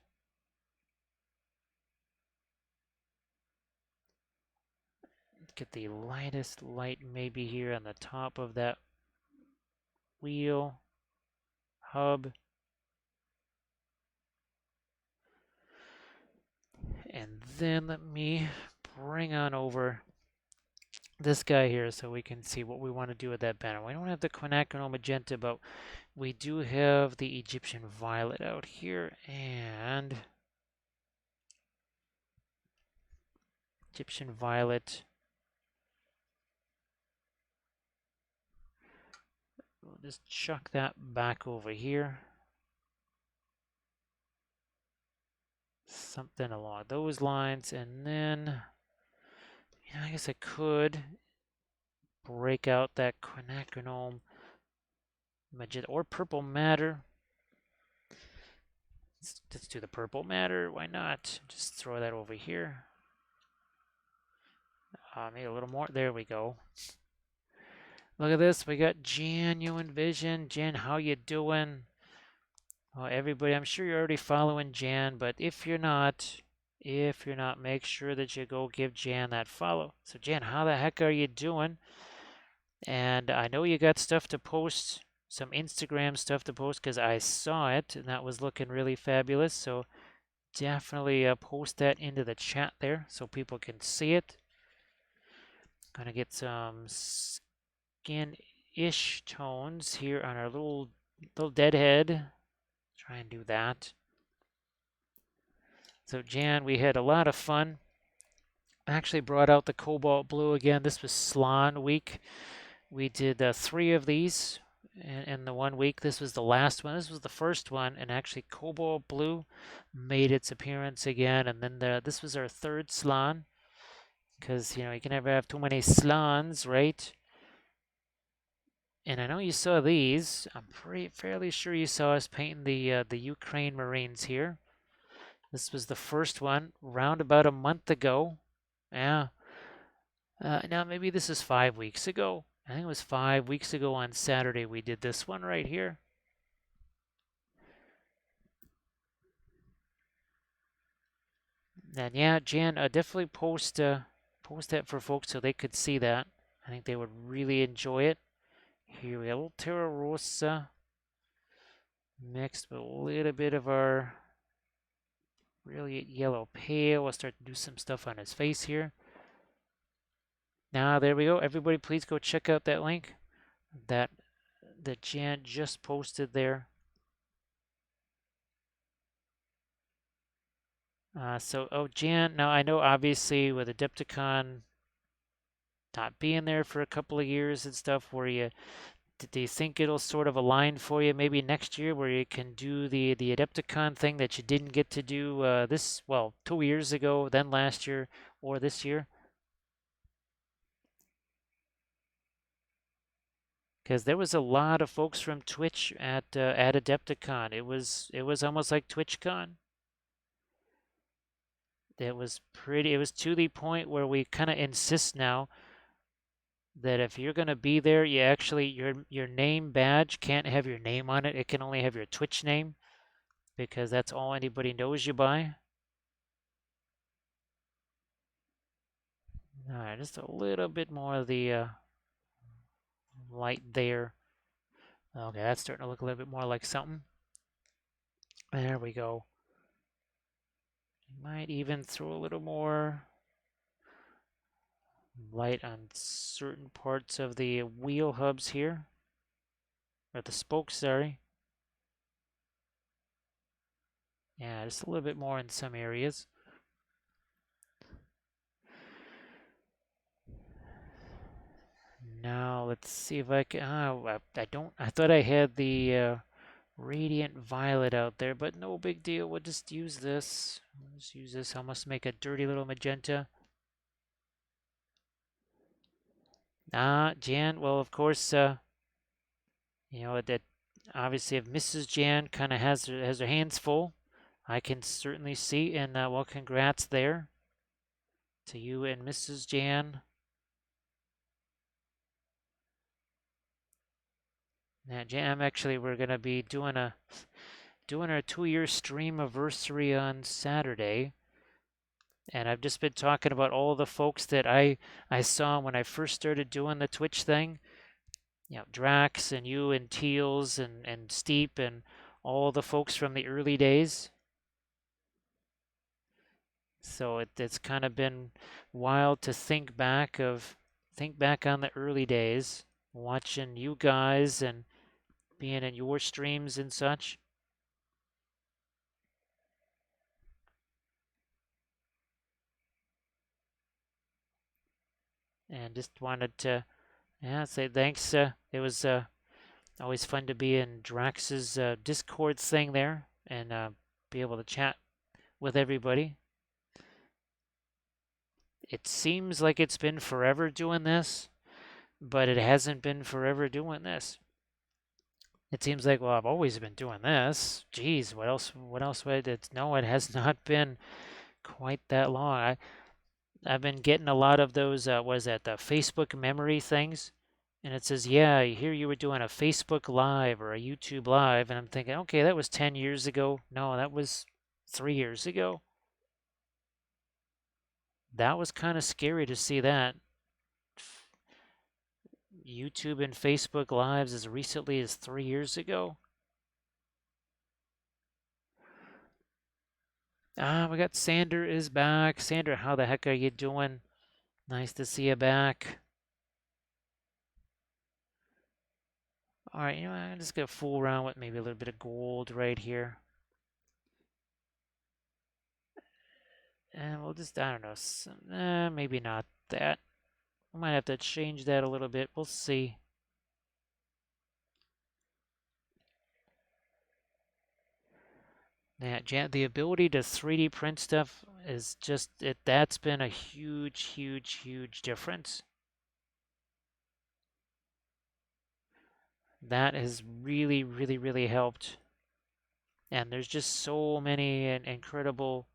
Speaker 1: Get the lightest light maybe here on the top of that wheel hub. And then let me bring on over this guy here so we can see what we want to do with that banner. We don't have the quinacridone magenta, but we do have the Egyptian violet out here. And Egyptian violet. We'll just chuck that back over here. Something along those lines, and then I guess I could break out that quinacridone magenta or purple matter. Let's do the purple matter. Why not? Just throw that over here. Maybe a little more. There we go. Look at this. We got Genuine Vision. Jan, how you doing? Well, everybody, I'm sure you're already following Jan, but if you're not, make sure that you go give Jan that follow. So Jan, how the heck are you doing? And I know you got stuff to post, some Instagram stuff to post, because I saw it, and that was looking really fabulous. So definitely post that into the chat there so people can see it. Gonna get some skin-ish tones here on our little deadhead. Try and do that. So Jan, we had a lot of fun. I actually brought out the cobalt blue again. This was Slan week. We did 3 of these in the 1 week. This was the last one. This was the first one, and actually cobalt blue made its appearance again. And then this was our 3rd Slan, because you can never have too many Slans, right? And I know you saw these. I'm fairly sure you saw us painting the Ukraine Marines here. This was the first one, round about a month ago. Yeah. Now maybe this is 5 weeks ago. I think it was 5 weeks ago on Saturday we did this one right here. And yeah, Jan, definitely post that for folks so they could see that. I think they would really enjoy it. Here we have a little Terra Rosa mixed with a little bit of our brilliant yellow pale. We'll start to do some stuff on his face here. Now there we go. Everybody please go check out that link that Jan just posted there. Jan, now I know obviously with Adepticon not being there for a couple of years and stuff, do you think it'll sort of align for you maybe next year where you can do the Adepticon thing that you didn't get to do 2 years ago, then last year, or this year? Because there was a lot of folks from Twitch at Adepticon. It was almost like TwitchCon. It was to the point where we kind of insist now that if you're going to be there, you actually your name badge can't have your name on it. It can only have your Twitch name because that's all anybody knows you by. All right, just a little bit more of the light there. Okay, that's starting to look a little bit more like something. There we go. Might even throw a little more light on certain parts of the wheel hubs here. Or the spokes, sorry. Yeah, just a little bit more in some areas. Now let's see if I can. I don't. I thought I had the radiant violet out there, but no big deal. We'll just use this. I must make a dirty little magenta. Jan. Well, of course. That obviously if Mrs. Jan kind of has her hands full, I can certainly see. And well, congrats there to you and Mrs. Jan. Now, Jan, we're gonna be doing our 2-year stream anniversary on Saturday. And I've just been talking about all the folks that I saw when I first started doing the Twitch thing. Drax and you and Teals and Steep and all the folks from the early days. So it's kind of been wild to think back on the early days, watching you guys and being in your streams and such. And just wanted to, yeah, say thanks. It was always fun to be in Drax's Discord thing there and be able to chat with everybody. It seems like it's been forever doing this, but it hasn't been forever doing this. It seems like, well, I've always been doing this. Geez, what else? What else would it? No, it has not been quite that long. I've been getting a lot of those. What is that? The Facebook memory things, and it says, yeah, here you were doing a Facebook Live or a YouTube Live, and I'm thinking, okay, that was 10 years ago. No, that was 3 years ago. That was kind of scary to see that. YouTube and Facebook Lives as recently as 3 years ago. We got Sander is back. Sander, how the heck are you doing? Nice to see you back. All right, I'm just gonna fool around with maybe a little bit of gold right here. And we'll just, I don't know, maybe not that. We might have to change that a little bit. We'll see. Yeah, the ability to 3D print stuff is just, that's been a huge, huge, huge difference. That has really, really, really helped. And there's just so many incredible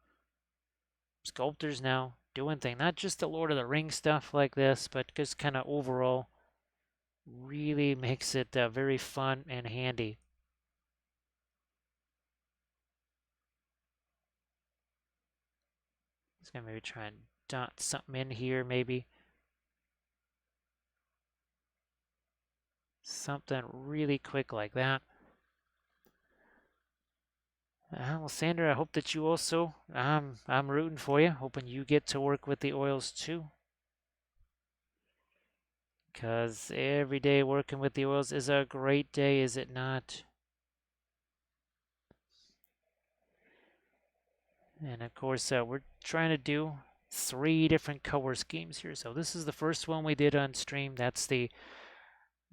Speaker 1: sculptors now doing things, not just the Lord of the Rings stuff like this, but just kind of overall really makes it very fun and handy. Just gonna maybe try and dot something in here, maybe. Something really quick like that. Well, Sandra, I hope that you also, I'm rooting for you, hoping you get to work with the oils too. Because every day working with the oils is a great day, is it not? And of course, we're trying to do 3 different color schemes here. So this is the first one we did on stream. That's the,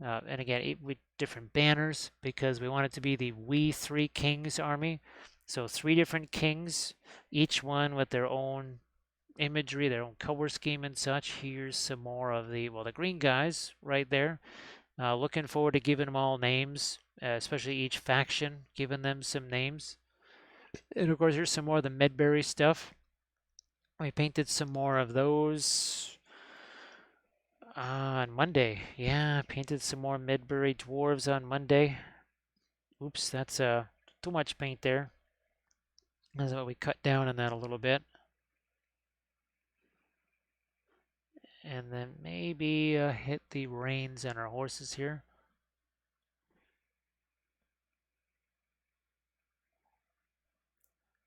Speaker 1: and again, with different banners because we want it to be the We Three Kings army. So 3 different kings, each one with their own imagery, their own color scheme and such. Here's some more of the, well, the green guys right there. Looking forward to giving them all names, especially each faction, giving them some names. And of course, here's some more of the Medbury stuff. We painted some more of those on Monday. Yeah, painted some more Medbury dwarves on Monday. Oops, that's too much paint there. That's what we cut down on that a little bit. And then maybe hit the reins on our horses here.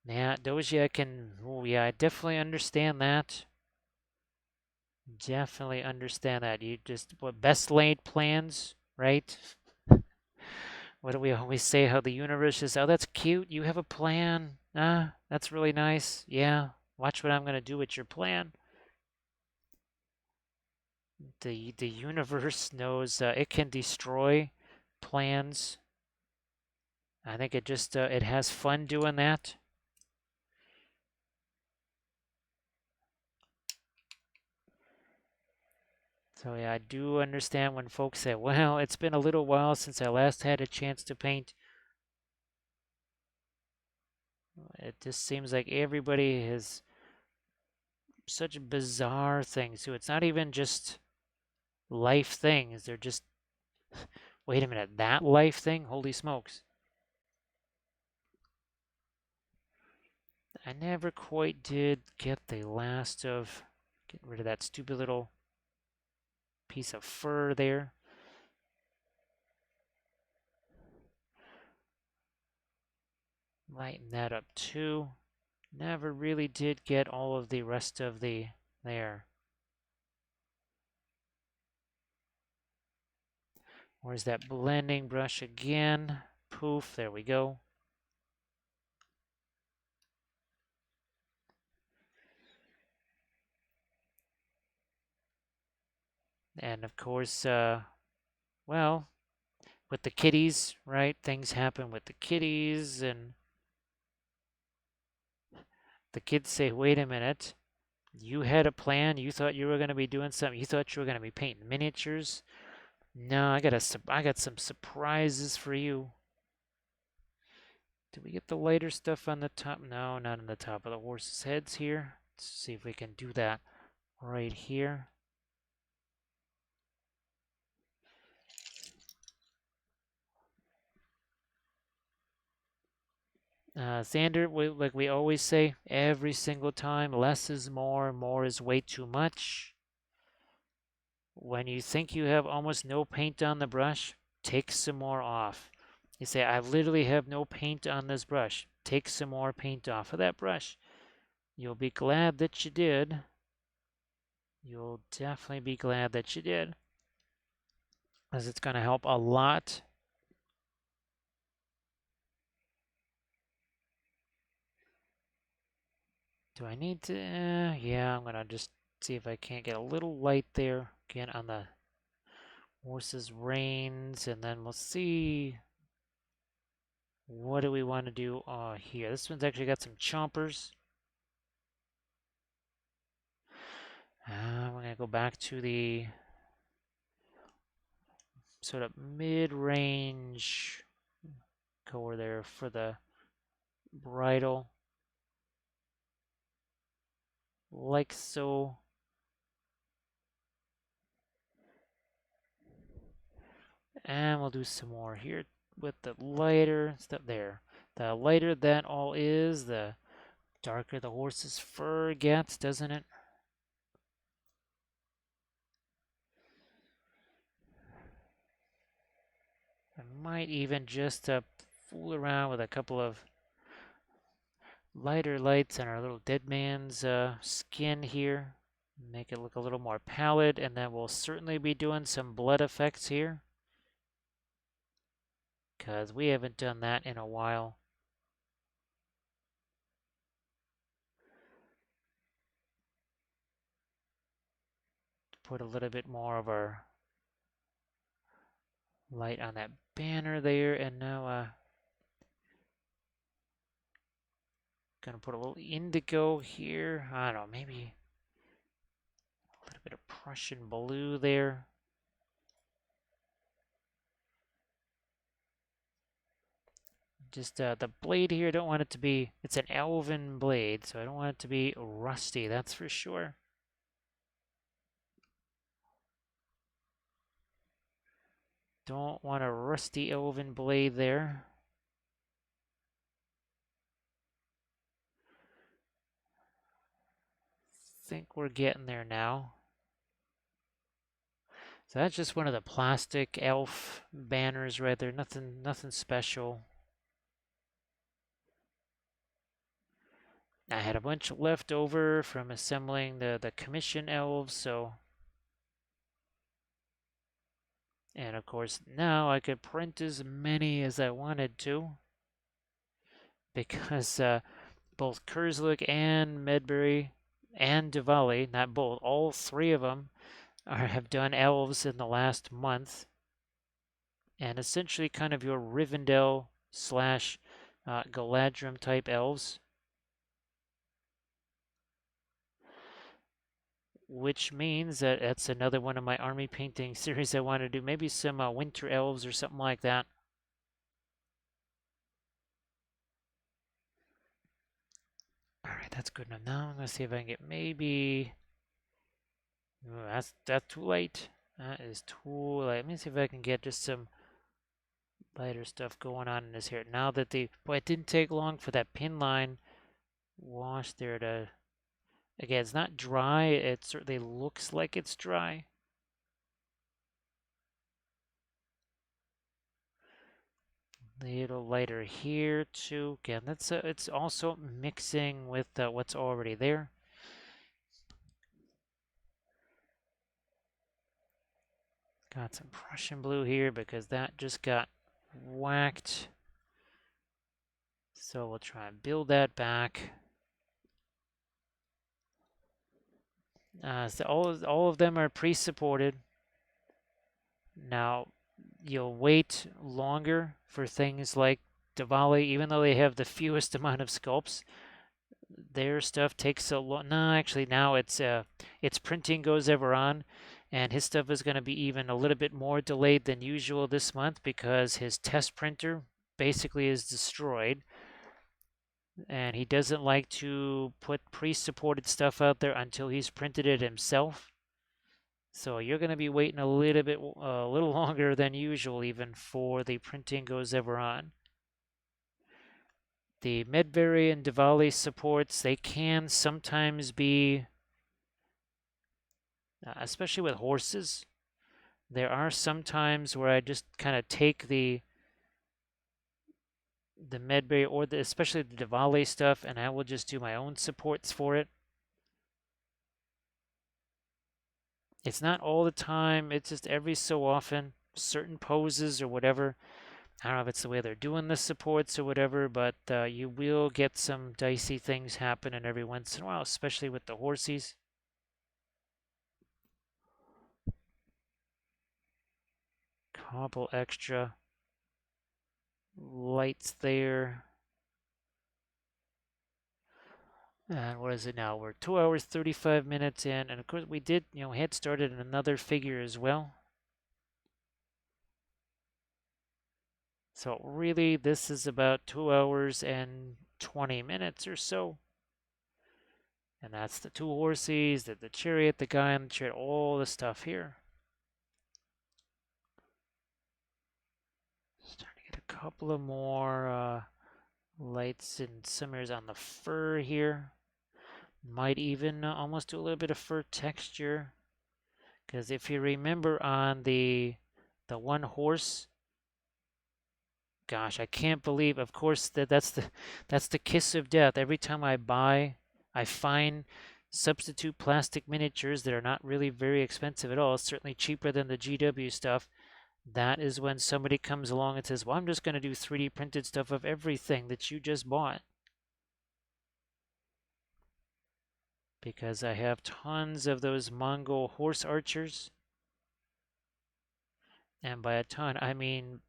Speaker 1: Yeah, Doja can, oh yeah, I definitely understand that. Definitely understand that. You just, what, best laid plans, right? What do we always say? How the universe is, oh, that's cute. You have a plan. Ah, that's really nice. Yeah, watch what I'm going to do with your plan. The universe knows it can destroy plans. I think it just, it has fun doing that. So yeah, I do understand when folks say, well, it's been a little while since I last had a chance to paint. It just seems like everybody has such bizarre things too. It's not even just life things. They're just, wait a minute, that life thing? Holy smokes. I never quite did get the last of, get rid of that stupid little piece of fur there. Lighten that up too. Never really did get all of the rest of the there. Where's that blending brush again? Poof, there we go. And of course, well, with the kitties, right? Things happen with the kitties, and the kids say, wait a minute, you had a plan. You thought you were going to be doing something. You thought you were going to be painting miniatures. No, I got some surprises for you. Did we get the lighter stuff on the top? No, not on the top of the horses' heads here. Let's see if we can do that right here. Xander, like we always say, every single time, less is more is way too much. When you think you have almost no paint on the brush, take some more off. You say, I literally have no paint on this brush. Take some more paint off of that brush. You'll be glad that you did. You'll definitely be glad that you did, as it's going to help a lot. Do I need to? Yeah, I'm going to just see if I can't get a little light there again on the horse's reins, and then we'll see what do we want to do here. This one's actually got some chompers. We're going to go back to the sort of mid-range color there for the bridle, like so. And we'll do some more here with the lighter stuff there. The lighter that all is, the darker the horse's fur gets, doesn't it? I might even just fool around with a couple of lighter lights on our little dead man's skin here. Make it look a little more pallid, and then we'll certainly be doing some blood effects here, because we haven't done that in a while. Put a little bit more of our light on that banner there, and now gonna put a little indigo here. I don't know, maybe a little bit of Prussian blue there. Just the blade here, I don't want it to be, it's an elven blade, so I don't want it to be rusty, that's for sure. Don't want a rusty elven blade there. Think we're getting there now. So that's just one of the plastic elf banners right there. Nothing special. I had a bunch left over from assembling the commission elves, so. And of course, now I could print as many as I wanted to, because both Kerslick and Medbury and Diwali, not both, all three of them have done elves in the last month. And essentially kind of your Rivendell slash Galadrim type elves. Which means that that's another one of my army painting series I want to do. Maybe some winter elves or something like that. All right, that's good enough. Now I'm going to see if I can get maybe. Oh, that's too late. That is too late. Let me see if I can get just some lighter stuff going on in this here. Now that boy, it didn't take long for that pin line wash there to. Again, it's not dry. It certainly looks like it's dry. Little lighter here too. Again, that's it's also mixing with what's already there. Got some Prussian blue here because that just got whacked. So we'll try and build that back. So all of them are pre-supported. Now, you'll wait longer for things like Diwali, even though they have the fewest amount of sculpts. Their stuff takes a long. No, actually, now its printing goes ever on, and his stuff is going to be even a little bit more delayed than usual this month because his test printer basically is destroyed, and he doesn't like to put pre-supported stuff out there until he's printed it himself. So you're going to be waiting a little longer than usual even for the printing goes ever on. The Medbury and Diwali supports, they can sometimes be, especially with horses, there are some times where I just kind of take the Medbury or especially the Diwali stuff, and I will just do my own supports for it. It's not all the time, it's just every so often, certain poses or whatever. I don't know if it's the way they're doing the supports or whatever, but you will get some dicey things happening every once in a while, especially with the horsies. Couple extra lights there. And what is it now? We're 2 hours 35 minutes in, and of course we did, had started another figure as well. So really, this is about 2 hours and 20 minutes or so. And that's the two horses, the chariot, the guy on the chariot, all the stuff here. Starting to get a couple of more lights and simmers on the fur here. Might even almost do a little bit of fur texture. Because if you remember on the one horse, gosh, I can't believe, of course, that's the kiss of death. Every time I find substitute plastic miniatures that are not really very expensive at all, certainly cheaper than the GW stuff. That is when somebody comes along and says, well, I'm just going to do 3D printed stuff of everything that you just bought. Because I have tons of those Mongol horse archers. And by a ton, I mean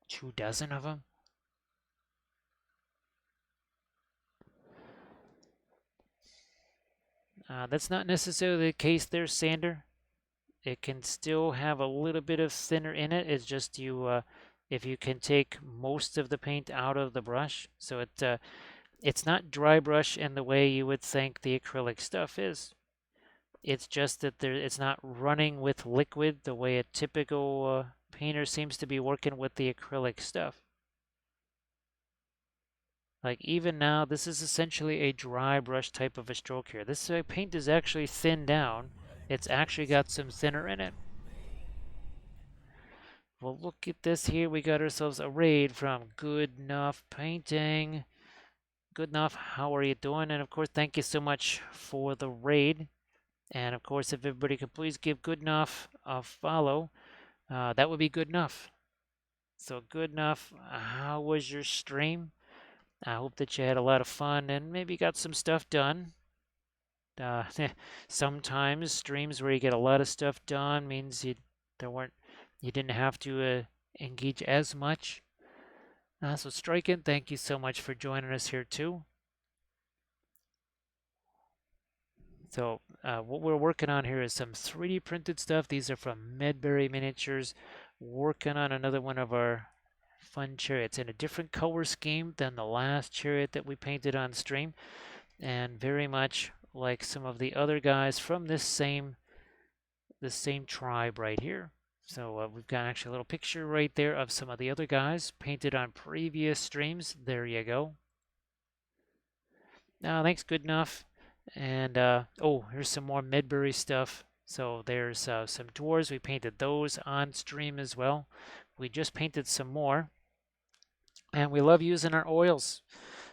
Speaker 1: 24 of them. That's not necessarily the case there, Sander. It can still have a little bit of thinner in it. It's just if you can take most of the paint out of the brush. So it's not dry brush in the way you would think the acrylic stuff is. It's just that it's not running with liquid the way a typical painter seems to be working with the acrylic stuff. Like even now, this is essentially a dry brush type of a stroke here. This paint is actually thinned down. It's actually got some thinner in it. Well, look at this here. We got ourselves a raid from Good Enough Painting. Good Enough, how are you doing? And of course, thank you so much for the raid. And of course, if everybody could please give Good Enough a follow, that would be good enough. So Good Enough, how was your stream? I hope that you had a lot of fun and maybe got some stuff done. Sometimes streams where you get a lot of stuff done means you didn't have to engage as much. So Striken, thank you so much for joining us here too. So what we're working on here is some 3D printed stuff. These are from Medbury Miniatures. Working on another one of our fun chariots in a different color scheme than the last chariot that we painted on stream, and very much like some of the other guys from this same tribe right here. So we've got actually a little picture right there of some of the other guys painted on previous streams. There you go. Thanks, good enough. And oh, here's some more Medbury stuff. So there's some dwarves. We painted those on stream as well. We just painted some more. And we love using our oils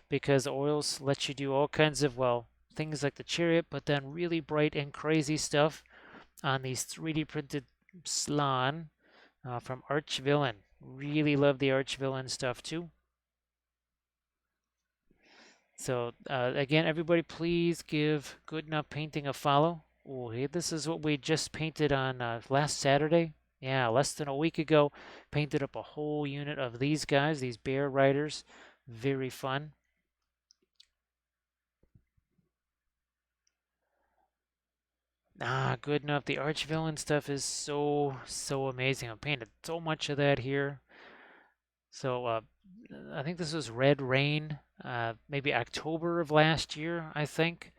Speaker 1: because oils let you do all kinds of, well, things like the chariot, but then really bright and crazy stuff on these 3D printed Slan from Archvillain. Really love the Archvillain stuff too. So again, everybody, please give Good Enough Painting a follow. Oh, hey, this is what we just painted on last Saturday Yeah, less than a week ago, painted up a whole unit of these guys, these bear riders. Very fun. Ah, good enough. The arch villain stuff is so amazing. I painted so much of that here. So I think this was Red Rain, maybe October of last year, I think.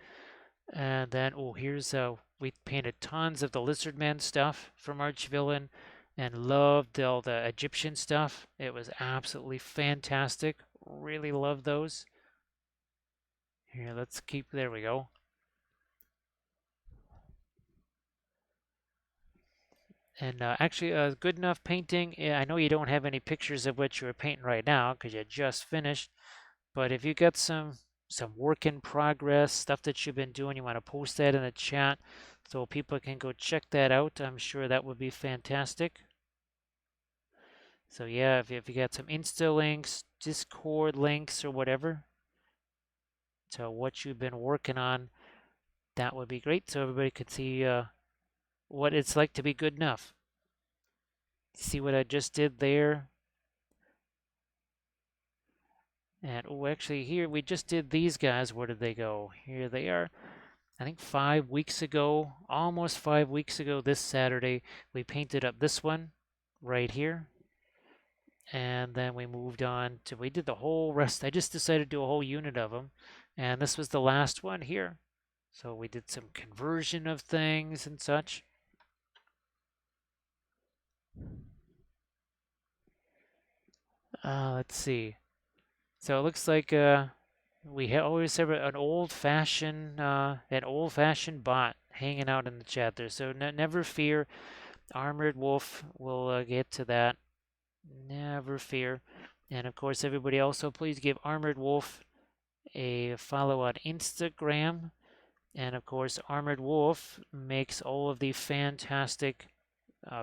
Speaker 1: And then, oh, here's we painted tons of the Lizardman stuff from Arch Villain, and loved all the Egyptian stuff. It was absolutely fantastic. Really love those. Here, let's keep. There we go. And actually, good enough painting. Yeah, I know you don't have any pictures of what you're painting right now because you just finished. But if you got some work in progress, stuff that you've been doing, you want to post that in the chat so people can go check that out. I'm sure that would be fantastic. So yeah, if you got some Insta links, Discord links, or whatever to what you've been working on, that would be great so everybody could see what it's like to be good enough. See what I just did there? And oh, actually here we just did these guys. Where did they go? Here they are. I think 5 weeks ago, almost 5 weeks ago this Saturday, we painted up this one right here. And then we moved on to, we did the whole rest. I just decided to do a whole unit of them. And this was the last one here. So we did some conversion of things and such. Let's see. So it looks like we always have an old-fashioned bot hanging out in the chat there. So never fear, Armored Wolf will get to that. Never fear. And of course, everybody also please give Armored Wolf a follow on Instagram. And of course, Armored Wolf makes all of the fantastic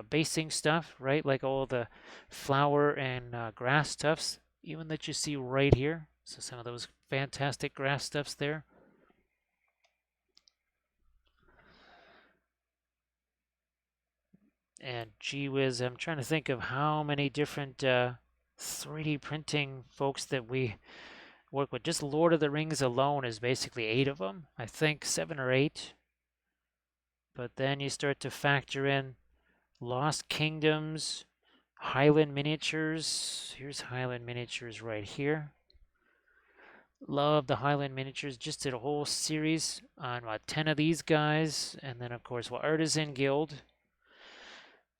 Speaker 1: basing stuff, right? Like all the flower and grass stuffs, even that you see right here. So some of those fantastic grass stuffs there. And gee whiz, I'm trying to think of how many different 3D printing folks that we work with. Just Lord of the Rings alone is basically 8 of them. I think 7 or 8. But then you start to factor in Lost Kingdoms, Highland Miniatures. Here's Highland Miniatures right here. Love the Highland Miniatures. Just did a whole series on 10 of these guys. And then, of course, Artisan Guild.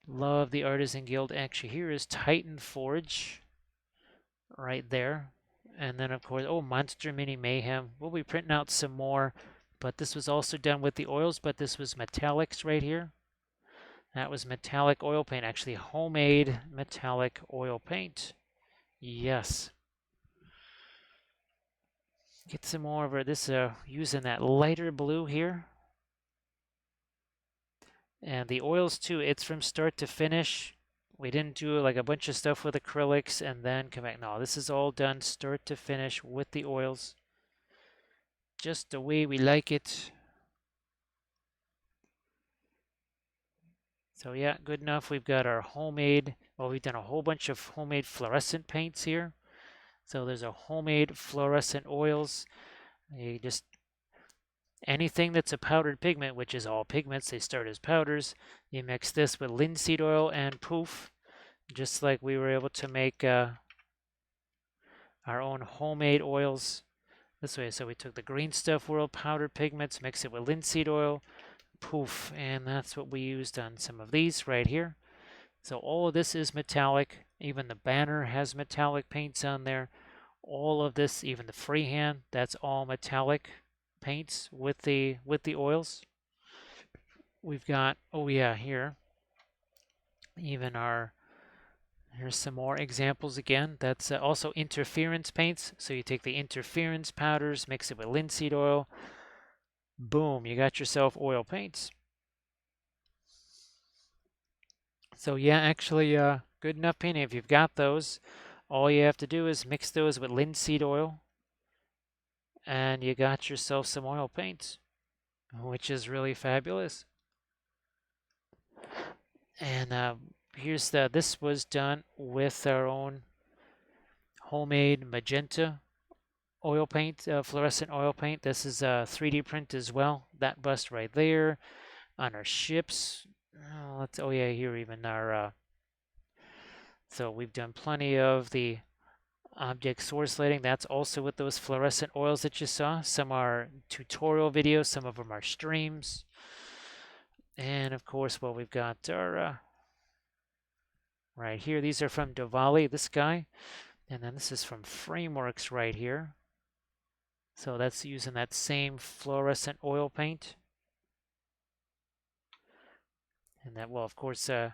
Speaker 1: Love the Artisan Guild. Actually, here is Titan Forge right there. And then, of course, oh, Monster Mini Mayhem. We'll be printing out some more. But this was also done with the oils, but this was metallics right here. That was metallic oil paint, actually homemade metallic oil paint. Yes. Get some more of this using that lighter blue here. And the oils too, it's from start to finish. We didn't do like a bunch of stuff with acrylics and then come back. No, this is all done start to finish with the oils. Just the way we like it. So yeah, good enough. We've got our homemade, well, we've done a whole bunch of homemade fluorescent paints here. So there's a homemade fluorescent oils. You just, anything that's a powdered pigment, which is all pigments, they start as powders. You mix this with linseed oil and poof, just like we were able to make our own homemade oils this way. So we took the Green Stuff World powdered pigments, mix it with linseed oil, poof, and that's what we used on some of these right here. So all of this is metallic. Even the banner has metallic paints on there. All of this, even the freehand, that's all metallic paints with the oils. We've got, oh yeah, here, even here's some more examples again. That's also interference paints. So you take the interference powders, mix it with linseed oil. Boom, you got yourself oil paints. So yeah, actually, good enough painting. If you've got those, all you have to do is mix those with linseed oil, and you got yourself some oil paints, which is really fabulous. And here's this was done with our own homemade magenta oil paint, fluorescent oil paint. This is a 3D print as well. That bust right there on our ships. Oh yeah, here even our. So we've done plenty of the object source lighting. That's also with those fluorescent oils that you saw. Some are tutorial videos, some of them are streams. And of course, well, we've got our right here. These are from Diwali, this guy. And then this is from Frameworks right here. So that's using that same fluorescent oil paint. And that, well, of course, the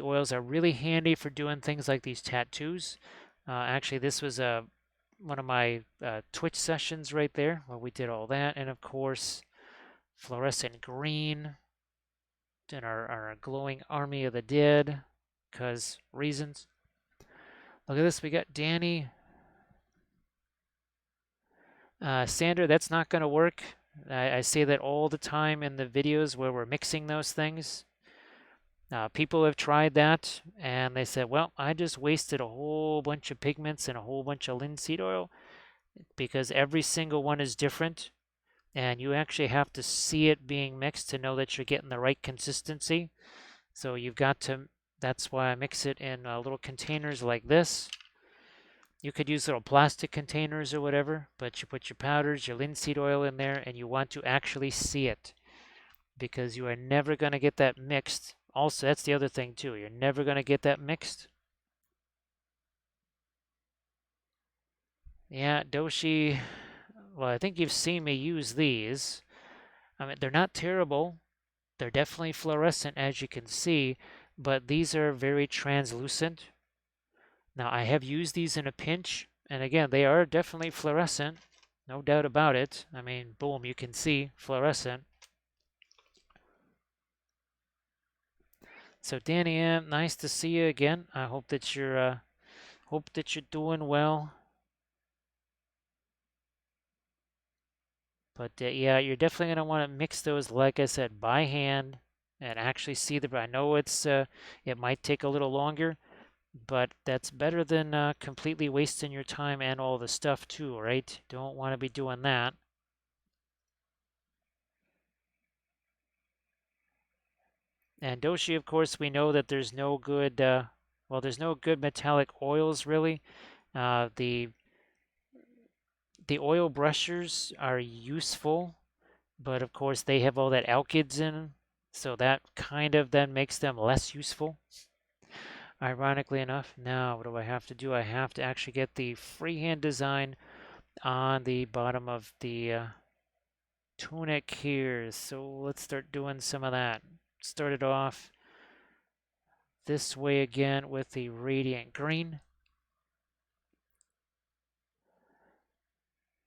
Speaker 1: oils are really handy for doing things like these tattoos. Actually, this was one of my Twitch sessions right there where we did all that. And of course, fluorescent green and our glowing army of the dead, because reasons. Look at this, we got Danny. Sander, that's not going to work. I say that all the time in the videos where we're mixing those things. People have tried that and they said, well, I just wasted a whole bunch of pigments and a whole bunch of linseed oil because every single one is different and you actually have to see it being mixed to know that you're getting the right consistency. So you've got to, that's why I mix it in little containers like this. You could use little plastic containers or whatever, but you put your powders, your linseed oil in there, and you want to actually see it because you are never going to get that mixed. Also, that's the other thing too. You're never going to get that mixed. Yeah, Doshi, well, I think you've seen me use these. I mean, they're not terrible. They're definitely fluorescent, as you can see, but these are very translucent. Now, I have used these in a pinch, and again, they are definitely fluorescent, no doubt about it. I mean, boom, you can see fluorescent. So, Danny M, nice to see you again. I hope that you're doing well. But yeah, you're definitely going to want to mix those, like I said, by hand and actually see the. I know it might take a little longer, but that's better than completely wasting your time and all the stuff too, right? Don't want to be doing that. And Doshi, of course, we know that there's no good, well, there's no good metallic oils really. The oil brushers are useful, but of course they have all that alkyds in them, so that kind of then makes them less useful. Ironically enough, now what do I have to do? I have to actually get the freehand design on the bottom of the tunic here. So let's start doing some of that. Start it off this way again with the radiant green.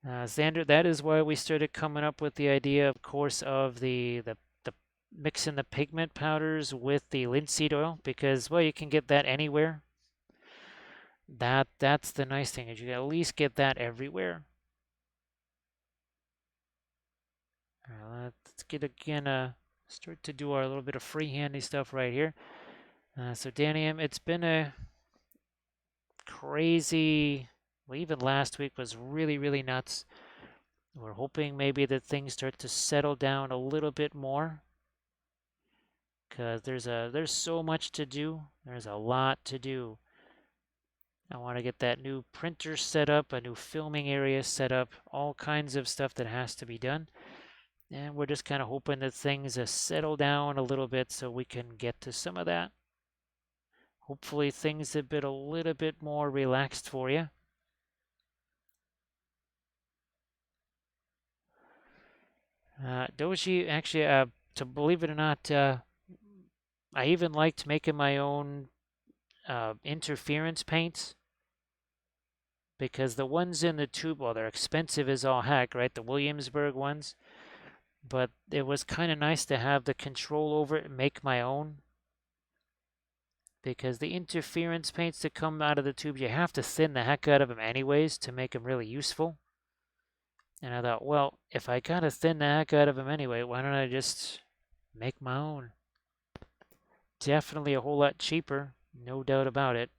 Speaker 1: Xander, that is why we started coming up with the idea, of course, of the mixing the pigment powders with the linseed oil because, well, you can get that anywhere. That's the nice thing is you can at least get that everywhere. All right, let's get again, start to do our little bit of freehandy stuff right here. So Danny M, it's been a crazy, well, even last week was really, really nuts. We're hoping maybe that things start to settle down a little bit more because there's so much to do. There's a lot to do. I want to get that new printer set up, a new filming area set up, all kinds of stuff that has to be done. And we're just kind of hoping that things settle down a little bit so we can get to some of that. Hopefully things have been a little bit more relaxed for you. Doji, actually, to believe it or not, I even liked making my own interference paints because the ones in the tube, well, they're expensive as all heck, right? The Williamsburg ones. But it was kind of nice to have the control over it and make my own. Because the interference paints that come out of the tubes, you have to thin the heck out of them anyways to make them really useful. And I thought, well, if I gotta thin the heck out of them anyway, why don't I just make my own? definitely a whole lot cheaper, no doubt about it.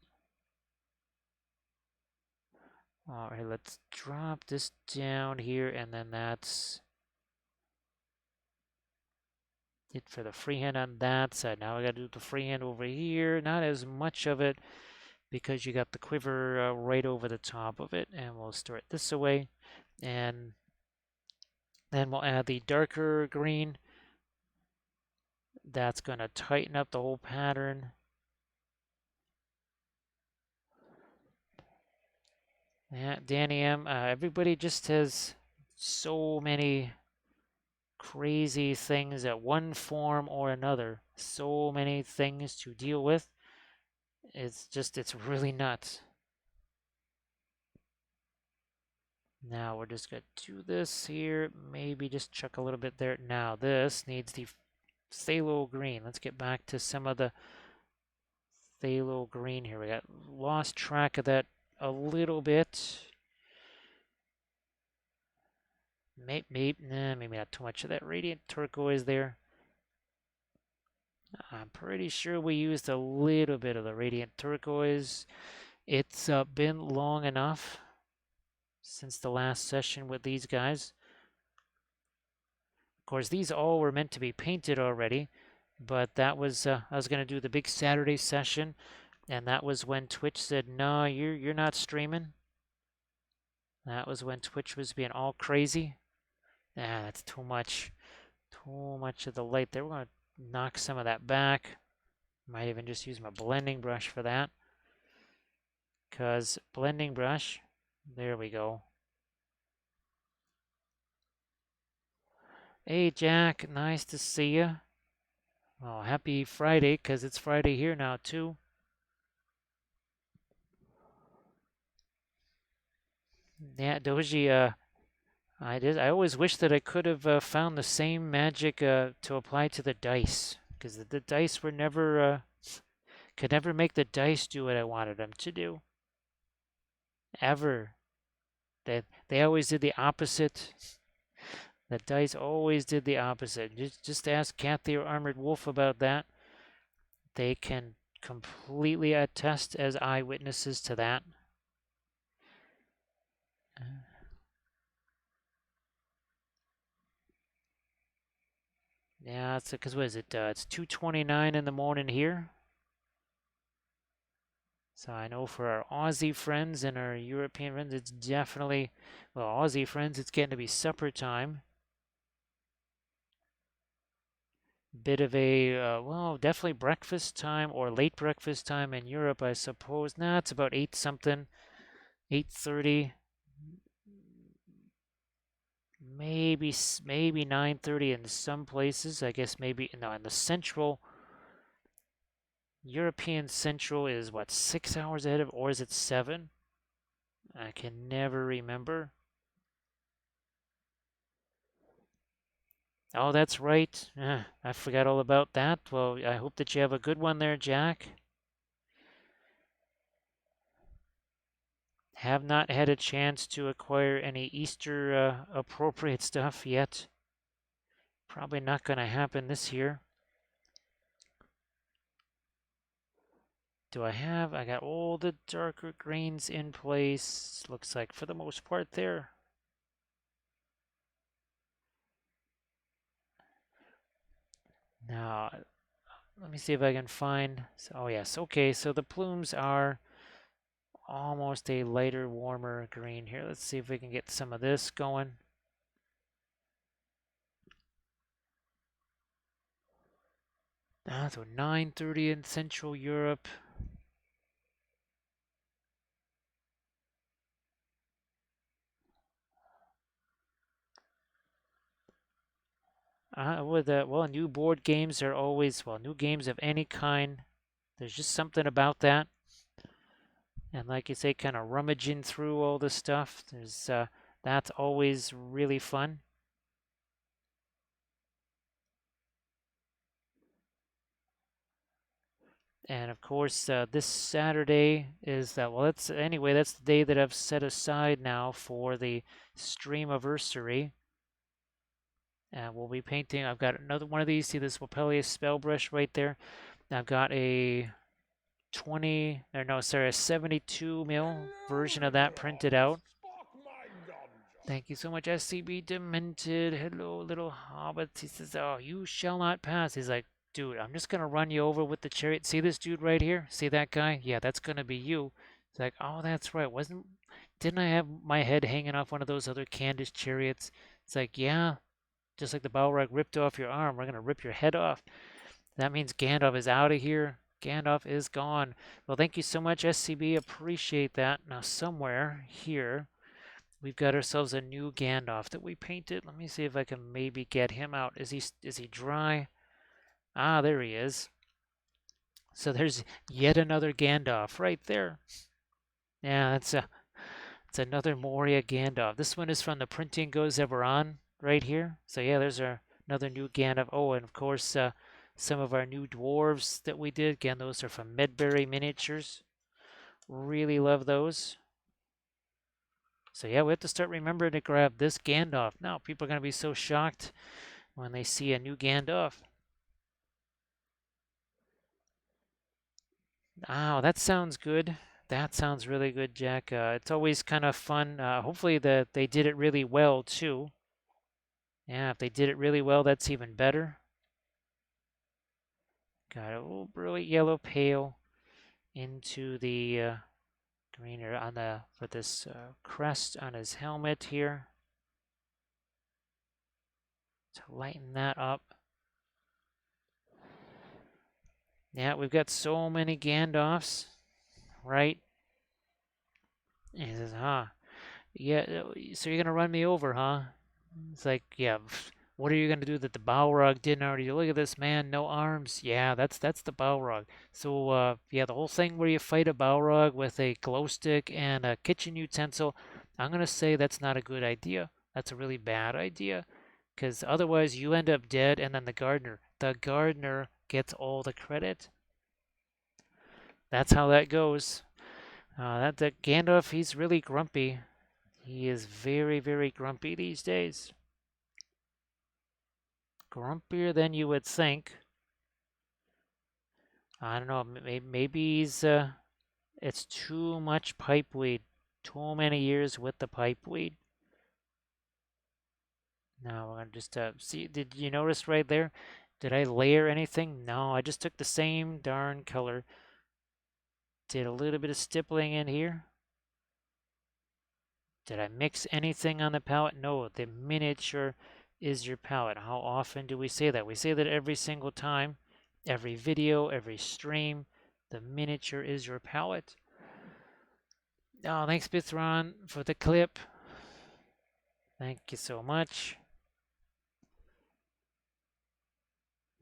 Speaker 1: All right, let's drop this down here, and then that's it for the freehand on that side. Now I got to do the freehand over here. Not as much of it because you got the quiver right over the top of it. And we'll store it this away. And then we'll add the darker green. That's going to tighten up the whole pattern. Yeah, Danny M, everybody just has so many crazy things at one form or another. So many things to deal with. It's really nuts. Now we're just going to do this here. Maybe just chuck a little bit there. Now this needs the phthalo green. Let's get back to some of the phthalo green here. We got lost track of that a little bit. Maybe not too much of that radiant turquoise there. I'm pretty sure we used a little bit of the radiant turquoise. It's been long enough since the last session with these guys. Of course, these all were meant to be painted already, but that was I was going to do the big Saturday session, and that was when Twitch said, "No, you're not streaming." That was when Twitch was being all crazy. Ah, that's too much. Too much of the light there. We're going to knock some of that back. Might even just use my blending brush for that. Because blending brush, there we go. Hey, Jack, nice to see you. Oh, happy Friday, because it's Friday here now, too. Yeah, Doji, I always wish that I could have found the same magic to apply to the dice, because the dice were never, could never make the dice do what I wanted them to do. Ever. They always did the opposite. The dice always did the opposite. Just ask Kathy or Armored Wolf about that. They can completely attest as eyewitnesses to that. Yeah, it's because what is it? It's 2:29 in the morning here. So I know for our Aussie friends and our European friends, it's definitely, well, Aussie friends, it's getting to be supper time. Bit of a, well, definitely breakfast time or late breakfast time in Europe, I suppose. Nah, it's about 8 something, 8:30, maybe 9:30 in some places. I guess maybe, no, in the central, European Central is what, 6 hours ahead of, or is it 7? I can never remember. Oh, that's right. I forgot all about that. Well, I hope that you have a good one there, Jack. Have not had a chance to acquire any Easter appropriate stuff yet. Probably not going to happen this year. Do I have? I got all the darker greens in place. Looks like for the most part there. Now, let me see if I can find. Oh, yes. Okay, so the plumes are almost a lighter, warmer green here. Let's see if we can get some of this going. So 9:30 in Central Europe. Well, new board games are always, well, new games of any kind. There's just something about that. And like you say, kind of rummaging through all the stuff. That's always really fun. And of course, this Saturday is that, well, that's the day that I've set aside now for the streamiversary. And we'll be painting. I've got another one of these. See this Wapelius spell brush right there? I've got a 20, or no, sorry, a 72 mil version of that printed out. Thank you so much, SCB Demented. Hello, little hobbits. He says, oh, you shall not pass. He's like, dude, I'm just going to run you over with the chariot. See this dude right here? See that guy? Yeah, that's going to be you. It's like, oh, that's right. Didn't I have my head hanging off one of those other Khandish chariots? It's like, yeah, just like the Balrog ripped off your arm, we're going to rip your head off. That means Gandalf is out of here. Gandalf is gone. Well, thank you so much, SCB. Appreciate that. Now, somewhere here, we've got ourselves a new Gandalf that we painted. Let me see if I can maybe get him out. Is he dry? Ah, there he is. So there's yet another Gandalf right there. Yeah, it's another Moria Gandalf. This one is from the Printing Goes Ever On right here. So yeah, there's another new Gandalf. Oh, and of course, some of our new dwarves that we did. Again, those are from Medbury Miniatures. Really love those. So yeah, we have to start remembering to grab this Gandalf. Now, people are going to be so shocked when they see a new Gandalf. Oh, that sounds good. That sounds really good, Jack. It's always kind of fun. Hopefully that they did it really well, too. Yeah, if they did it really well, that's even better. Got a little brilliant yellow pale into the green on the for this crest on his helmet here to lighten that up. Yeah, we've got so many Gandalfs, right? And he says, huh? Yeah, so you're gonna run me over, huh? It's like, yeah, what are you gonna do that the Balrog didn't already do? Look at this man, no arms. Yeah, that's the Balrog. So yeah, the whole thing where you fight a Balrog with a glow stick and a kitchen utensil, I'm gonna say that's not a good idea. That's a really bad idea, because otherwise you end up dead, and then the gardener gets all the credit. That's how that goes. That Gandalf, he's really grumpy. He is very, very grumpy these days. Grumpier than you would think. I don't know. Maybe it's too much pipeweed. Too many years with the pipeweed. Now we're gonna just see. Did you notice right there? Did I layer anything? No, I just took the same darn color. Did a little bit of stippling in here. Did I mix anything on the palette? No, the miniature is your palette. How often do we say that? We say that every single time, every video, every stream. The miniature is your palette. Oh, thanks, Bithron, for the clip. Thank you so much.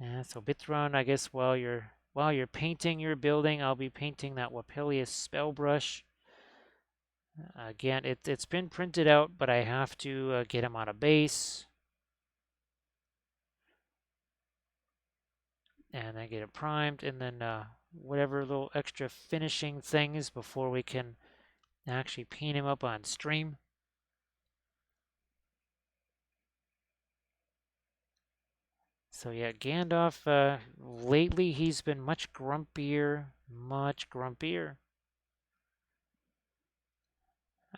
Speaker 1: Yeah, so Bithron, I guess while you're painting your building, I'll be painting that Wapelius spell brush. Again, it's been printed out, but I have to get him on a base. And then get it primed, and then whatever little extra finishing things before we can actually paint him up on stream. So yeah, Gandalf, lately he's been much grumpier, much grumpier.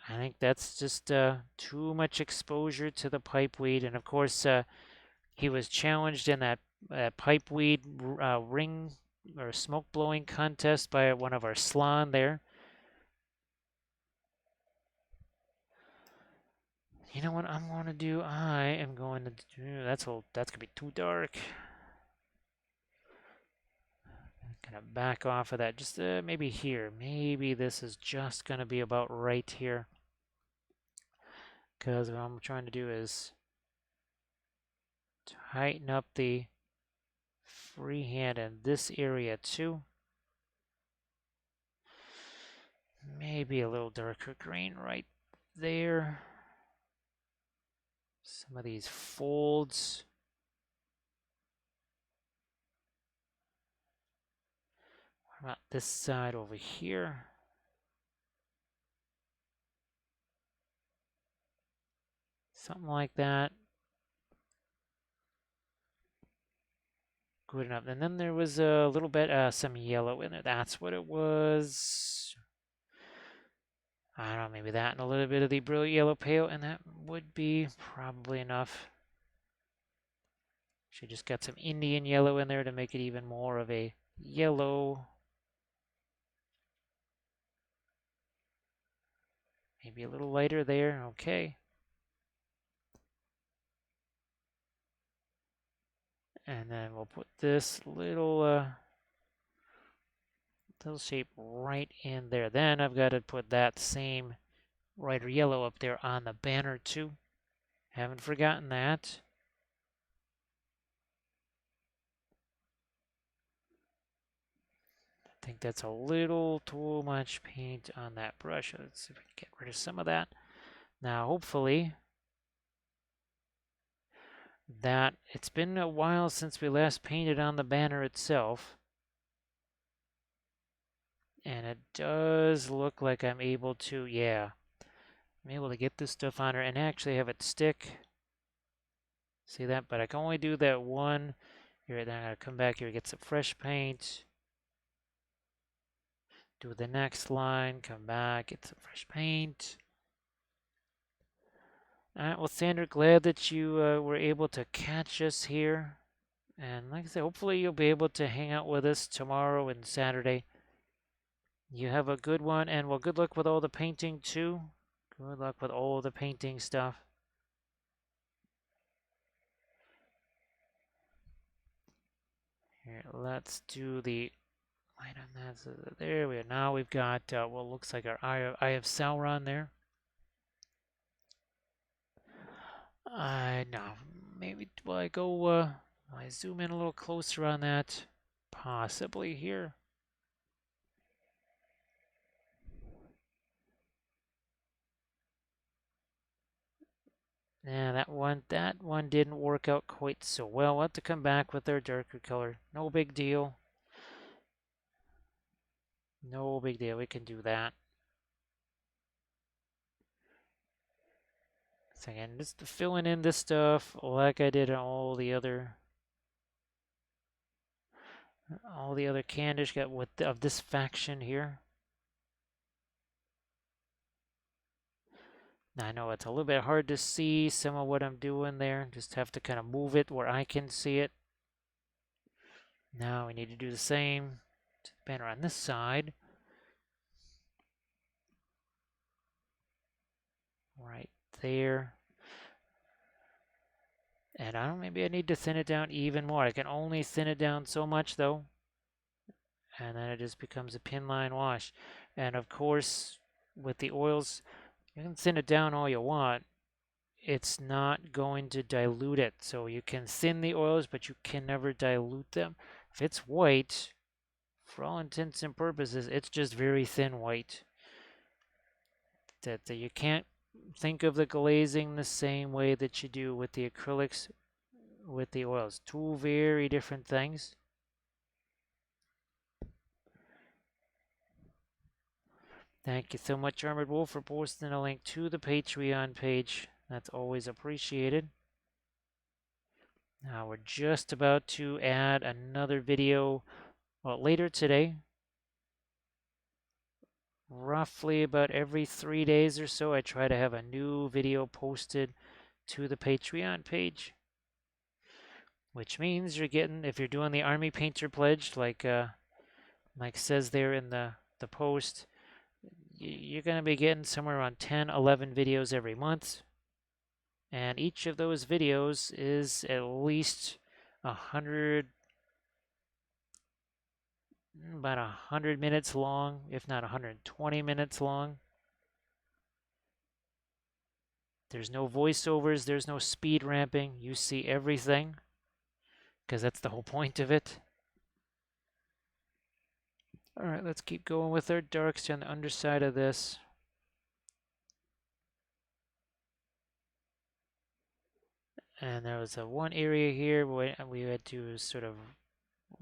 Speaker 1: I think that's just too much exposure to the pipeweed, and of course he was challenged in that pipeweed ring or smoke blowing contest by one of our Slan there. You know what I'm going to do? I am going to do that's gonna be too dark. Kind of back off of that. Just maybe here. Maybe this is just gonna be about right here. Because what I'm trying to do is tighten up the freehand in this area too. Maybe a little darker green right there. Some of these folds. What about this side over here? Something like that. Good enough. And then there was a little bit, some yellow in there. That's what it was. I don't know, maybe that and a little bit of the brilliant yellow pale, and that would be probably enough. She just got some Indian yellow in there to make it even more of a yellow. Maybe a little lighter there. Okay. And then we'll put this little shape right in there. Then I've got to put that same lighter yellow up there on the banner too. Haven't forgotten that. I think that's a little too much paint on that brush. Let's see if we can get rid of some of that. Now, hopefully, that it's been a while since we last painted on the banner itself. And it does look like I'm able to, yeah, I'm able to get this stuff on her and actually have it stick. See that? But I can only do that one. Here, then I gotta come back here, get some fresh paint. Do the next line, come back, get some fresh paint. All right, well, Sandra, glad that you were able to catch us here. And like I said, hopefully you'll be able to hang out with us tomorrow and Saturday. You have a good one, and well, good luck with all the painting too. Good luck with all the painting stuff. Here, let's do the light on that. So there we are. Now we've got what looks like our Eye of Sauron there. No, maybe will I go? I zoom in a little closer on that, possibly here. Yeah, that one didn't work out quite so well. We'll have to come back with our darker color. No big deal. No big deal. We can do that. So again, just filling in this stuff like I did on all the other Khandish got with of this faction here. Now, I know it's a little bit hard to see some of what I'm doing there. Just have to kind of move it where I can see it. Now we need to do the same to the banner on this side. Right there. And I don't know, maybe I need to thin it down even more. I can only thin it down so much though. And then it just becomes a pin line wash. And of course, with the oils, you can thin it down all you want. It's not going to dilute it. So you can thin the oils, but you can never dilute them. If it's white, for all intents and purposes, it's just very thin white. That you can't think of the glazing the same way that you do with the acrylics with the oils. Two very different things. Thank you so much, Armored Wolf, for posting a link to the Patreon page. That's always appreciated. Now we're just about to add another video later today. Roughly about every 3 days or so, I try to have a new video posted to the Patreon page. Which means you're getting, if you're doing the Army Painter Pledge, like says there in the post, you're going to be getting somewhere around 10, 11 videos every month. And each of those videos is at least 100, about 100 minutes long, if not 120 minutes long. There's no voiceovers, there's no speed ramping. You see everything, because that's the whole point of it. All right, let's keep going with our darks on the underside of this. And there was one area here where we had to sort of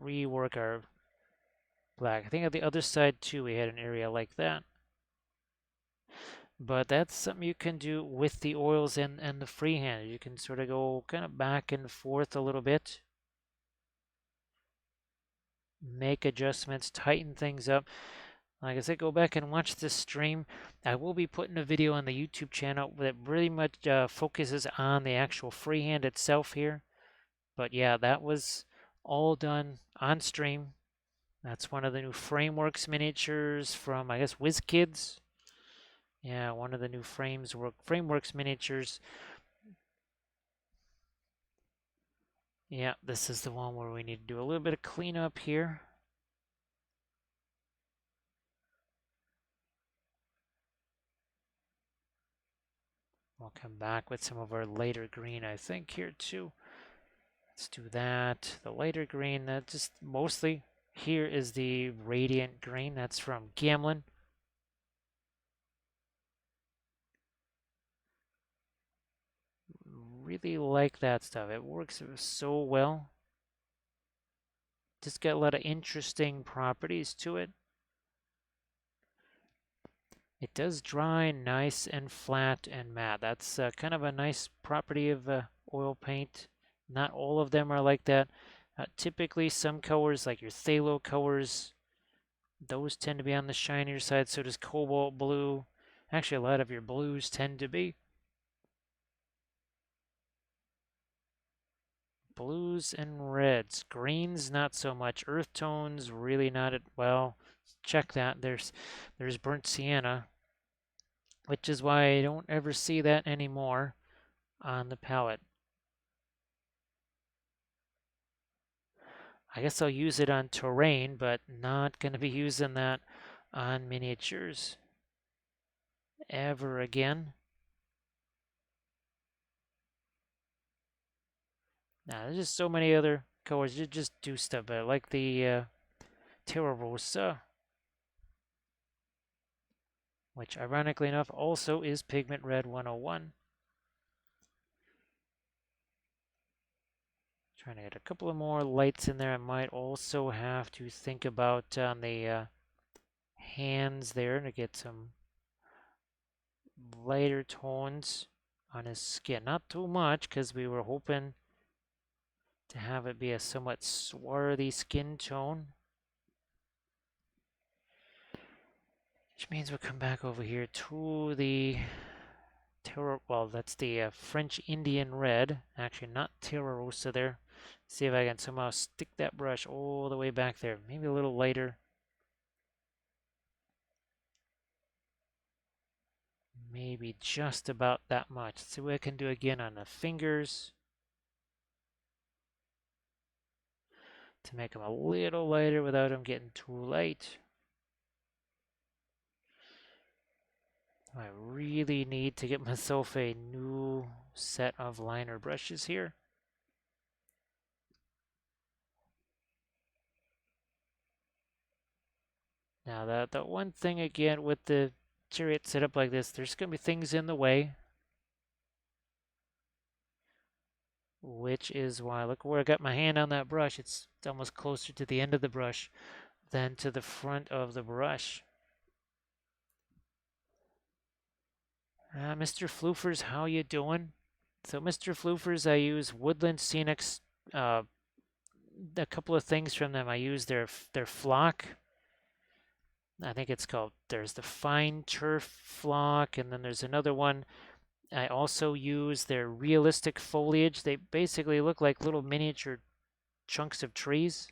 Speaker 1: rework our black. I think on the other side too, we had an area like that. But that's something you can do with the oils and the freehand. You can sort of go kind of back and forth a little bit. make adjustments, tighten things up. Like I said, go back and watch this stream. I will be putting a video on the YouTube channel that really much focuses on the actual freehand itself here. But yeah, that was all done on stream. That's one of the new Frameworks miniatures from, I guess, WizKids. Yeah, one of the new Frameworks miniatures. Yeah, this is the one where we need to do a little bit of cleanup here. We'll come back with some of our lighter green, I think, here too. Let's do that. The lighter green, that just mostly here is the radiant green. That's from Gamlin. Really like that stuff. It works so well. Just got a lot of interesting properties to it. It does dry nice and flat and matte. That's kind of a nice property of oil paint. Not all of them are like that. Typically, some colors, like your phthalo colors, those tend to be on the shinier side. So does cobalt blue. Actually, a lot of your blues tend to be. Blues and reds. Greens, not so much. Earth tones, really not at, well, check that. There's burnt sienna, which is why I don't ever see that anymore on the palette. I guess I'll use it on terrain, but not going to be using that on miniatures ever again. Now, there's just so many other colors. You just do stuff better, like the Terra Rosa, which ironically enough also is Pigment Red 101. Trying to get a couple of more lights in there. I might also have to think about on the hands there to get some lighter tones on his skin. Not too much, because we were hoping to have it be a somewhat swarthy skin tone. Which means we'll come back over here to the well, that's the French Indian red. Actually, not Terra Rosa there. See if I can somehow stick that brush all the way back there. Maybe a little lighter. Maybe just about that much. See what I can do again on the fingers to make them a little lighter without them getting too light. I really need to get myself a new set of liner brushes here. Now, the one thing again with the chariot set up like this, there's going to be things in the way. Which is why, look where I got my hand on that brush. It's almost closer to the end of the brush than to the front of the brush. Mr. Floofers, how you doing? So, Mr. Floofers, I use Woodland Scenics. A couple of things from them. I use their flock. I think it's called, there's the fine turf flock, and then there's another one. I also use their realistic foliage. They basically look like little miniature chunks of trees.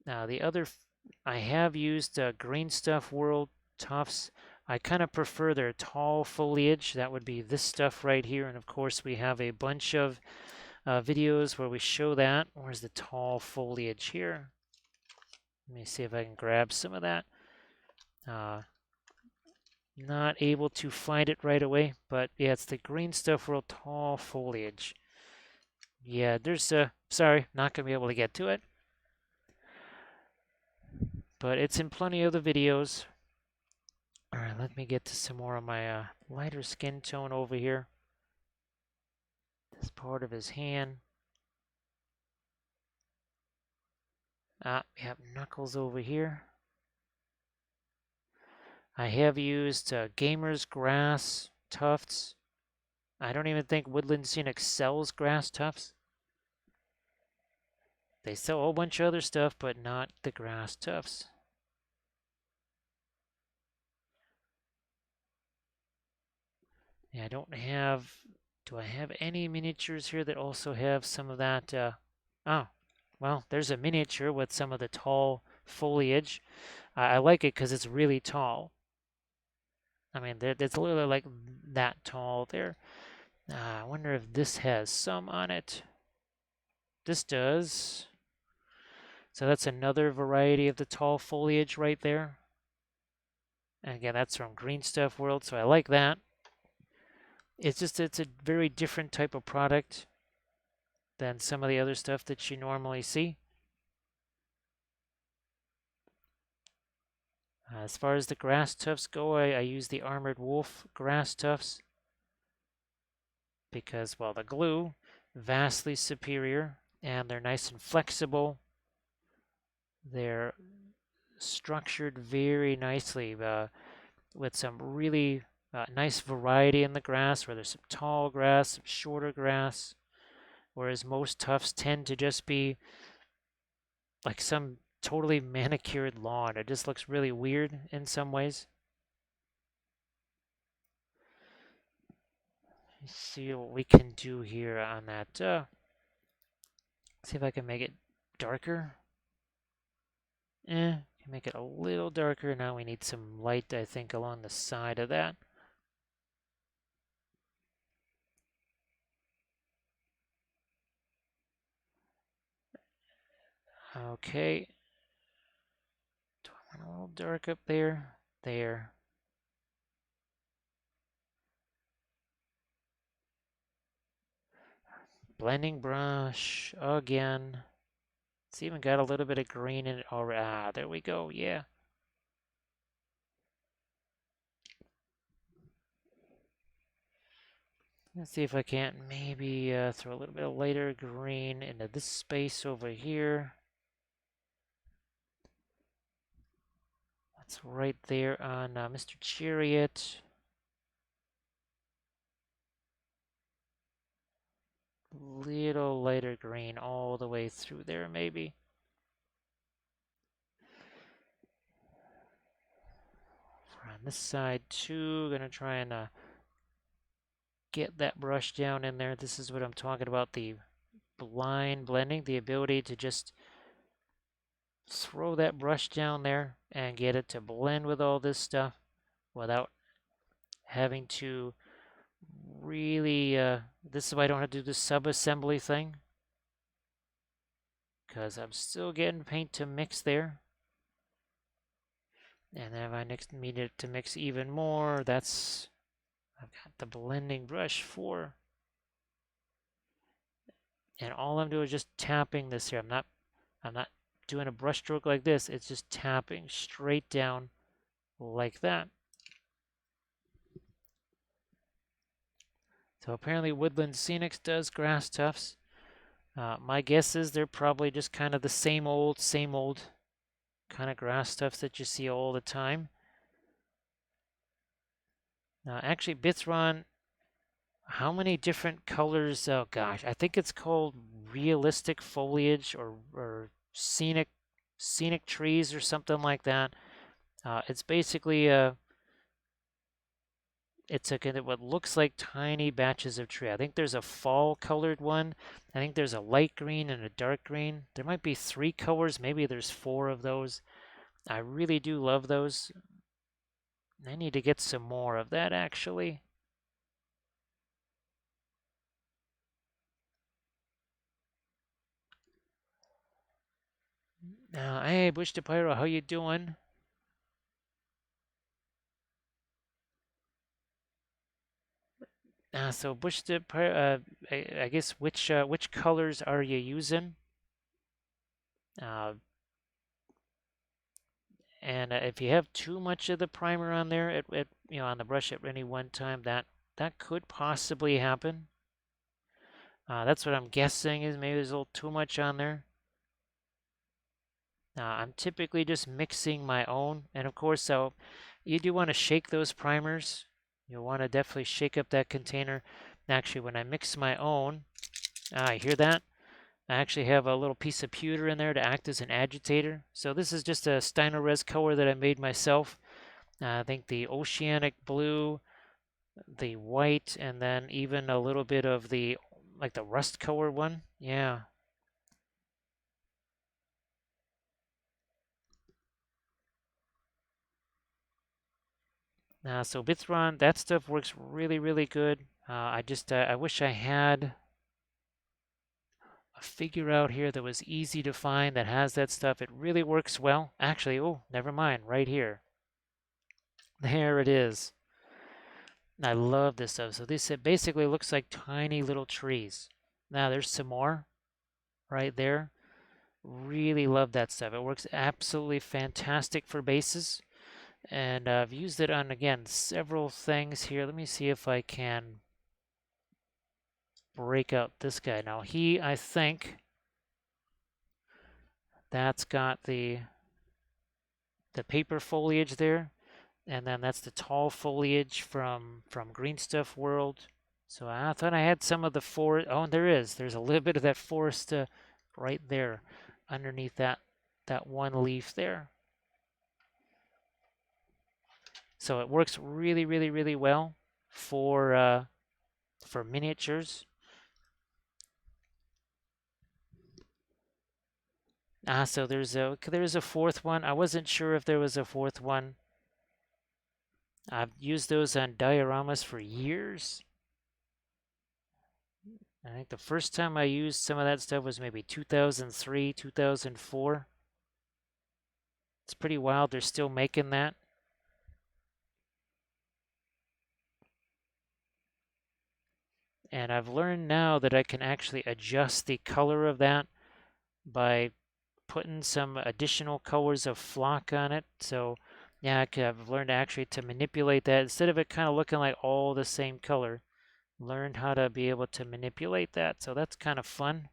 Speaker 1: Now the other, I have used Green Stuff World Tufts. I kind of prefer their tall foliage. That would be this stuff right here. And of course we have a bunch of videos where we show that. Where's the tall foliage here? Let me see if I can grab some of that. Not able to find it right away, but yeah, it's the Green Stuff World tall foliage. Yeah, there's sorry, not gonna be able to get to it, but it's in plenty of the videos. All right, let me get to some more of my lighter skin tone over here. This part of his hand. Yep, knuckles over here. I have used Gamer's Grass Tufts. I don't even think Woodland Scenic sells grass tufts. They sell a whole bunch of other stuff, but not the grass tufts. Yeah, I don't have... Do I have any miniatures here that also have some of that? Oh, well, there's a miniature with some of the tall foliage. I like it because it's really tall. I mean, it's literally like that tall there. I wonder if this has some on it. This does. So that's another variety of the tall foliage right there. And again, that's from Green Stuff World, so I like that. It's a very different type of product than some of the other stuff that you normally see. As far as the grass tufts go, I use the Armored Wolf grass tufts because, well, the glue, vastly superior, and they're nice and flexible. They're structured very nicely with some really nice variety in the grass, where there's some tall grass, some shorter grass, whereas most tufts tend to just be like some totally manicured lawn. It just looks really weird in some ways. Let's see what we can do here on that. See if I can make it darker. Can make it a little darker. Now we need some light, I think, along the side of that. Okay. Do I want a little dark up there? There. Blending brush again. It's even got a little bit of green in it already. Ah, there we go. Yeah. Let's see if I can't maybe throw a little bit of lighter green into this space over here. That's right there on Mr. Chariot. Little lighter green all the way through there, maybe. On this side too, gonna try and get that brush down in there. This is what I'm talking about, the blind blending, the ability to just throw that brush down there and get it to blend with all this stuff without having to really, this is why I don't have to do the sub-assembly thing, because I'm still getting paint to mix there. And then if I need it to mix even more, I've got the blending brush for. And all I'm doing is just tapping this here. I'm not doing a brush stroke like this. It's just tapping straight down like that. So apparently Woodland Scenics does grass tufts. My guess is they're probably just kind of the same old kind of grass tufts that you see all the time. Actually, Bithron, how many different colors? Oh gosh, I think it's called realistic foliage or scenic trees or something like that. It's basically it's a kind of what looks like tiny batches of tree. I think there's a fall colored one. I think there's a light green and a dark green. There might be 3 colors. Maybe there's 4 of those. I really do love those. I need to get some more of that actually. Hey, Bush to Pyro, how you doing? So Bush to Pyro, I guess which colors are you using? And if you have too much of the primer on there, on the brush at any one time, that could possibly happen. That's what I'm guessing, is maybe there's a little too much on there. I'm typically just mixing my own, and of course, so you do want to shake those primers. You'll want to definitely shake up that container. Actually, when I mix my own, you hear that? I actually have a little piece of pewter in there to act as an agitator. So this is just a Steinerres color that I made myself. I think the oceanic blue, the white, and then even a little bit of the like the rust color one. Yeah. So Bithron, that stuff works really, really good. I wish I had a figure out here that was easy to find that has that stuff. It really works well. Actually, oh, never mind, right here. There it is. I love this stuff. So this it basically looks like tiny little trees. Now there's some more right there. Really love that stuff. It works absolutely fantastic for bases. And I've used it on, again, several things here. Let me see if I can break out this guy. Now I think that's got the paper foliage there. And then that's the tall foliage from Green Stuff World. So I thought I had some of the forest. Oh, there is. There's a little bit of that forest right there underneath that one leaf there. So it works really, really, really well for miniatures. So there's a fourth one. I wasn't sure if there was a fourth one. I've used those on dioramas for years. I think the first time I used some of that stuff was maybe 2003, 2004. It's pretty wild they're still making that. And I've learned now that I can actually adjust the color of that by putting some additional colors of flock on it. So yeah, I've learned actually to manipulate that instead of it kind of looking like all the same color. Learned how to be able to manipulate that. So that's kind of fun.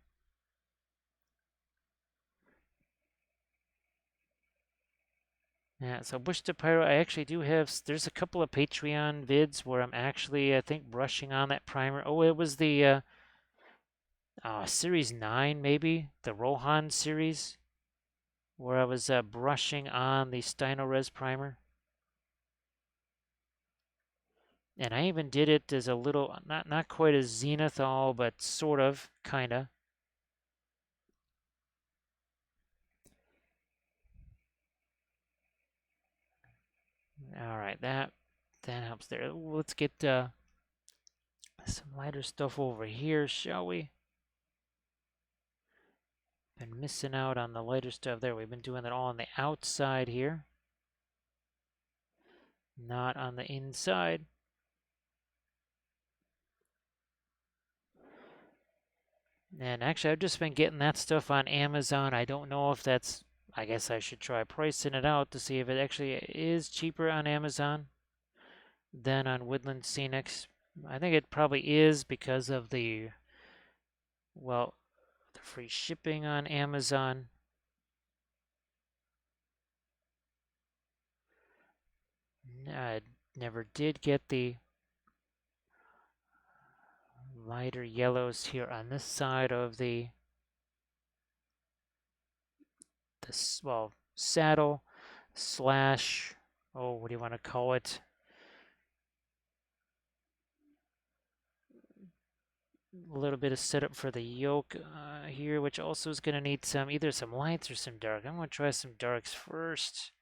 Speaker 1: Yeah, so Bush to Pyro, I actually do have, there's a couple of Patreon vids where I'm actually, I think, brushing on that primer. Oh, it was the Series 9, maybe, the Rohan series, where I was brushing on the Steinerres primer. And I even did it as a little, not quite as Zenithal, but sort of, kind of. All right, that helps there. Let's get some lighter stuff over here, shall we? Been missing out on the lighter stuff there. We've been doing it all on the outside here, not on the inside. And actually, I've just been getting that stuff on Amazon. I don't know if that's, I guess I should try pricing it out to see if it actually is cheaper on Amazon than on Woodland Scenics. I think it probably is because of the, well, the free shipping on Amazon. I never did get the lighter yellows here on this side of the well, saddle slash, oh, what do you want to call it? A little bit of setup for the yoke here, which also is going to need either some lights or some dark. I'm going to try some darks first.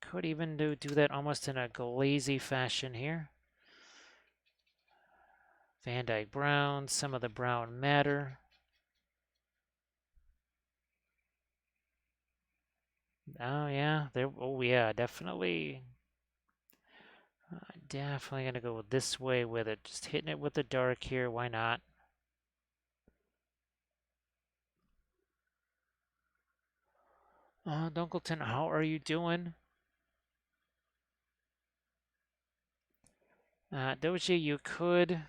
Speaker 1: Could even do that almost in a glazy fashion here. Van Dyke brown, some of the brown matter. Oh yeah, there. Oh yeah, definitely. Definitely gonna go this way with it. Just hitting it with the dark here. Why not? Dunkleton, how are you doing? Doji, you could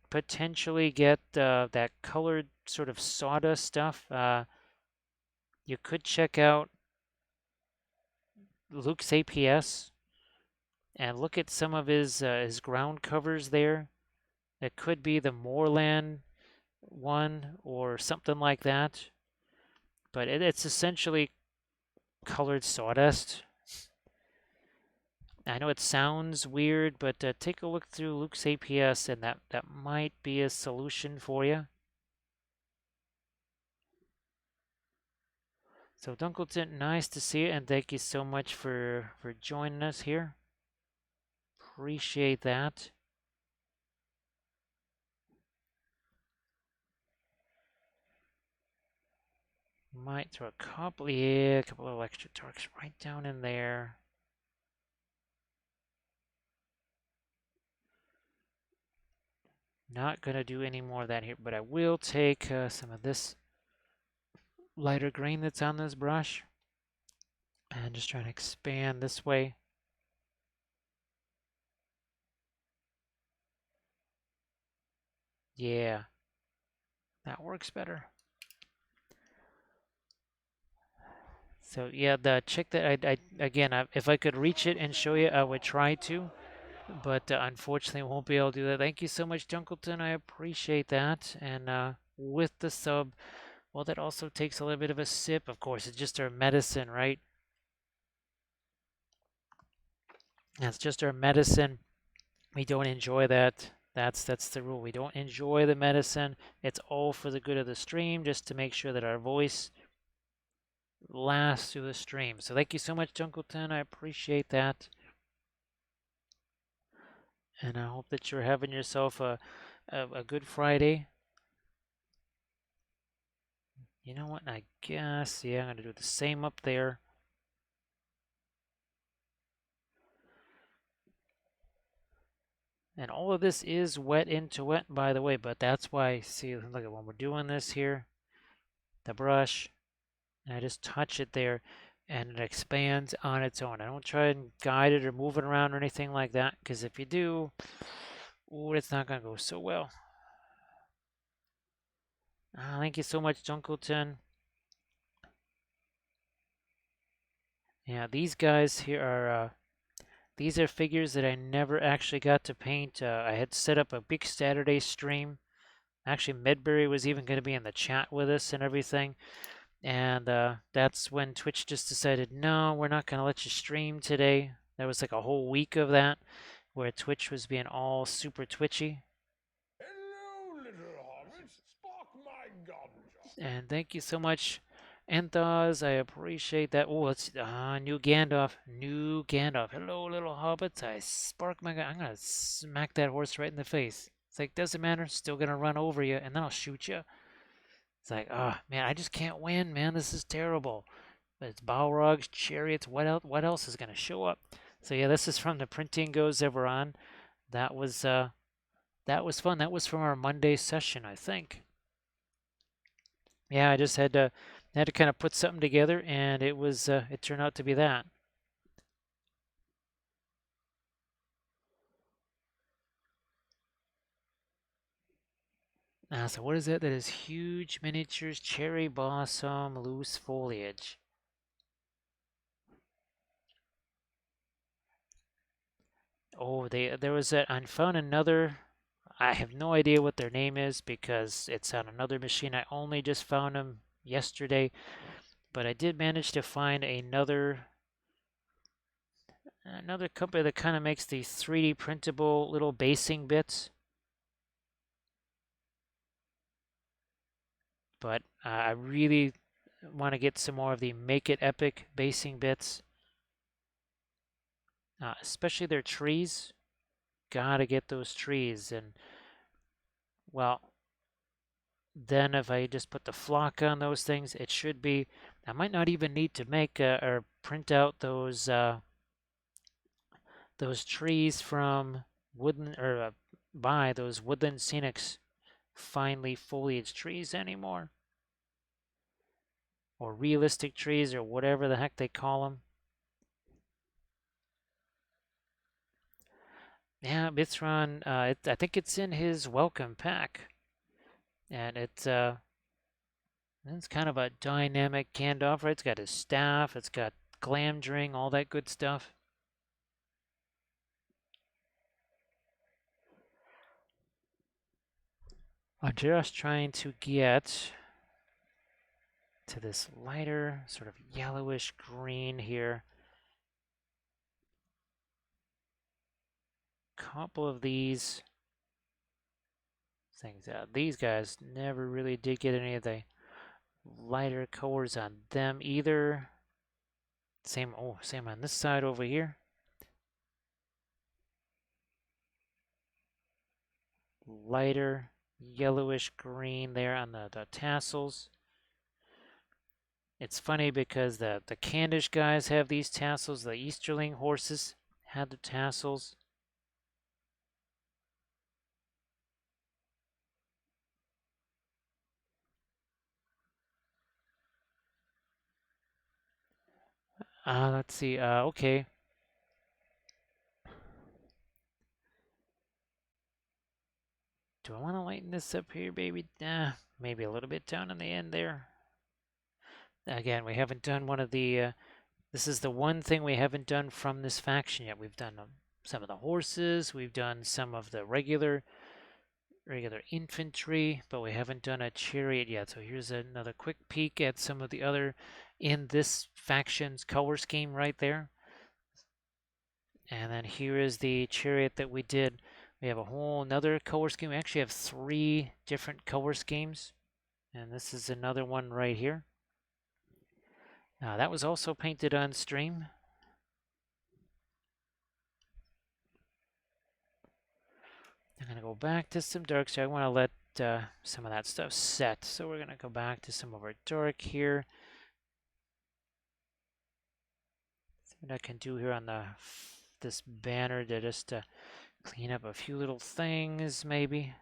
Speaker 1: potentially get that colored sort of sawdust stuff. You could check out Luke's APS and look at some of his ground covers there. It could be the Moorland one or something like that. But it's essentially colored sawdust. I know it sounds weird, but take a look through Luke's APS, and that might be a solution for you. So Dunkleton, nice to see you, and thank you so much for joining us here. Appreciate that. Might throw a couple, yeah, a couple of extra torques right down in there. Not gonna do any more of that here, but I will take some of this lighter green that's on this brush and just try to expand this way. Yeah, that works better. So yeah, the chick that again, if I could reach it and show you, I would try to, but unfortunately won't be able to do that. Thank you so much, Dunkleton. I appreciate that. And with the sub, well, that also takes a little bit of a sip. Of course, it's just our medicine, right? That's just our medicine. We don't enjoy that. That's the rule. We don't enjoy the medicine. It's all for the good of the stream, just to make sure that our voice lasts through the stream. So thank you so much, Dunkleton. I appreciate that. And I hope that you're having yourself a good Friday. You know what? I guess, yeah, I'm going to do the same up there. And all of this is wet into wet, by the way, but that's why, see, look at when we're doing this here, the brush, and I just touch it there, and it expands on its own. I don't try and guide it or move it around or anything like that, because if you do, ooh, it's not going to go so well. Thank you so much, Dunkleton. Yeah, these guys here are these are figures that I never actually got to paint. I had set up a big Saturday stream. Actually, Medbury was even going to be in the chat with us and everything. And that's when Twitch just decided, no, we're not going to let you stream today. There was like a whole week of that where Twitch was being all super twitchy.
Speaker 2: Hello, little hobbit. Spark my ganja.
Speaker 1: And thank you so much, Anthos. I appreciate that. Oh, let's new Gandalf. New Gandalf. Hello, little hobbits. I spark my gun. I'm gonna smack that horse right in the face. It's like, doesn't matter. Still gonna run over you, and then I'll shoot you. It's like, oh man, I just can't win, man. This is terrible. But it's Balrogs, chariots. What else? What else is gonna show up? So yeah, this is from the printing goes ever on. That was fun. That was from our Monday session, I think. Yeah, I just had to kind of put something together, and it turned out to be that. So what is it? That is huge miniatures, cherry blossom, loose foliage. Oh, there was that. I found another. I have no idea what their name is because it's on another machine. I only just found them yesterday, but I did manage to find another company that kind of makes these 3D printable little basing bits. But I really want to get some more of the Make It Epic basing bits, especially their trees. Gotta get those trees. And, well, then if I just put the flock on those things, it should be. I might not even need to make or print out those trees from Woodland or buy those Woodland Scenics fine leaf foliage trees anymore, or realistic trees, or whatever the heck they call them. Yeah, Bitsron, I think it's in his welcome pack, and it's kind of a dynamic Gandalf, right? It's got his staff, it's got Glamdring, all that good stuff. I'm just trying to get to this lighter, sort of yellowish green here. Couple of these things out. These guys never really did get any of the lighter colors on them either. Same on this side over here. Lighter yellowish green there on the tassels. It's funny because the Khandish guys have these tassels. The Easterling horses had the tassels. Let's see. Okay. Do I want to lighten this up here, baby? Maybe a little bit down on the end there. Again, we haven't done one of the. This is the one thing we haven't done from this faction yet. We've done some of the horses. We've done some of the regular infantry, but we haven't done a chariot yet. So here's another quick peek at some of the other in this faction's color scheme right there. And then here is the chariot that we did. We have a whole another color scheme. We actually have 3 different color schemes. And this is another one right here. That was also painted on stream. I'm going to go back to some dark. So I want to let some of that stuff set. So we're going to go back to some of our dark here. See what I can do here on this banner to just clean up a few little things maybe.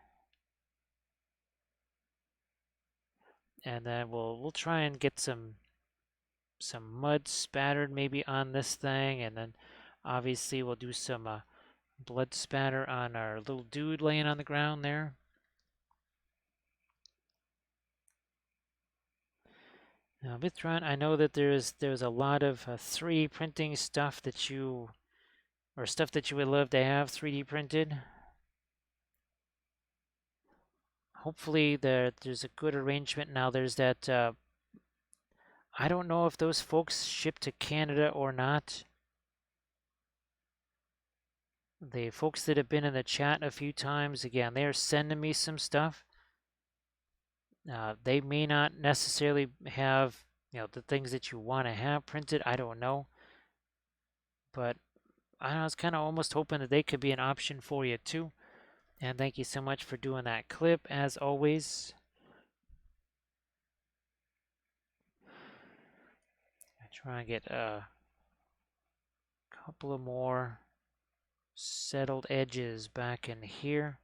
Speaker 1: And then we'll try and get some mud spattered maybe on this thing, and then obviously we'll do some blood spatter on our little dude laying on the ground there. Now, Vithron, I know that there's a lot of 3D printing stuff that you would love to have 3D printed. Hopefully there's a good arrangement now. There's that I don't know if those folks ship to Canada or not. The folks that have been in the chat a few times, again, they're sending me some stuff. They may not necessarily have, the things that you want to have printed. I don't know. But I was kind of almost hoping that they could be an option for you too. And thank you so much for doing that clip, as always. I try and get a couple of more settled edges back in here.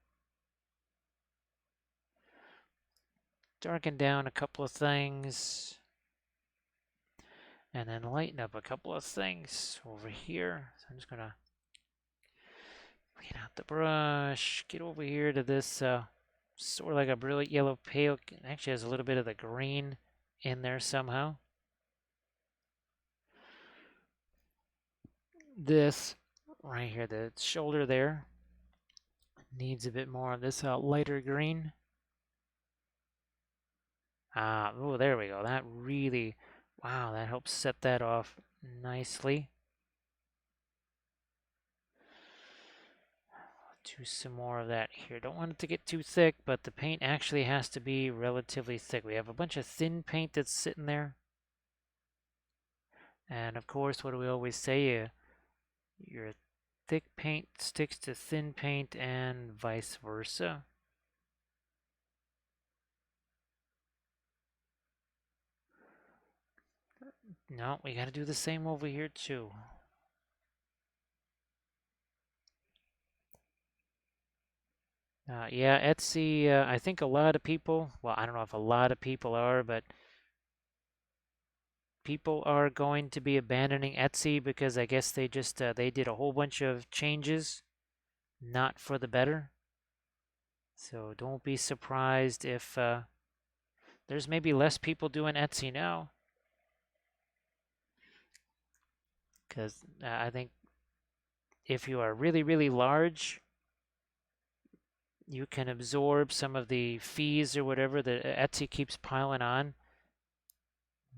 Speaker 1: Darken down a couple of things. And then lighten up a couple of things over here. So I'm just going to clean out the brush. Get over here to this sort of like a brilliant yellow pale. It actually has a little bit of the green in there somehow. This right here, the shoulder there, needs a bit more of this lighter green. Oh, there we go. That really, wow, that helps set that off nicely. Do some more of that here. Don't want it to get too thick, but the paint actually has to be relatively thick. We have a bunch of thin paint that's sitting there. And of course, what do we always say? Your thick paint sticks to thin paint and vice versa. No, we got to do the same over here too. Yeah, Etsy, I think a lot of people, well, I don't know if a lot of people are, but people are going to be abandoning Etsy because I guess they just, they did a whole bunch of changes, not for the better. So don't be surprised if there's maybe less people doing Etsy now. Because I think if you are really, really large, you can absorb some of the fees or whatever that Etsy keeps piling on.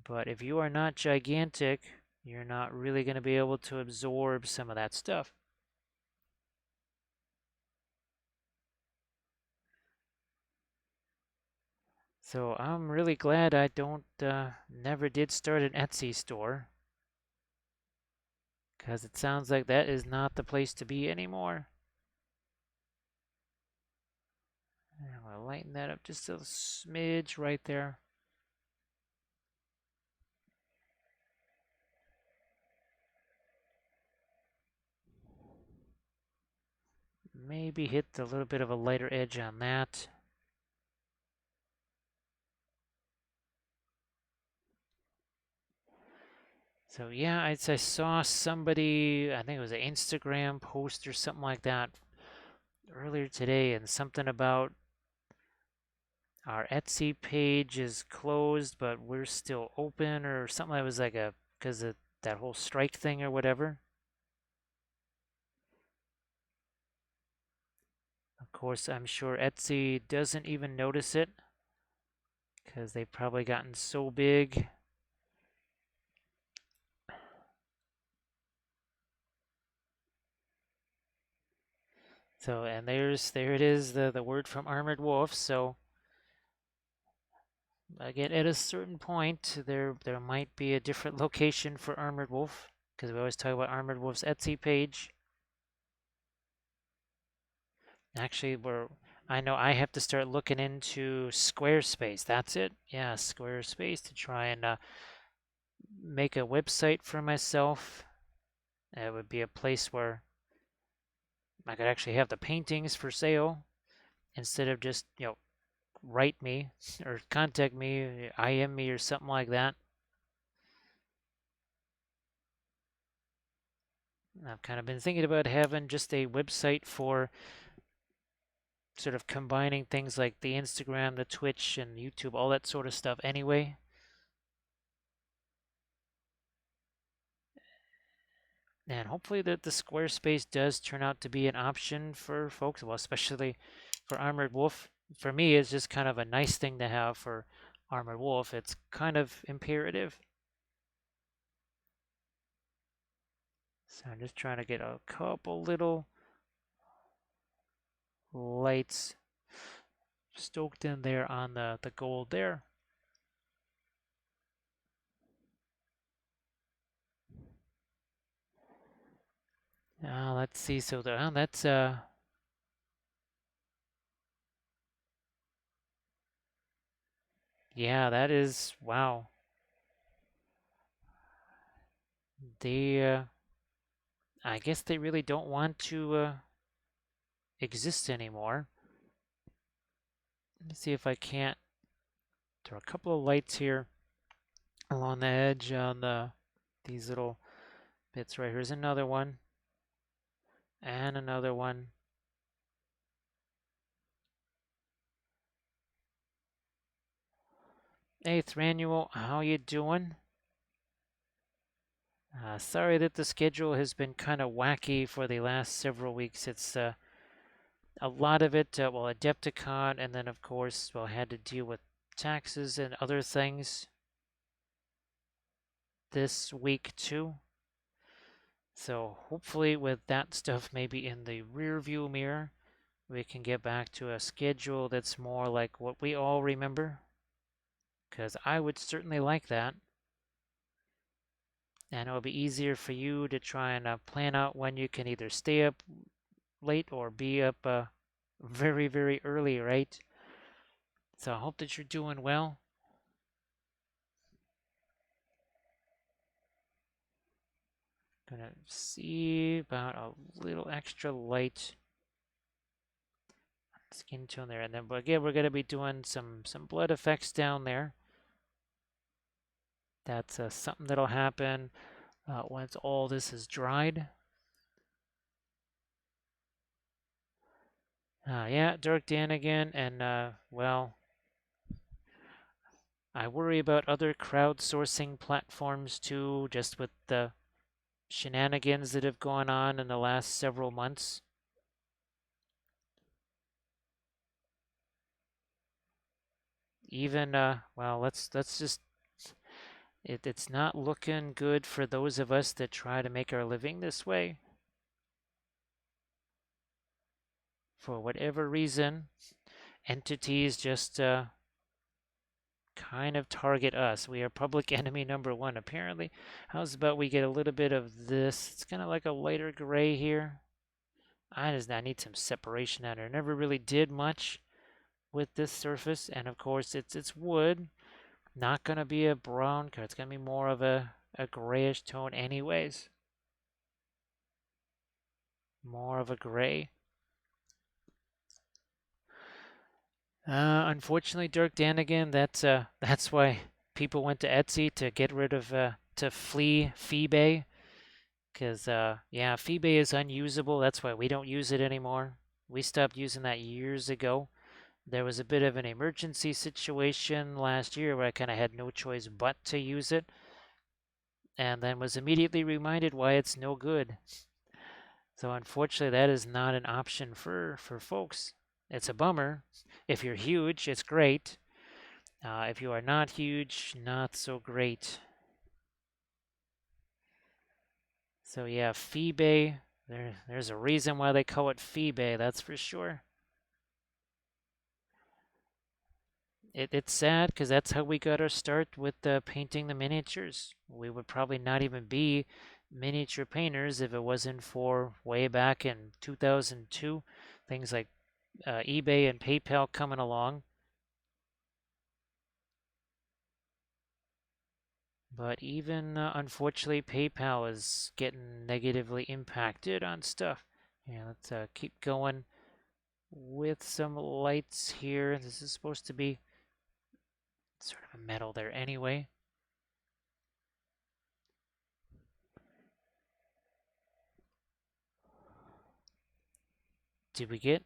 Speaker 1: But if you are not gigantic, you're not really going to be able to absorb some of that stuff. So I'm really glad I never did start an Etsy store, because it sounds like that is not the place to be anymore. I'm going to lighten that up just a smidge right there. Maybe hit a little bit of a lighter edge on that. So yeah, I saw somebody, I think it was an Instagram post or something like that earlier today, and something about our Etsy page is closed, but we're still open, or something that was like because of that whole strike thing or whatever. Of course, I'm sure Etsy doesn't even notice it, because they've probably gotten so big. So, and there it is, the word from Armored Wolf. So again, at a certain point, there might be a different location for Armored Wolf, because we always talk about Armored Wolf's Etsy page. Actually, I know I have to start looking into Squarespace. That's it. Yeah, Squarespace, to try and make a website for myself. It would be a place where I could actually have the paintings for sale instead of just, write me or contact me, IM me or something like that. I've kind of been thinking about having just a website for sort of combining things like the Instagram, the Twitch, and YouTube, all that sort of stuff anyway. And hopefully that the Squarespace does turn out to be an option for folks, well, especially for Armored Wolf. For me, it's just kind of a nice thing to have. For Armored Wolf, it's kind of imperative. So I'm just trying to get a couple little lights stoked in there on the gold there. Let's see. So that's yeah, that is, wow. They I guess they really don't want to exist anymore. Let's see if I can't throw a couple of lights here along the edge on these little bits right. Here's another one, and another one. Hey Thranual, how you doing? Sorry that the schedule has been kind of wacky for the last several weeks. It's a lot of it, well, Adepticon, and then of course, well, had to deal with taxes and other things this week too. So hopefully with that stuff maybe in the rear view mirror, we can get back to a schedule that's more like what we all remember. Because I would certainly like that. And it'll be easier for you to try and plan out when you can either stay up late or be up very, very early, right? So I hope that you're doing well. Gonna see about a little extra light skin tone there, and then but again we're gonna be doing some blood effects down there. That's something that'll happen once all this is dried. Yeah, Dark Dan again, and well, I worry about other crowdsourcing platforms too, just with the shenanigans that have gone on in the last several months. even well, let's just it's not looking good for those of us that try to make our living this way. For whatever reason, entities just kind of target us. We are public enemy number one, apparently. How's about we get a little bit of this? It's kind of like a lighter gray here. I need some separation out here. Never really did much with this surface, and of course it's wood. Not gonna be a brown color. It's gonna be more of a grayish tone, anyways. More of a gray. Unfortunately, Dirk Danigan, that's why people went to Etsy to get rid of to flee Feebay, because yeah, Feebay is unusable. That's why we don't use it anymore. We stopped using that years ago. There was a bit of an emergency situation last year where I kind of had no choice but to use it, and then was immediately reminded why it's no good. So unfortunately, that is not an option for folks. It's a bummer. If you're huge, it's great. If you are not huge, not so great. So yeah, Feebay. There's a reason why they call it Feebay, that's for sure. It's sad because that's how we got our start with painting the miniatures. We would probably not even be miniature painters if it wasn't for way back in 2002, things like eBay and PayPal coming along. But even unfortunately, PayPal is getting negatively impacted on stuff. Yeah, let's keep going with some lights here. This is supposed to be sort of a metal there anyway. Did we get?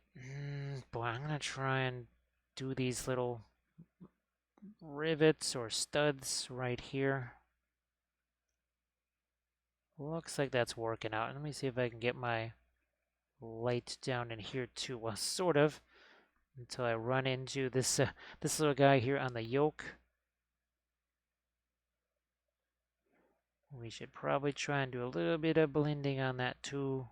Speaker 1: Boy, I'm gonna try and do these little rivets or studs right here. Looks like that's working out. Let me see if I can get my light down in here too. Well, sort of, until I run into this little guy here on the yoke. We should probably try and do a little bit of blending on that too.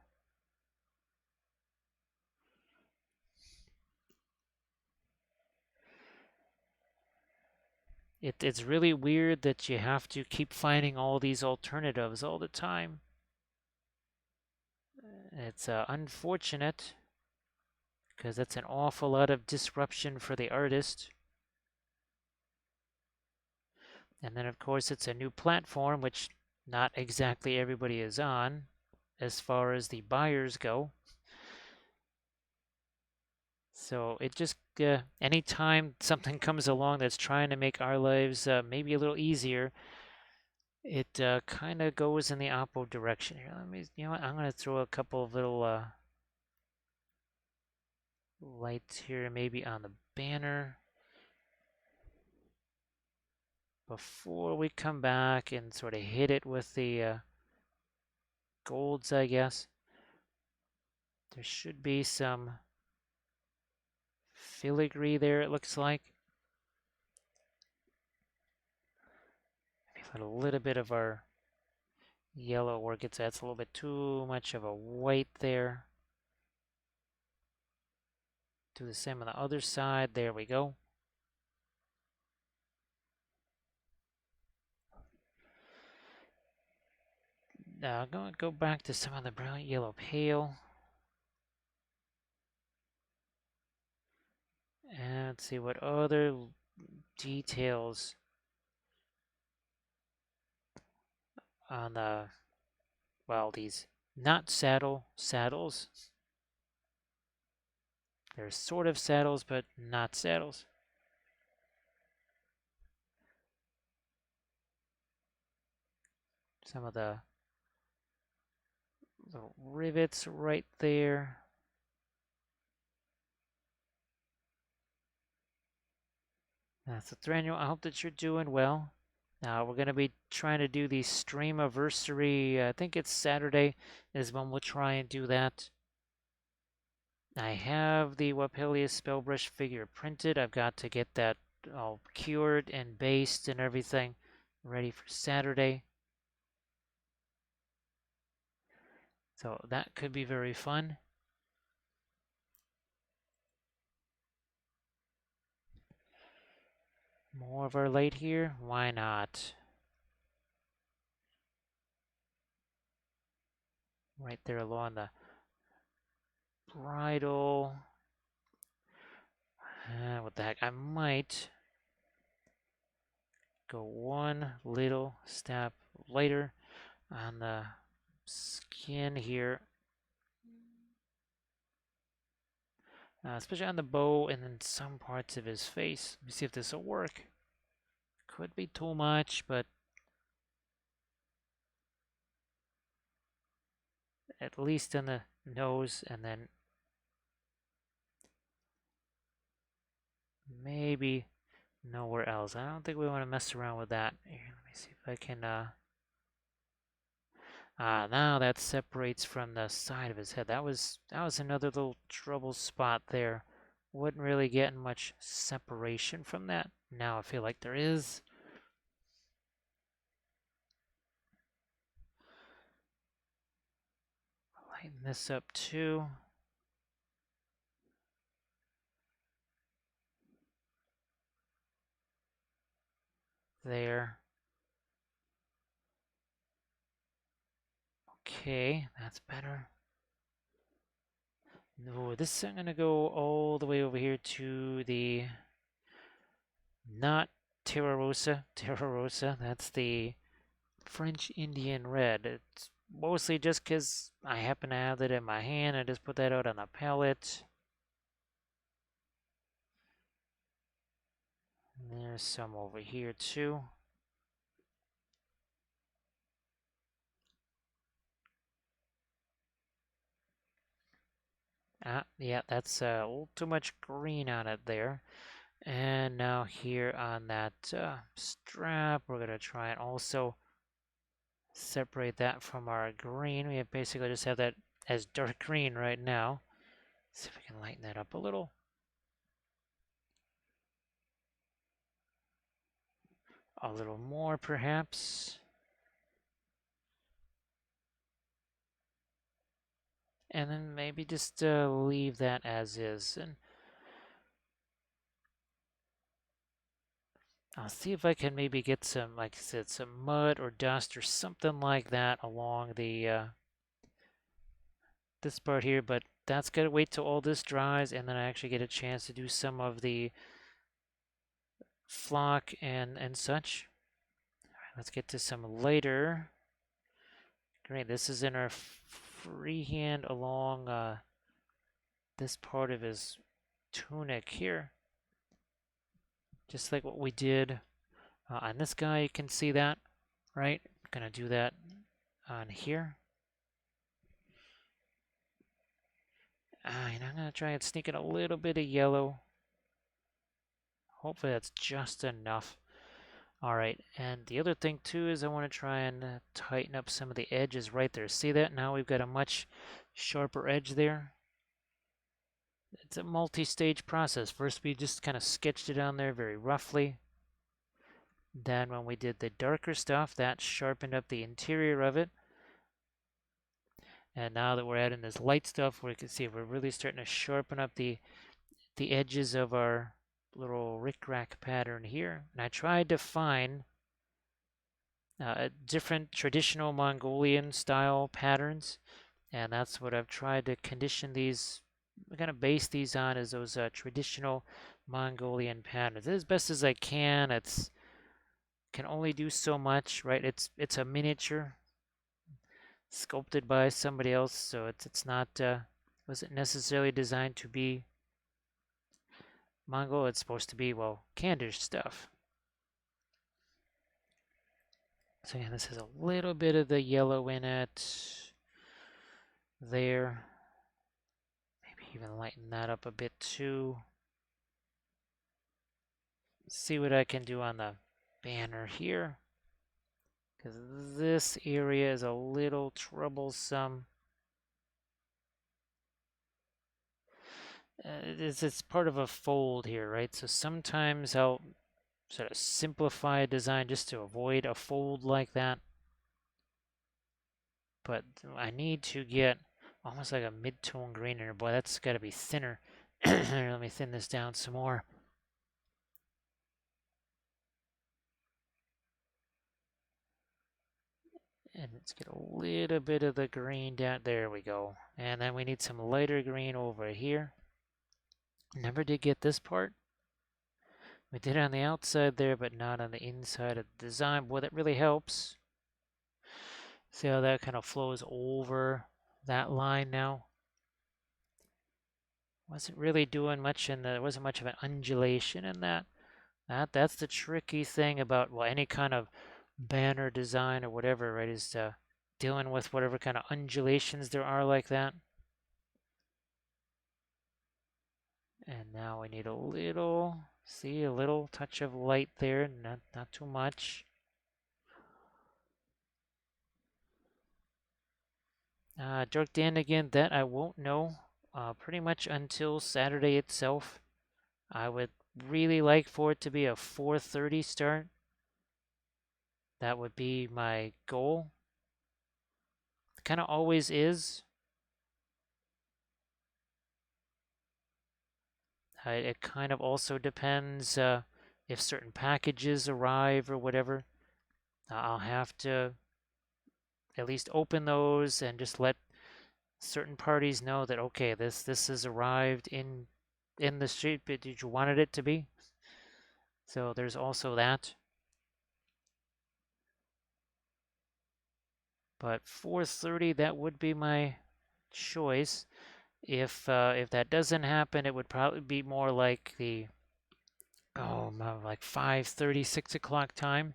Speaker 1: It's really weird that you have to keep finding all these alternatives all the time. It's unfortunate because that's an awful lot of disruption for the artist. And then, of course, it's a new platform, which not exactly everybody is on as far as the buyers go. So it just, anytime something comes along that's trying to make our lives maybe a little easier, it kind of goes in the opposite direction here. Let me, you know what? I'm going to throw a couple of little lights here, maybe on the banner, before we come back and sort of hit it with the golds, I guess. There should be some filigree there, it looks like. Maybe let a little bit of our yellow where it gets, that's a little bit too much of a white there. Do the same on the other side. There we go. Now I'm going to go back to some of the brilliant yellow pale. And let's see what other details on the, well, these not saddles. They're sort of saddles, but not saddles. Some of the little rivets right there. That's Thranduil. I hope that you're doing well. Now we're going to be trying to do the stream anniversary. I think it's Saturday is when we'll try and do that. I have the Wapelius Spellbrush figure printed. I've got to get that all cured and based and everything, ready for Saturday. So that could be very fun. More of our light here? Why not? Right there along the bridle. What the heck? I might go one little step lighter on the skin here. Especially on the bow and then some parts of his face. Let me see if this will work. Could be too much, but at least in the nose, and then maybe nowhere else. I don't think we want to mess around with that. Here, let me see if I can, now that separates from the side of his head. That was another little trouble spot there. Wasn't really getting much separation from that. Now I feel like there is. Lighten this up too. There. Okay, that's better. No, this I'm gonna go all the way over here to the not Terra Rosa. Terra Rosa, that's the French Indian Red. It's mostly just because I happen to have that in my hand. I just put that out on the palette. And there's some over here too. Yeah, that's a little too much green on it there. And now here on that strap, we're gonna try and also separate that from our green. We basically just have that as dark green right now. See if we can lighten that up a little. A little more, perhaps. And then maybe just leave that as is. And I'll see if I can maybe get some, like I said, some mud or dust or something like that along the this part here. But that's got to wait till all this dries, and then I actually get a chance to do some of the flock and such. All right, let's get to some later. Great, this is in our freehand along this part of his tunic here. Just like what we did on this guy, you can see that, right? Gonna do that on here. And I'm gonna try and sneak in a little bit of yellow. Hopefully that's just enough. All right, and the other thing too is I want to try and tighten up some of the edges right there. See that? Now we've got a much sharper edge there. It's a multi-stage process. First we just kind of sketched it on there very roughly. Then when we did the darker stuff, that sharpened up the interior of it. And now that we're adding this light stuff, we can see we're really starting to sharpen up the edges of our little rickrack pattern here. And I tried to find different traditional Mongolian style patterns, and that's what I've tried to condition these, kind of base these on, as those traditional Mongolian patterns as best as I can. It's can only do so much, right? It's a miniature sculpted by somebody else, so it's not wasn't necessarily designed to be Mongol. It's supposed to be, well, Khandish stuff. So yeah, this has a little bit of the yellow in it there. Maybe even lighten that up a bit too. See what I can do on the banner here, because this area is a little troublesome. it's part of a fold here, right? So sometimes I'll sort of simplify a design just to avoid a fold like that. But I need to get almost like a mid-tone green in here. Boy, that's got to be thinner. Let me thin this down some more. And let's get a little bit of the green down. There we go. And then we need some lighter green over here. Never did get this part. We did it on the outside there, but not on the inside of the design. Boy, that really helps. See how that kind of flows over that line now? Wasn't really doing much and there wasn't much of an undulation in that. That's the tricky thing about, well, any kind of banner design or whatever, right, is dealing with whatever kind of undulations there are like that. And now we need a little, see, a little touch of light there, not too much. Dark Dan again, that I won't know pretty much until Saturday itself. I would really like for it to be a 4:30 start. That would be my goal. Kind of always is. It kind of also depends if certain packages arrive or whatever. I'll have to at least open those and just let certain parties know that okay, this has arrived in the street that you wanted it to be. So there's also that. But 4:30, that would be my choice. If that doesn't happen, it would probably be more like the like 5:30, 6 o'clock time.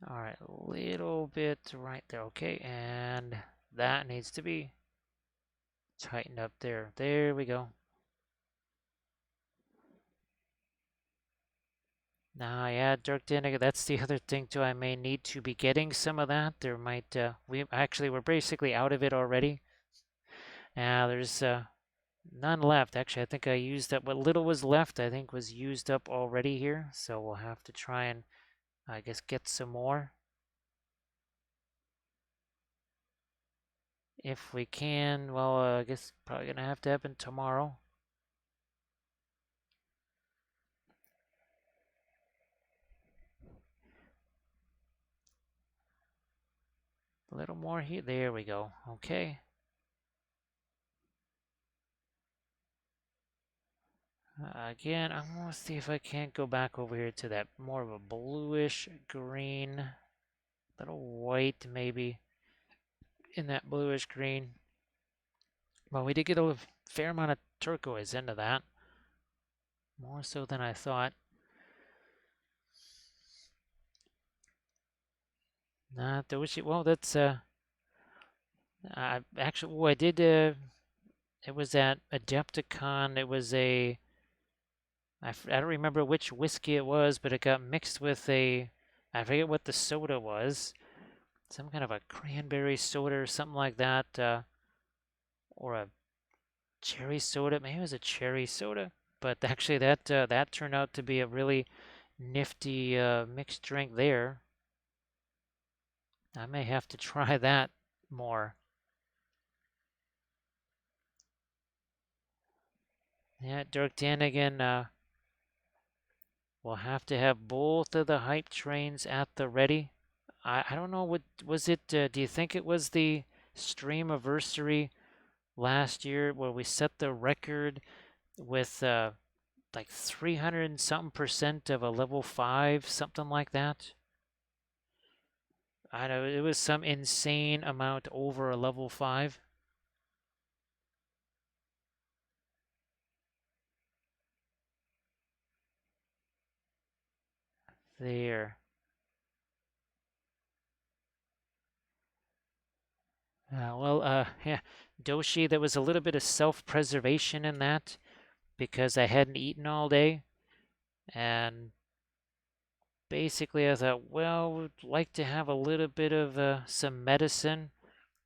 Speaker 1: All right, a little bit right there. Okay, and that needs to be tightened up there. There we go. Now, yeah, Dirk Dinniger, that's the other thing too. I may need to be getting some of that. There might, we're basically out of it already. There's none left. Actually, I think I used up what little was left, I think was used up already here. So we'll have to try and, I guess, get some more. If we can, well, I guess probably gonna have to happen tomorrow. A little more here. There we go. Okay. Again, I'm gonna see if I can't go back over here to that more of a bluish green, little white maybe in that bluish green. Well, we did get a fair amount of turquoise into that, more so than I thought. Not those. Well, that's actually. Oh, I did. It was at Adepticon. It was a. I don't remember which whiskey it was, but it got mixed with a. I forget what the soda was. Some kind of a cranberry soda or something like that, or a cherry soda. Maybe it was a cherry soda, but actually that turned out to be a really nifty mixed drink there. I may have to try that more. Yeah, Dirk Danigan will have to have both of the hype trains at the ready. I don't know, what was it? Do you think it was the stream anniversary last year where we set the record with like 300 and something percent of a level 5, something like that? I know it was some insane amount over a level 5. There. Yeah, Doshi, there was a little bit of self-preservation in that because I hadn't eaten all day, and basically I thought, well, we'd like to have a little bit of some medicine,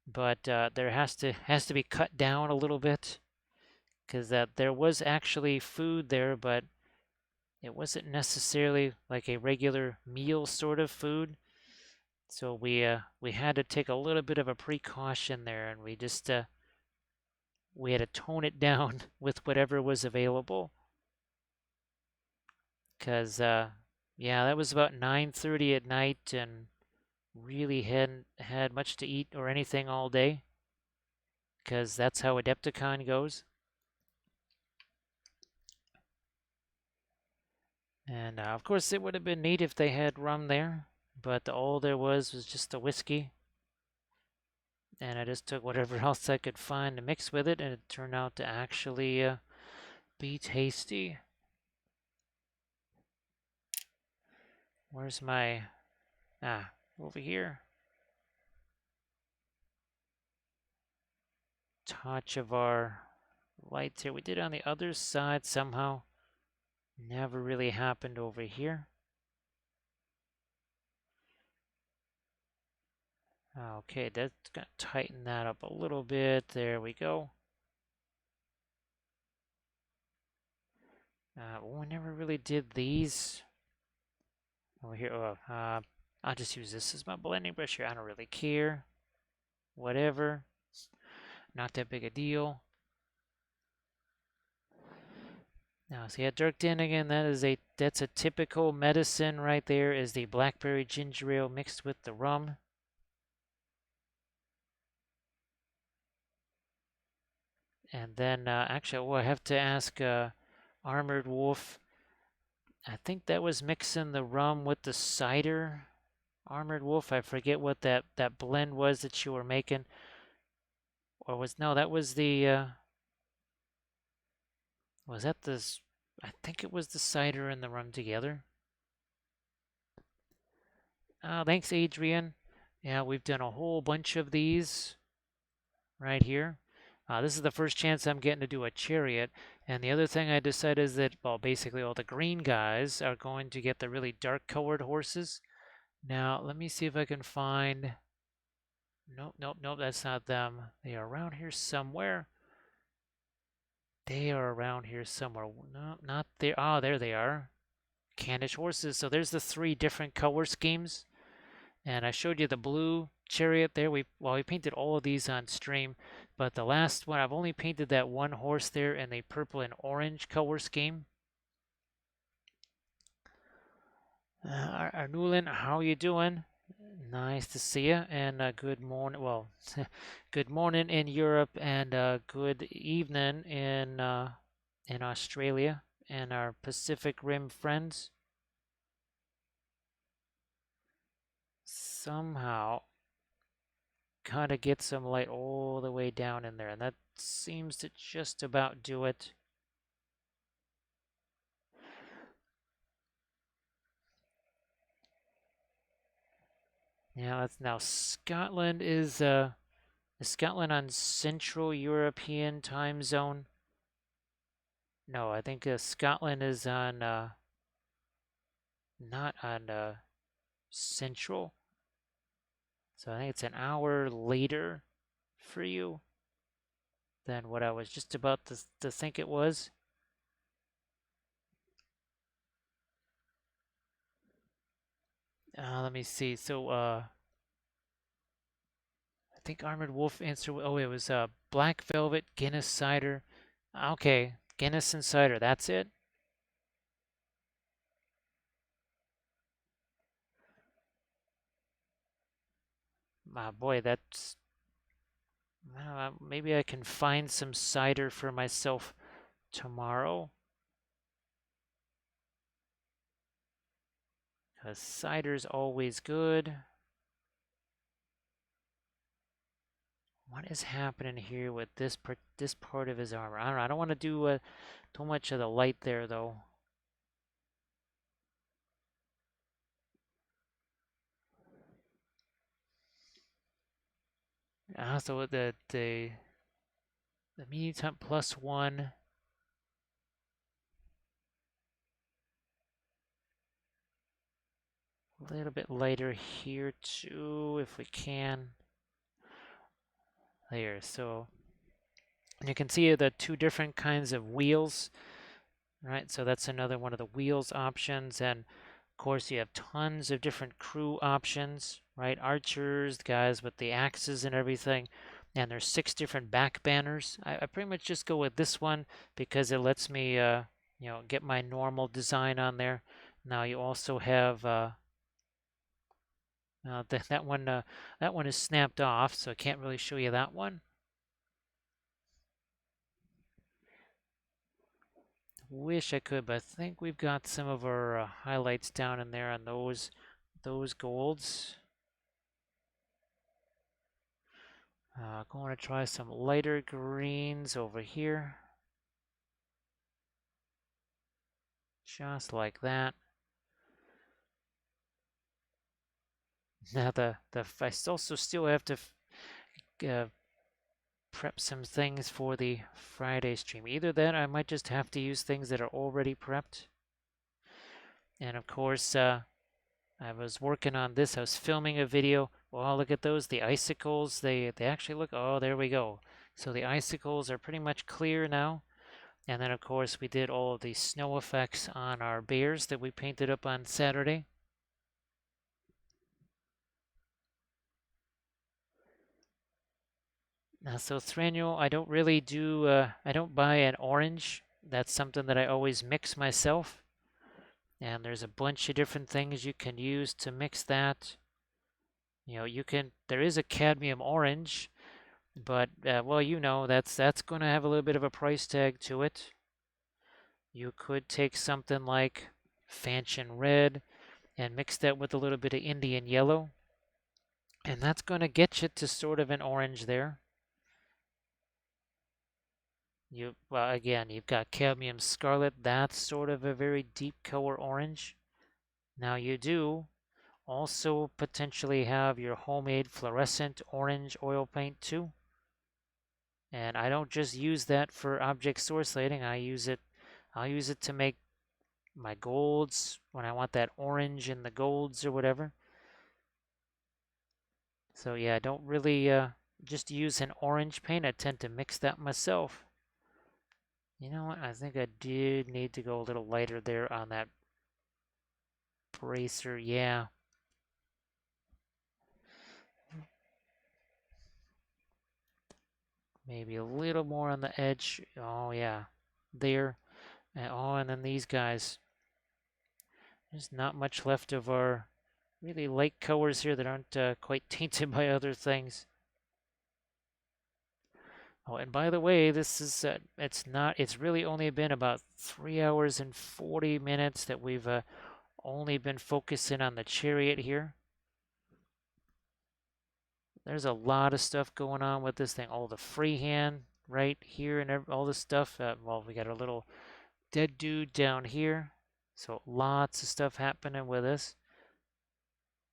Speaker 1: but there has to be cut down a little bit because that there was actually food there, but it wasn't necessarily like a regular meal sort of food. So we had to take a little bit of a precaution there, and we had to tone it down with whatever was available. Cause yeah, that was about 9:30 at night, and really hadn't had much to eat or anything all day. Cause that's how Adepticon goes. And of course, it would have been neat if they had rum there, but all there was just a whiskey. And I just took whatever else I could find to mix with it, and it turned out to actually be tasty. Where's my... over here. Touch of our lights here. We did it on the other side somehow. Never really happened over here. Okay, that's gonna tighten that up a little bit. There we go. We never really did these. Over here, I'll just use this as my blending brush here. I don't really care. Whatever. Not that big a deal. Now, see, at Dirk Den again, that's a typical medicine right there, is the blackberry ginger ale mixed with the rum. And then, actually, I have to ask Armored Wolf. I think that was mixing the rum with the cider. Armored Wolf, I forget what that blend was that you were making. Or no, that was was that I think it was the cider and the rum together. Thanks, Adrian. Yeah, we've done a whole bunch of these right here. This is the first chance I'm getting to do a chariot. And the other thing I decided is that, well, basically all the green guys are going to get the really dark colored horses. Now, let me see if I can find... Nope, nope, nope, that's not them. They are around here somewhere. They are around here somewhere. No, not there. Oh, there they are. Khandish horses. So there's the 3 different color schemes. And I showed you the blue chariot there. We painted all of these on stream, but the last one, I've only painted that one horse there in the purple and orange color scheme. Arnulin, how are you doing? Nice to see you, and good morning. Well, good morning in Europe, and good evening in Australia and our Pacific Rim friends. Somehow, kind of get some light all the way down in there, and that seems to just about do it. Yeah, that's now Scotland is Scotland on Central European time zone? No, I think Scotland is on not on Central. So I think it's an hour later for you than what I was just about to think it was. Let me see. So I think Armored Wolf answered. Oh, it was Black Velvet, Guinness cider. Okay, Guinness and cider. That's it. Boy, that's maybe I can find some cider for myself tomorrow. Because cider's always good. What is happening here with this part of his armor? I don't know. I don't want to do too much of the light there, though. Also, the mutant +1. A little bit lighter here too, if we can. There, so you can see the two different kinds of wheels, right? So that's another one of the wheels options. And of course, you have tons of different crew options, right? Archers, guys with the axes and everything. And there's 6 different back banners. I pretty much just go with this one because it lets me, get my normal design on there. Now you also have that one is snapped off, so I can't really show you that one. Wish I could, but I think we've got some of our highlights down in there on those golds. Going to try some lighter greens over here. Just like that. Now I also still have to prep some things for the Friday stream. Either that, or I might just have to use things that are already prepped. And of course, I was working on this. I was filming a video. Well, look at those. The icicles, they actually look. Oh, there we go. So the icicles are pretty much clear now. And then, of course, we did all of the snow effects on our bears that we painted up on Saturday. Now, so Thranduil, I don't really do, I don't buy an orange. That's something that I always mix myself. And there's a bunch of different things you can use to mix that. There is a cadmium orange, but, well, that's going to have a little bit of a price tag to it. You could take something like Fanchon Red and mix that with a little bit of Indian Yellow. And that's going to get you to sort of an orange there. Again, you've got Cadmium Scarlet. That's sort of a very deep color orange. Now you do also potentially have your homemade fluorescent orange oil paint too. And I don't just use that for object source lighting. I'll use it to make my golds when I want that orange in the golds or whatever. So yeah, I don't really just use an orange paint. I tend to mix that myself. You know what? I think I did need to go a little lighter there on that bracer. Yeah. Maybe a little more on the edge. Oh, yeah. There. And then these guys. There's not much left of our really light colors here that aren't quite tainted by other things. Oh, and by the way, this is, it's really only been about 3 hours and 40 minutes that we've only been focusing on the chariot here. There's a lot of stuff going on with this thing. All the freehand right here and all this stuff. Well, we got a little dead dude down here. So lots of stuff happening with us.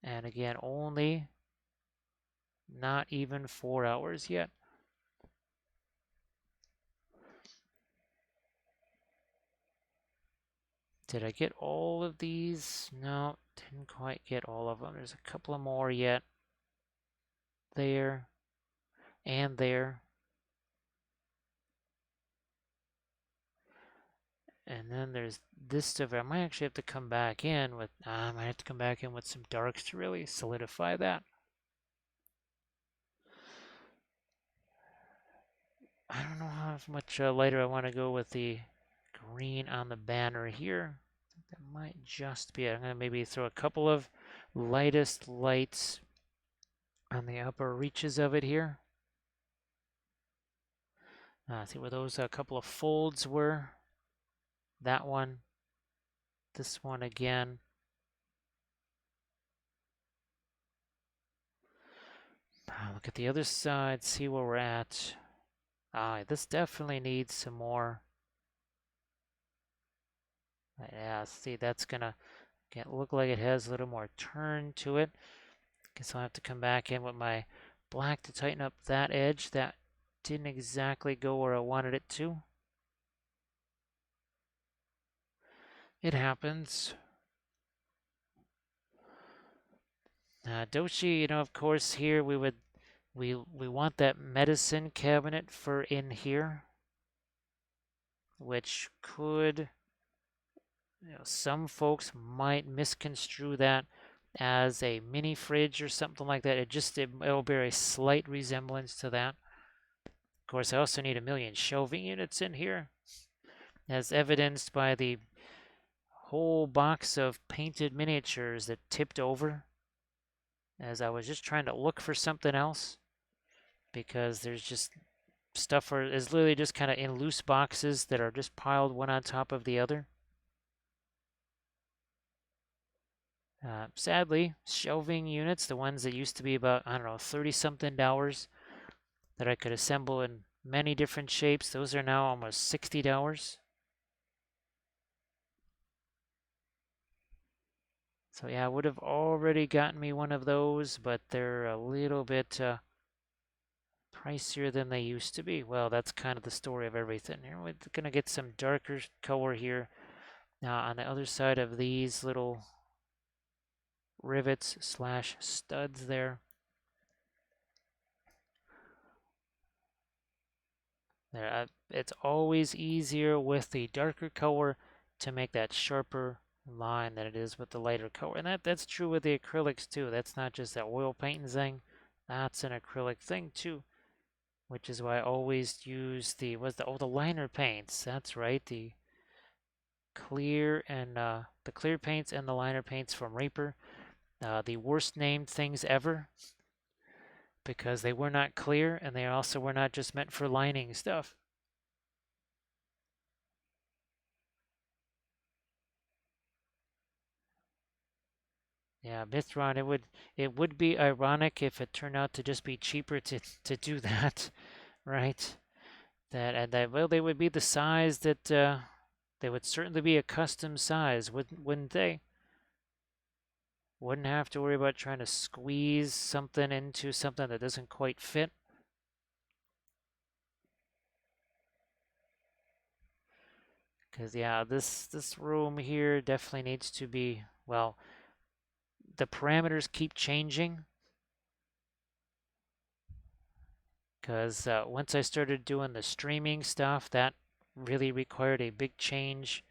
Speaker 1: And again, only not even 4 hours yet. Did I get all of these? No, didn't quite get all of them. There's a couple of more yet. There and there. And then there's this stuff. I might actually have to come back in with, I might have to come back in with some darks to really solidify that. I don't know how much lighter I want to go with the green on the banner here. I think that might just be it. I'm going to maybe throw a couple of lightest lights on the upper reaches of it here. See where those couple of folds were. That one. This one again. Look at the other side, see where we're at. This definitely needs some more. Yeah, see, that's gonna look like it has a little more turn to it. Guess I'll have to come back in with my black to tighten up that edge. That didn't exactly go where I wanted it to. It happens. Doshi, of course, here we want that medicine cabinet for in here, which could, some folks might misconstrue that as a mini fridge or something like that. It'll bear a slight resemblance to that. Of course, I also need a million shelving units in here, as evidenced by the whole box of painted miniatures that tipped over as I was just trying to look for something else, because there's just stuff is literally just kind of in loose boxes that are just piled one on top of the other. Sadly, shelving units, the ones that used to be about, I don't know, 30 something dollars that I could assemble in many different shapes, those are now almost $60. So yeah, I would have already gotten me one of those, but they're a little bit pricier than they used to be. Well, that's kind of the story of everything. Here, we're going to get some darker color here. Now, on the other side of these little rivets slash studs there. It's always easier with the darker color to make that sharper line than it is with the lighter color. And that's true with the acrylics too. That's not just that oil painting thing. That's an acrylic thing too, which is why I always use the liner paints. That's right, the clear paints and the liner paints from Reaper. The worst named things ever, because they were not clear and they also were not just meant for lining stuff. Yeah, Mithron, it would be ironic if it turned out to just be cheaper to do that, right? That well, they would be the size that they would certainly be a custom size, wouldn't they? Wouldn't have to worry about trying to squeeze something into something that doesn't quite fit. Because yeah, this room here definitely needs to be, well, the parameters keep changing. Because once I started doing the streaming stuff, that really required a big change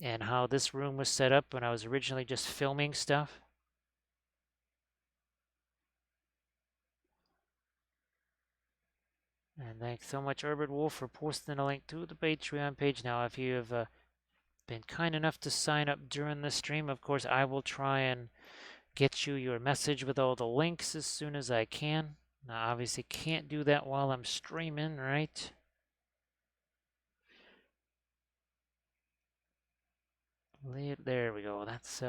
Speaker 1: in how this room was set up when I was originally just filming stuff. And thanks so much, Herbert Wolf, for posting a link to the Patreon page. Now, if you have been kind enough to sign up during the stream, of course, I will try and get you your message with all the links as soon as I can. Now, obviously, can't do that while I'm streaming, right? There we go. That's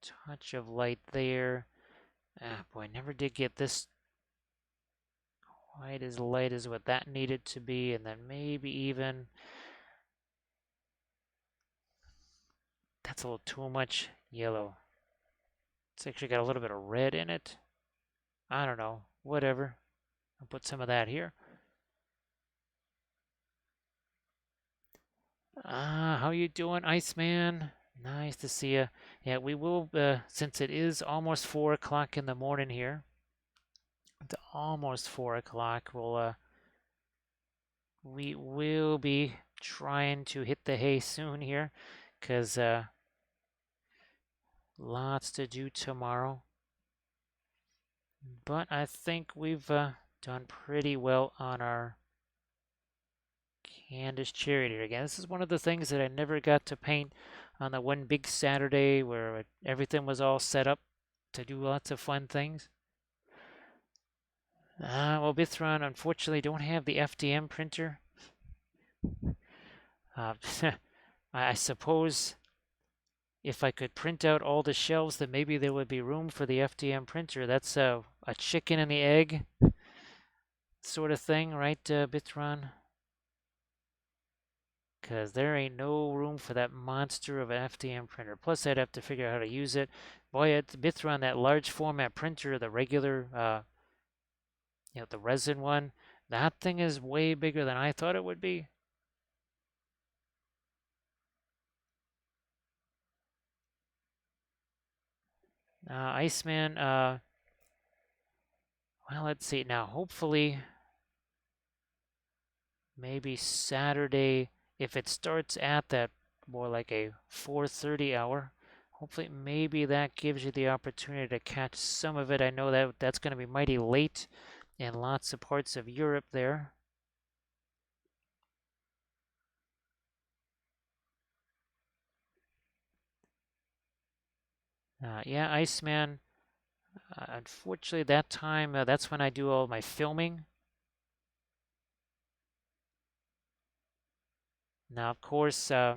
Speaker 1: touch of light there. Ah, boy, never did get this quite as light as what that needed to be, and then maybe even that's a little too much yellow. It's actually got a little bit of red in it. I don't know. Whatever. I'll put some of that here. How you doing, Iceman? Nice to see you. Yeah, we will, since it is almost 4 o'clock in the morning here. It's almost 4 o'clock. We will be trying to hit the hay soon here, because lots to do tomorrow. But I think we've done pretty well on our Khandish Charioteer. Again, this is one of the things that I never got to paint on the one big Saturday where everything was all set up to do lots of fun things. Well, Bithron, unfortunately, don't have the FDM printer. Uh, I suppose if I could print out all the shelves, then maybe there would be room for the FDM printer. That's a chicken and the egg sort of thing, right, Bithron? Because there ain't no room for that monster of an FDM printer. Plus, I'd have to figure out how to use it. Boy, it's Bithron, that large format printer, the regular, the resin one, that thing is way bigger than I thought it would be. Iceman, well, let's see. Now, hopefully, maybe Saturday, if it starts at that more like a 4:30 hour, hopefully maybe that gives you the opportunity to catch some of it. I know that that's going to be mighty late in lots of parts of Europe there. Yeah, Iceman. Unfortunately, that time, that's when I do all my filming. Now, of course, yeah,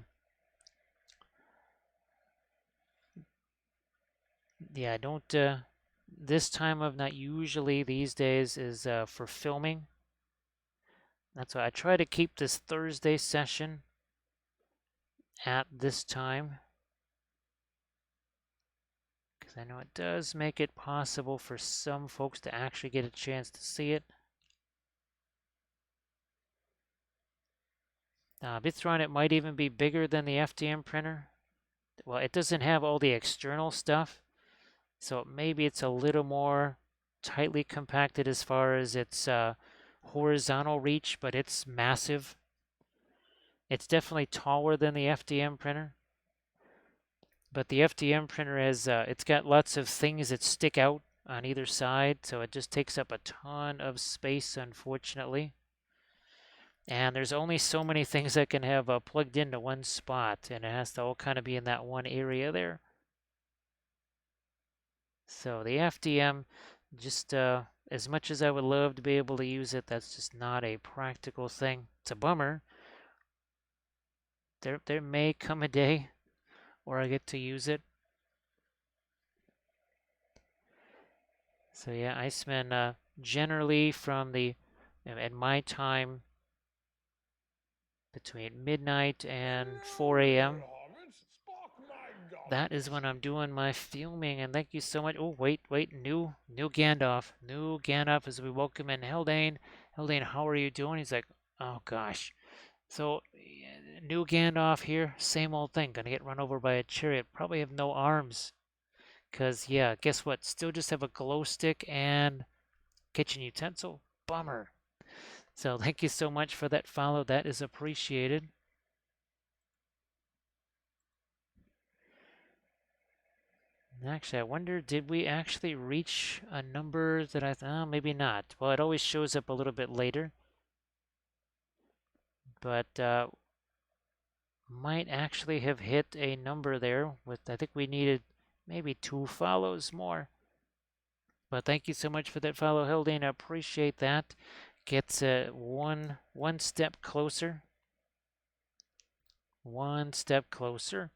Speaker 1: I don't, this time of night usually these days is for filming. That's why I try to keep this Thursday session at this time, because I know it does make it possible for some folks to actually get a chance to see it. Bithron, it might even be bigger than the FDM printer. Well, it doesn't have all the external stuff, so maybe it's a little more tightly compacted as far as its horizontal reach, but it's massive. It's definitely taller than the FDM printer. But the FDM printer has, it's got lots of things that stick out on either side, so it just takes up a ton of space, unfortunately. And there's only so many things that can have plugged into one spot, and it has to all kind of be in that one area there. So the FDM, just as much as I would love to be able to use it, that's just not a practical thing. It's a bummer. There may come a day where I get to use it. So yeah, Iceman, generally from the, at my time, between midnight and 4 a.m. That is when I'm doing my filming, and thank you so much. Oh, wait, new Gandalf as we welcome in Haldane. Haldane, how are you doing? He's like, oh gosh. So, new Gandalf here, same old thing. Gonna get run over by a chariot. Probably have no arms. Cause yeah, guess what? Still just have a glow stick and kitchen utensil. Bummer. So thank you so much for that follow. That is appreciated. Actually, I wonder, did we actually reach a number that I thought, oh, maybe not. Well, it always shows up a little bit later, but might actually have hit a number there with, I think we needed maybe 2 follows more. But thank you so much for that follow, Hildane. I appreciate that. Gets one step closer. One step closer.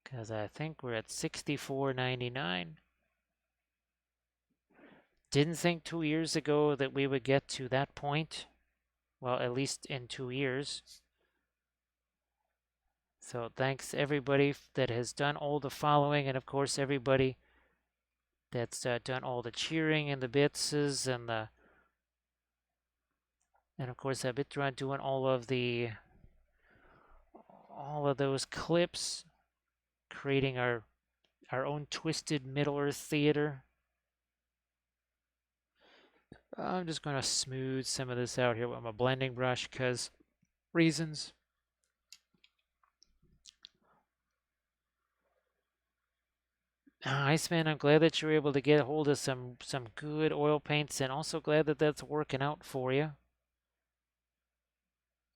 Speaker 1: Because I think we're at 64.99. Didn't think 2 years ago that we would get to that point. Well, at least in 2 years. So thanks everybody that has done all the following, and of course everybody that's done all the cheering and the bitses and of course Bitron doing all of those clips, creating our own twisted Middle-earth theater. I'm just going to smooth some of this out here with my blending brush because reasons. Iceman, I'm glad that you're able to get a hold of some good oil paints, and also glad that that's working out for you.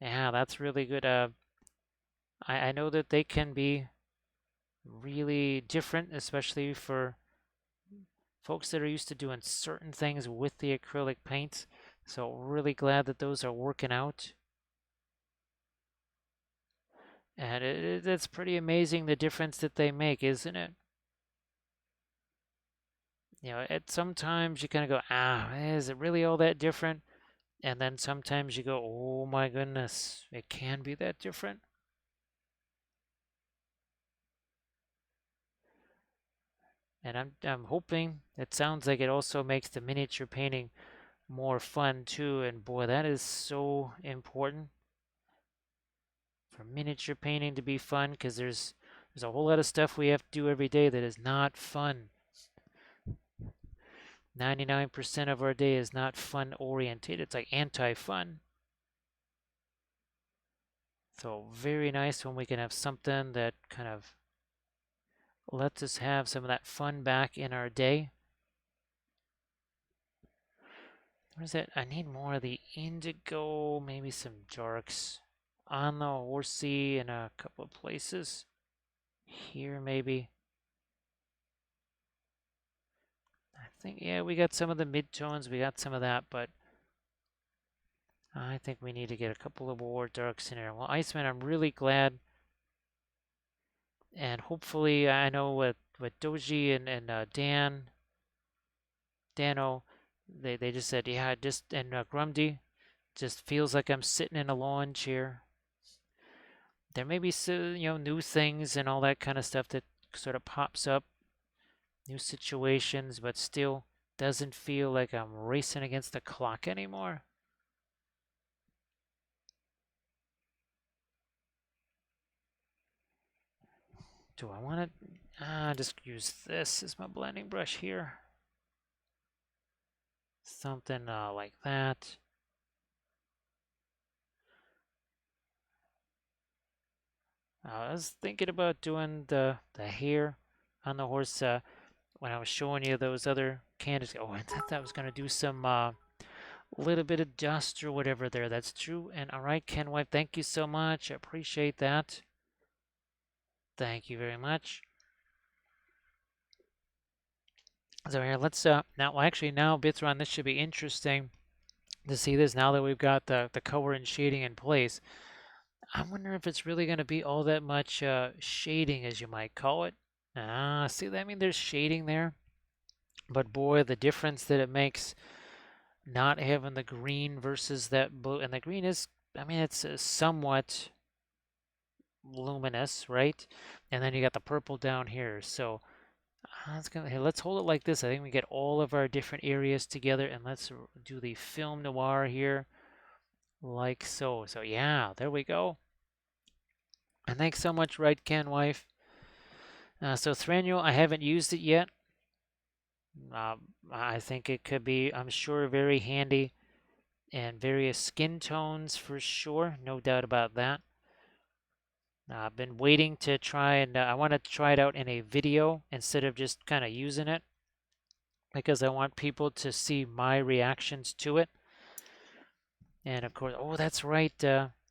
Speaker 1: Yeah, that's really good. I know that they can be really different, especially for folks that are used to doing certain things with the acrylic paints. So really glad that those are working out. And it's pretty amazing the difference that they make, isn't it? You know, sometimes you kind of go, is it really all that different? And then sometimes you go, oh my goodness, it can be that different. And I'm hoping, it sounds like it also makes the miniature painting more fun too. And boy, that is so important for miniature painting to be fun, because There's a whole lot of stuff we have to do every day that is not fun. 99% of our day is not fun oriented. It's like anti-fun. So very nice when we can have something that kind of lets us have some of that fun back in our day. What is it? I need more of the indigo, maybe some darks on the horsey in a couple of places. Here maybe. I think, yeah, we got some of the mid-tones, we got some of that, but I think we need to get a couple of more darks in there. Well, Iceman, I'm really glad, and hopefully, I know with Doji and Dano, they just said, yeah, just, and Grumdy, just feels like I'm sitting in a lawn chair. There may be some, new things and all that kind of stuff that sort of pops up, new situations, but still doesn't feel like I'm racing against the clock anymore. Do I want to just use this as my blending brush here? Something like that. I was thinking about doing the hair on the horse when I was showing you those other candidates. Oh, I thought I was going to do some little bit of dust or whatever there. That's true. And all right, Ken Wife, thank you so much. I appreciate that. Thank you very much. So here, let's now actually now Bitsron, this should be interesting to see this now that we've got the color and shading in place. I wonder if it's really going to be all that much shading, as you might call it. See, I mean, there's shading there, but boy, the difference that it makes not having the green versus that blue, and the green is, I mean, it's somewhat luminous, right? And then you got the purple down here. So let's hold it like this. I think we get all of our different areas together, and let's do the film noir here, like so. So yeah, there we go. And thanks so much, Right Can Wife. So Thranduil, I haven't used it yet. I think it could be, I'm sure, very handy in various skin tones for sure, no doubt about that. I've been waiting to try and I want to try it out in a video instead of just kind of using it because I want people to see my reactions to it. And of course, oh, that's right.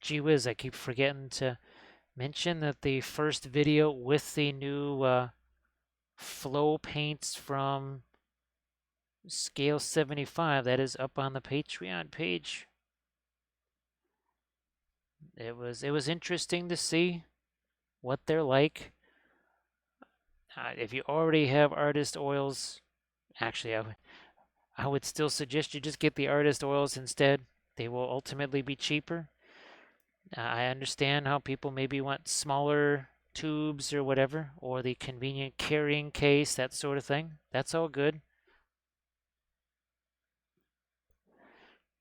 Speaker 1: Gee whiz, I keep forgetting to mention that the first video with the new flow paints from Scale 75, that is up on the Patreon page. It was interesting to see what they're like. If you already have artist oils, actually, I would still suggest you just get the artist oils instead. They will ultimately be cheaper. I understand how people maybe want smaller tubes or whatever, or the convenient carrying case, that sort of thing. That's all good.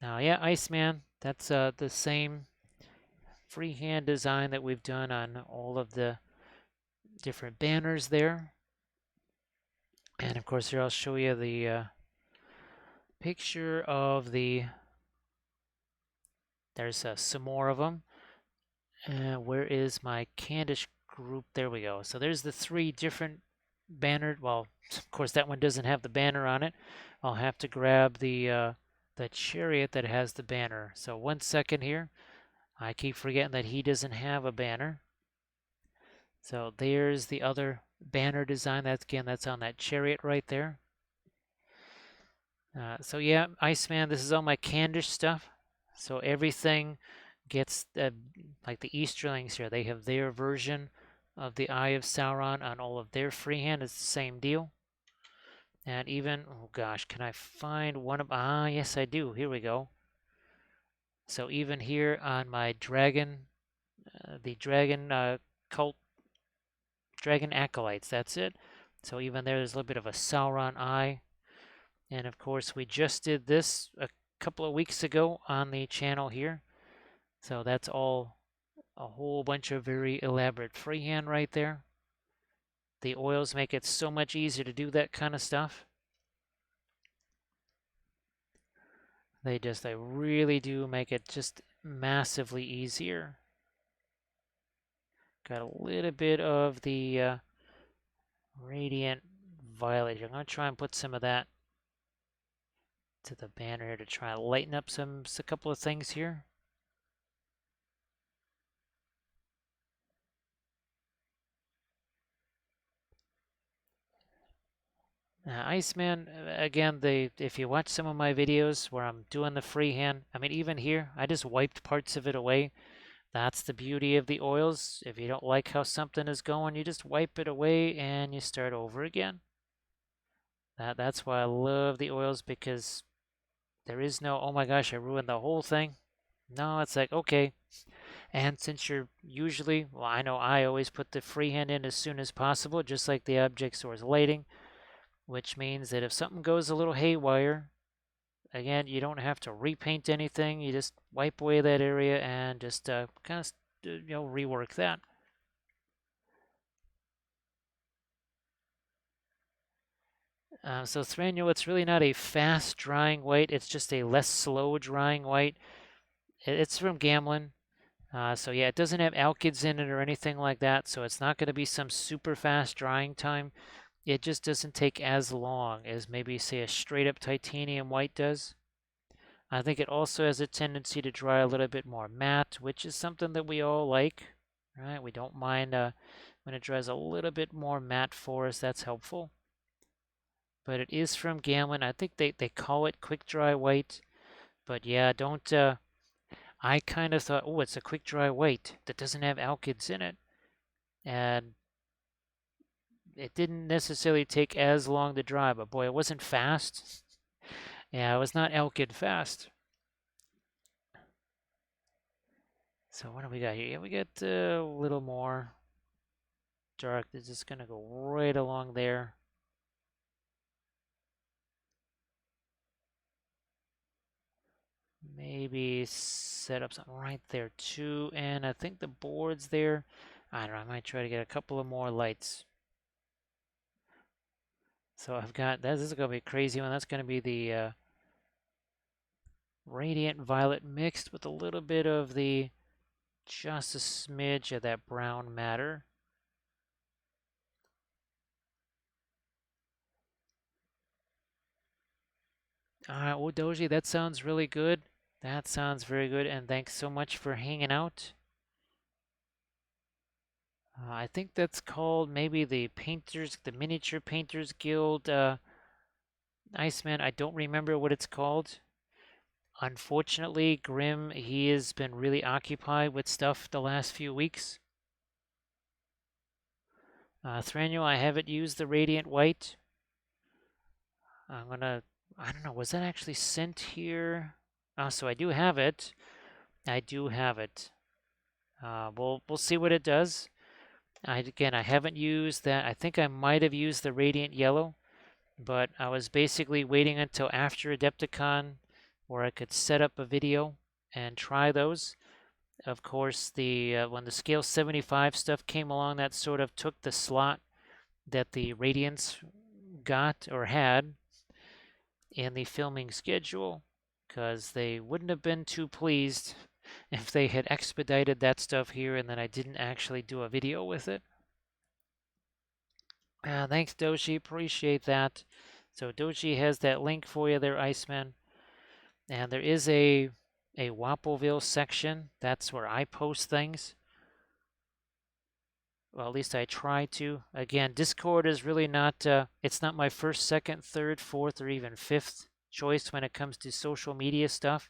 Speaker 1: Now, yeah, Iceman, that's the same freehand design that we've done on all of the different banners there. And of course, here I'll show you the picture of there's some more of them. Where is my Khandish group? There we go. So there's the three different banner. Well, of course, that one doesn't have the banner on it. I'll have to grab the chariot that has the banner. So 1 second here. I keep forgetting that he doesn't have a banner. So there's the other banner design. That's on that chariot right there. So yeah, Iceman, this is all my Khandish stuff. So everything gets like the Easterlings here. They have their version of the Eye of Sauron on all of their freehand. It's the same deal. And even, oh gosh, can I find one of, yes I do. Here we go. So even here on my dragon, the dragon cult, dragon acolytes, that's it. So even there's a little bit of a Sauron eye. And of course, we just did this a couple of weeks ago on the channel here. So that's all a whole bunch of very elaborate freehand right there. The oils make it so much easier to do that kind of stuff. They really do make it just massively easier. Got a little bit of the radiant violet here. I'm going to try and put some of that to the banner here to try and lighten up a couple of things here. Iceman, again, if you watch some of my videos where I'm doing the freehand, I mean, even here, I just wiped parts of it away. That's the beauty of the oils. If you don't like how something is going, you just wipe it away and you start over again. That's why I love the oils, because there is no, oh my gosh, I ruined the whole thing. No, it's like, okay. And since you're usually, well, I know I always put the freehand in as soon as possible, just like the object store's lighting, which means that if something goes a little haywire, again, you don't have to repaint anything. You just wipe away that area and just kind of, rework that. So Thranduil, it's really not a fast drying white. It's just a less slow drying white. It's from Gamlin. So yeah, it doesn't have alkyds in it or anything like that. So it's not going to be some super fast drying time. It just doesn't take as long as maybe, say, a straight up titanium white does. I think it also has a tendency to dry a little bit more matte, which is something that we all like, right? We don't mind when it dries a little bit more matte for us. That's helpful. But it is from Gamlin. I think they call it quick dry white. But yeah, don't. I kind of thought, oh, it's a quick dry white that doesn't have alkyds in it. And it didn't necessarily take as long to dry, but boy, it wasn't fast. Yeah, it was not alkyd fast. So what do we got here? Yeah, we got a little more dark. This is going to go right along there. Maybe set up something right there too. And I think the board's there. I don't know, I might try to get a couple of more lights. So I've got, this is going to be a crazy one. That's going to be the radiant violet mixed with a little bit of just a smidge of that brown matter. All right, well, Doji, that sounds really good. That sounds very good, and thanks so much for hanging out. I think that's called maybe the Miniature Painters Guild Iceman. I don't remember what it's called. Unfortunately, Grim, he has been really occupied with stuff the last few weeks. Thranduil, I haven't used the Radiant White. I don't know, was that actually sent here? So I do have it. I do have it. We'll see what it does. Again, I haven't used that. I think I might have used the Radiant Yellow, but I was basically waiting until after Adepticon where I could set up a video and try those. Of course, when the Scale 75 stuff came along, that sort of took the slot that the Radiants got or had in the filming schedule, because they wouldn't have been too pleased if they had expedited that stuff here and then I didn't actually do a video with it. Thanks, Doshi. Appreciate that. So Doshi has that link for you there, Iceman. And there is a Wappleville section. That's where I post things. Well, at least I try to. Again, Discord is really not, it's not my first, second, third, fourth, or even fifth choice when it comes to social media stuff.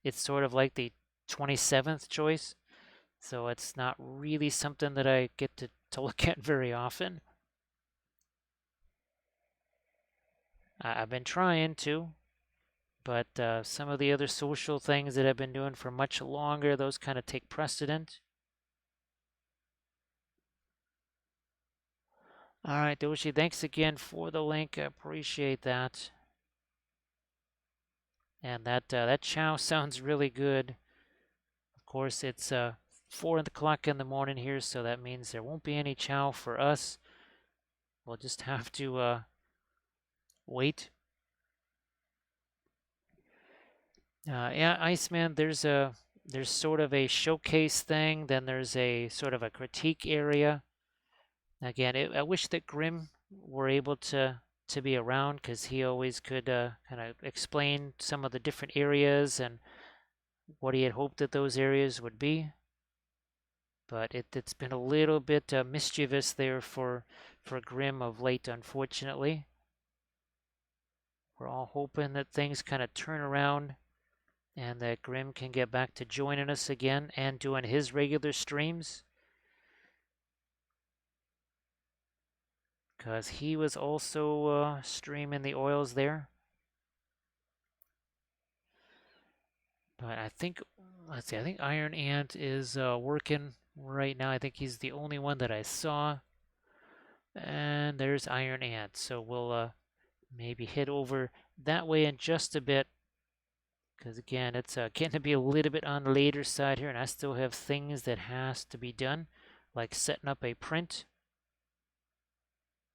Speaker 1: It's sort of like the 27th choice. So it's not really something that I get to look at very often. I've been trying to, but some of the other social things that I've been doing for much longer, those kind of take precedent. All right, Doshi, thanks again for the link. I appreciate that. And that chow sounds really good. Of course, it's 4 o'clock in the morning here, so that means there won't be any chow for us. we'll just have to wait. Yeah, Iceman, there's sort of a showcase thing, then there's a sort of a critique area. Again, I wish that Grimm were able to be around because he always could kind of explain some of the different areas and what he had hoped that those areas would be. But it's been a little bit mischievous there for Grimm of late, unfortunately. We're all hoping that things kind of turn around and that Grimm can get back to joining us again and doing his regular streams. Because he was also streaming the oils there. But I think, let's see, I think Iron Ant is working right now. I think he's the only one that I saw. And there's Iron Ant. So we'll maybe head over that way in just a bit. Because again, it's getting to be a little bit on the later side here. And I still have things that has to be done. Like setting up a print.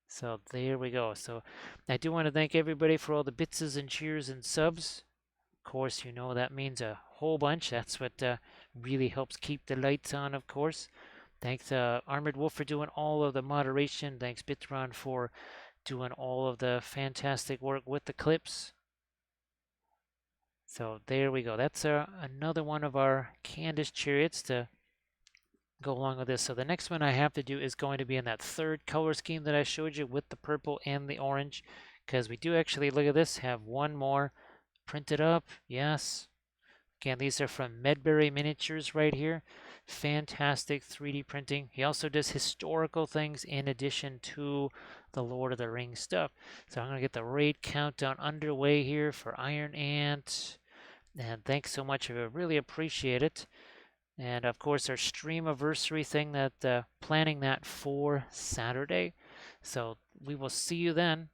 Speaker 1: So there we go. So I do want to thank everybody for all the bitses and cheers and subs. Of course, you know that means a whole bunch. That's what really helps keep the lights on, of course. Thanks Armored Wolf for doing all of the moderation. Thanks Bitron for doing all of the fantastic work with the clips. So there we go. That's another one of our Khandish chariots to go along with this. So the next one I have to do is going to be in that third color scheme that I showed you with the purple and the orange, because we do actually, look at this, have one more printed up. Yes. Again, these are from Medbury Miniatures right here. Fantastic 3D printing. He also does historical things in addition to the Lord of the Rings stuff. So I'm going to get the raid countdown underway here for Iron Ant. And thanks so much. I really appreciate it. And of course, our stream anniversary thing, that planning that for Saturday. So we will see you then.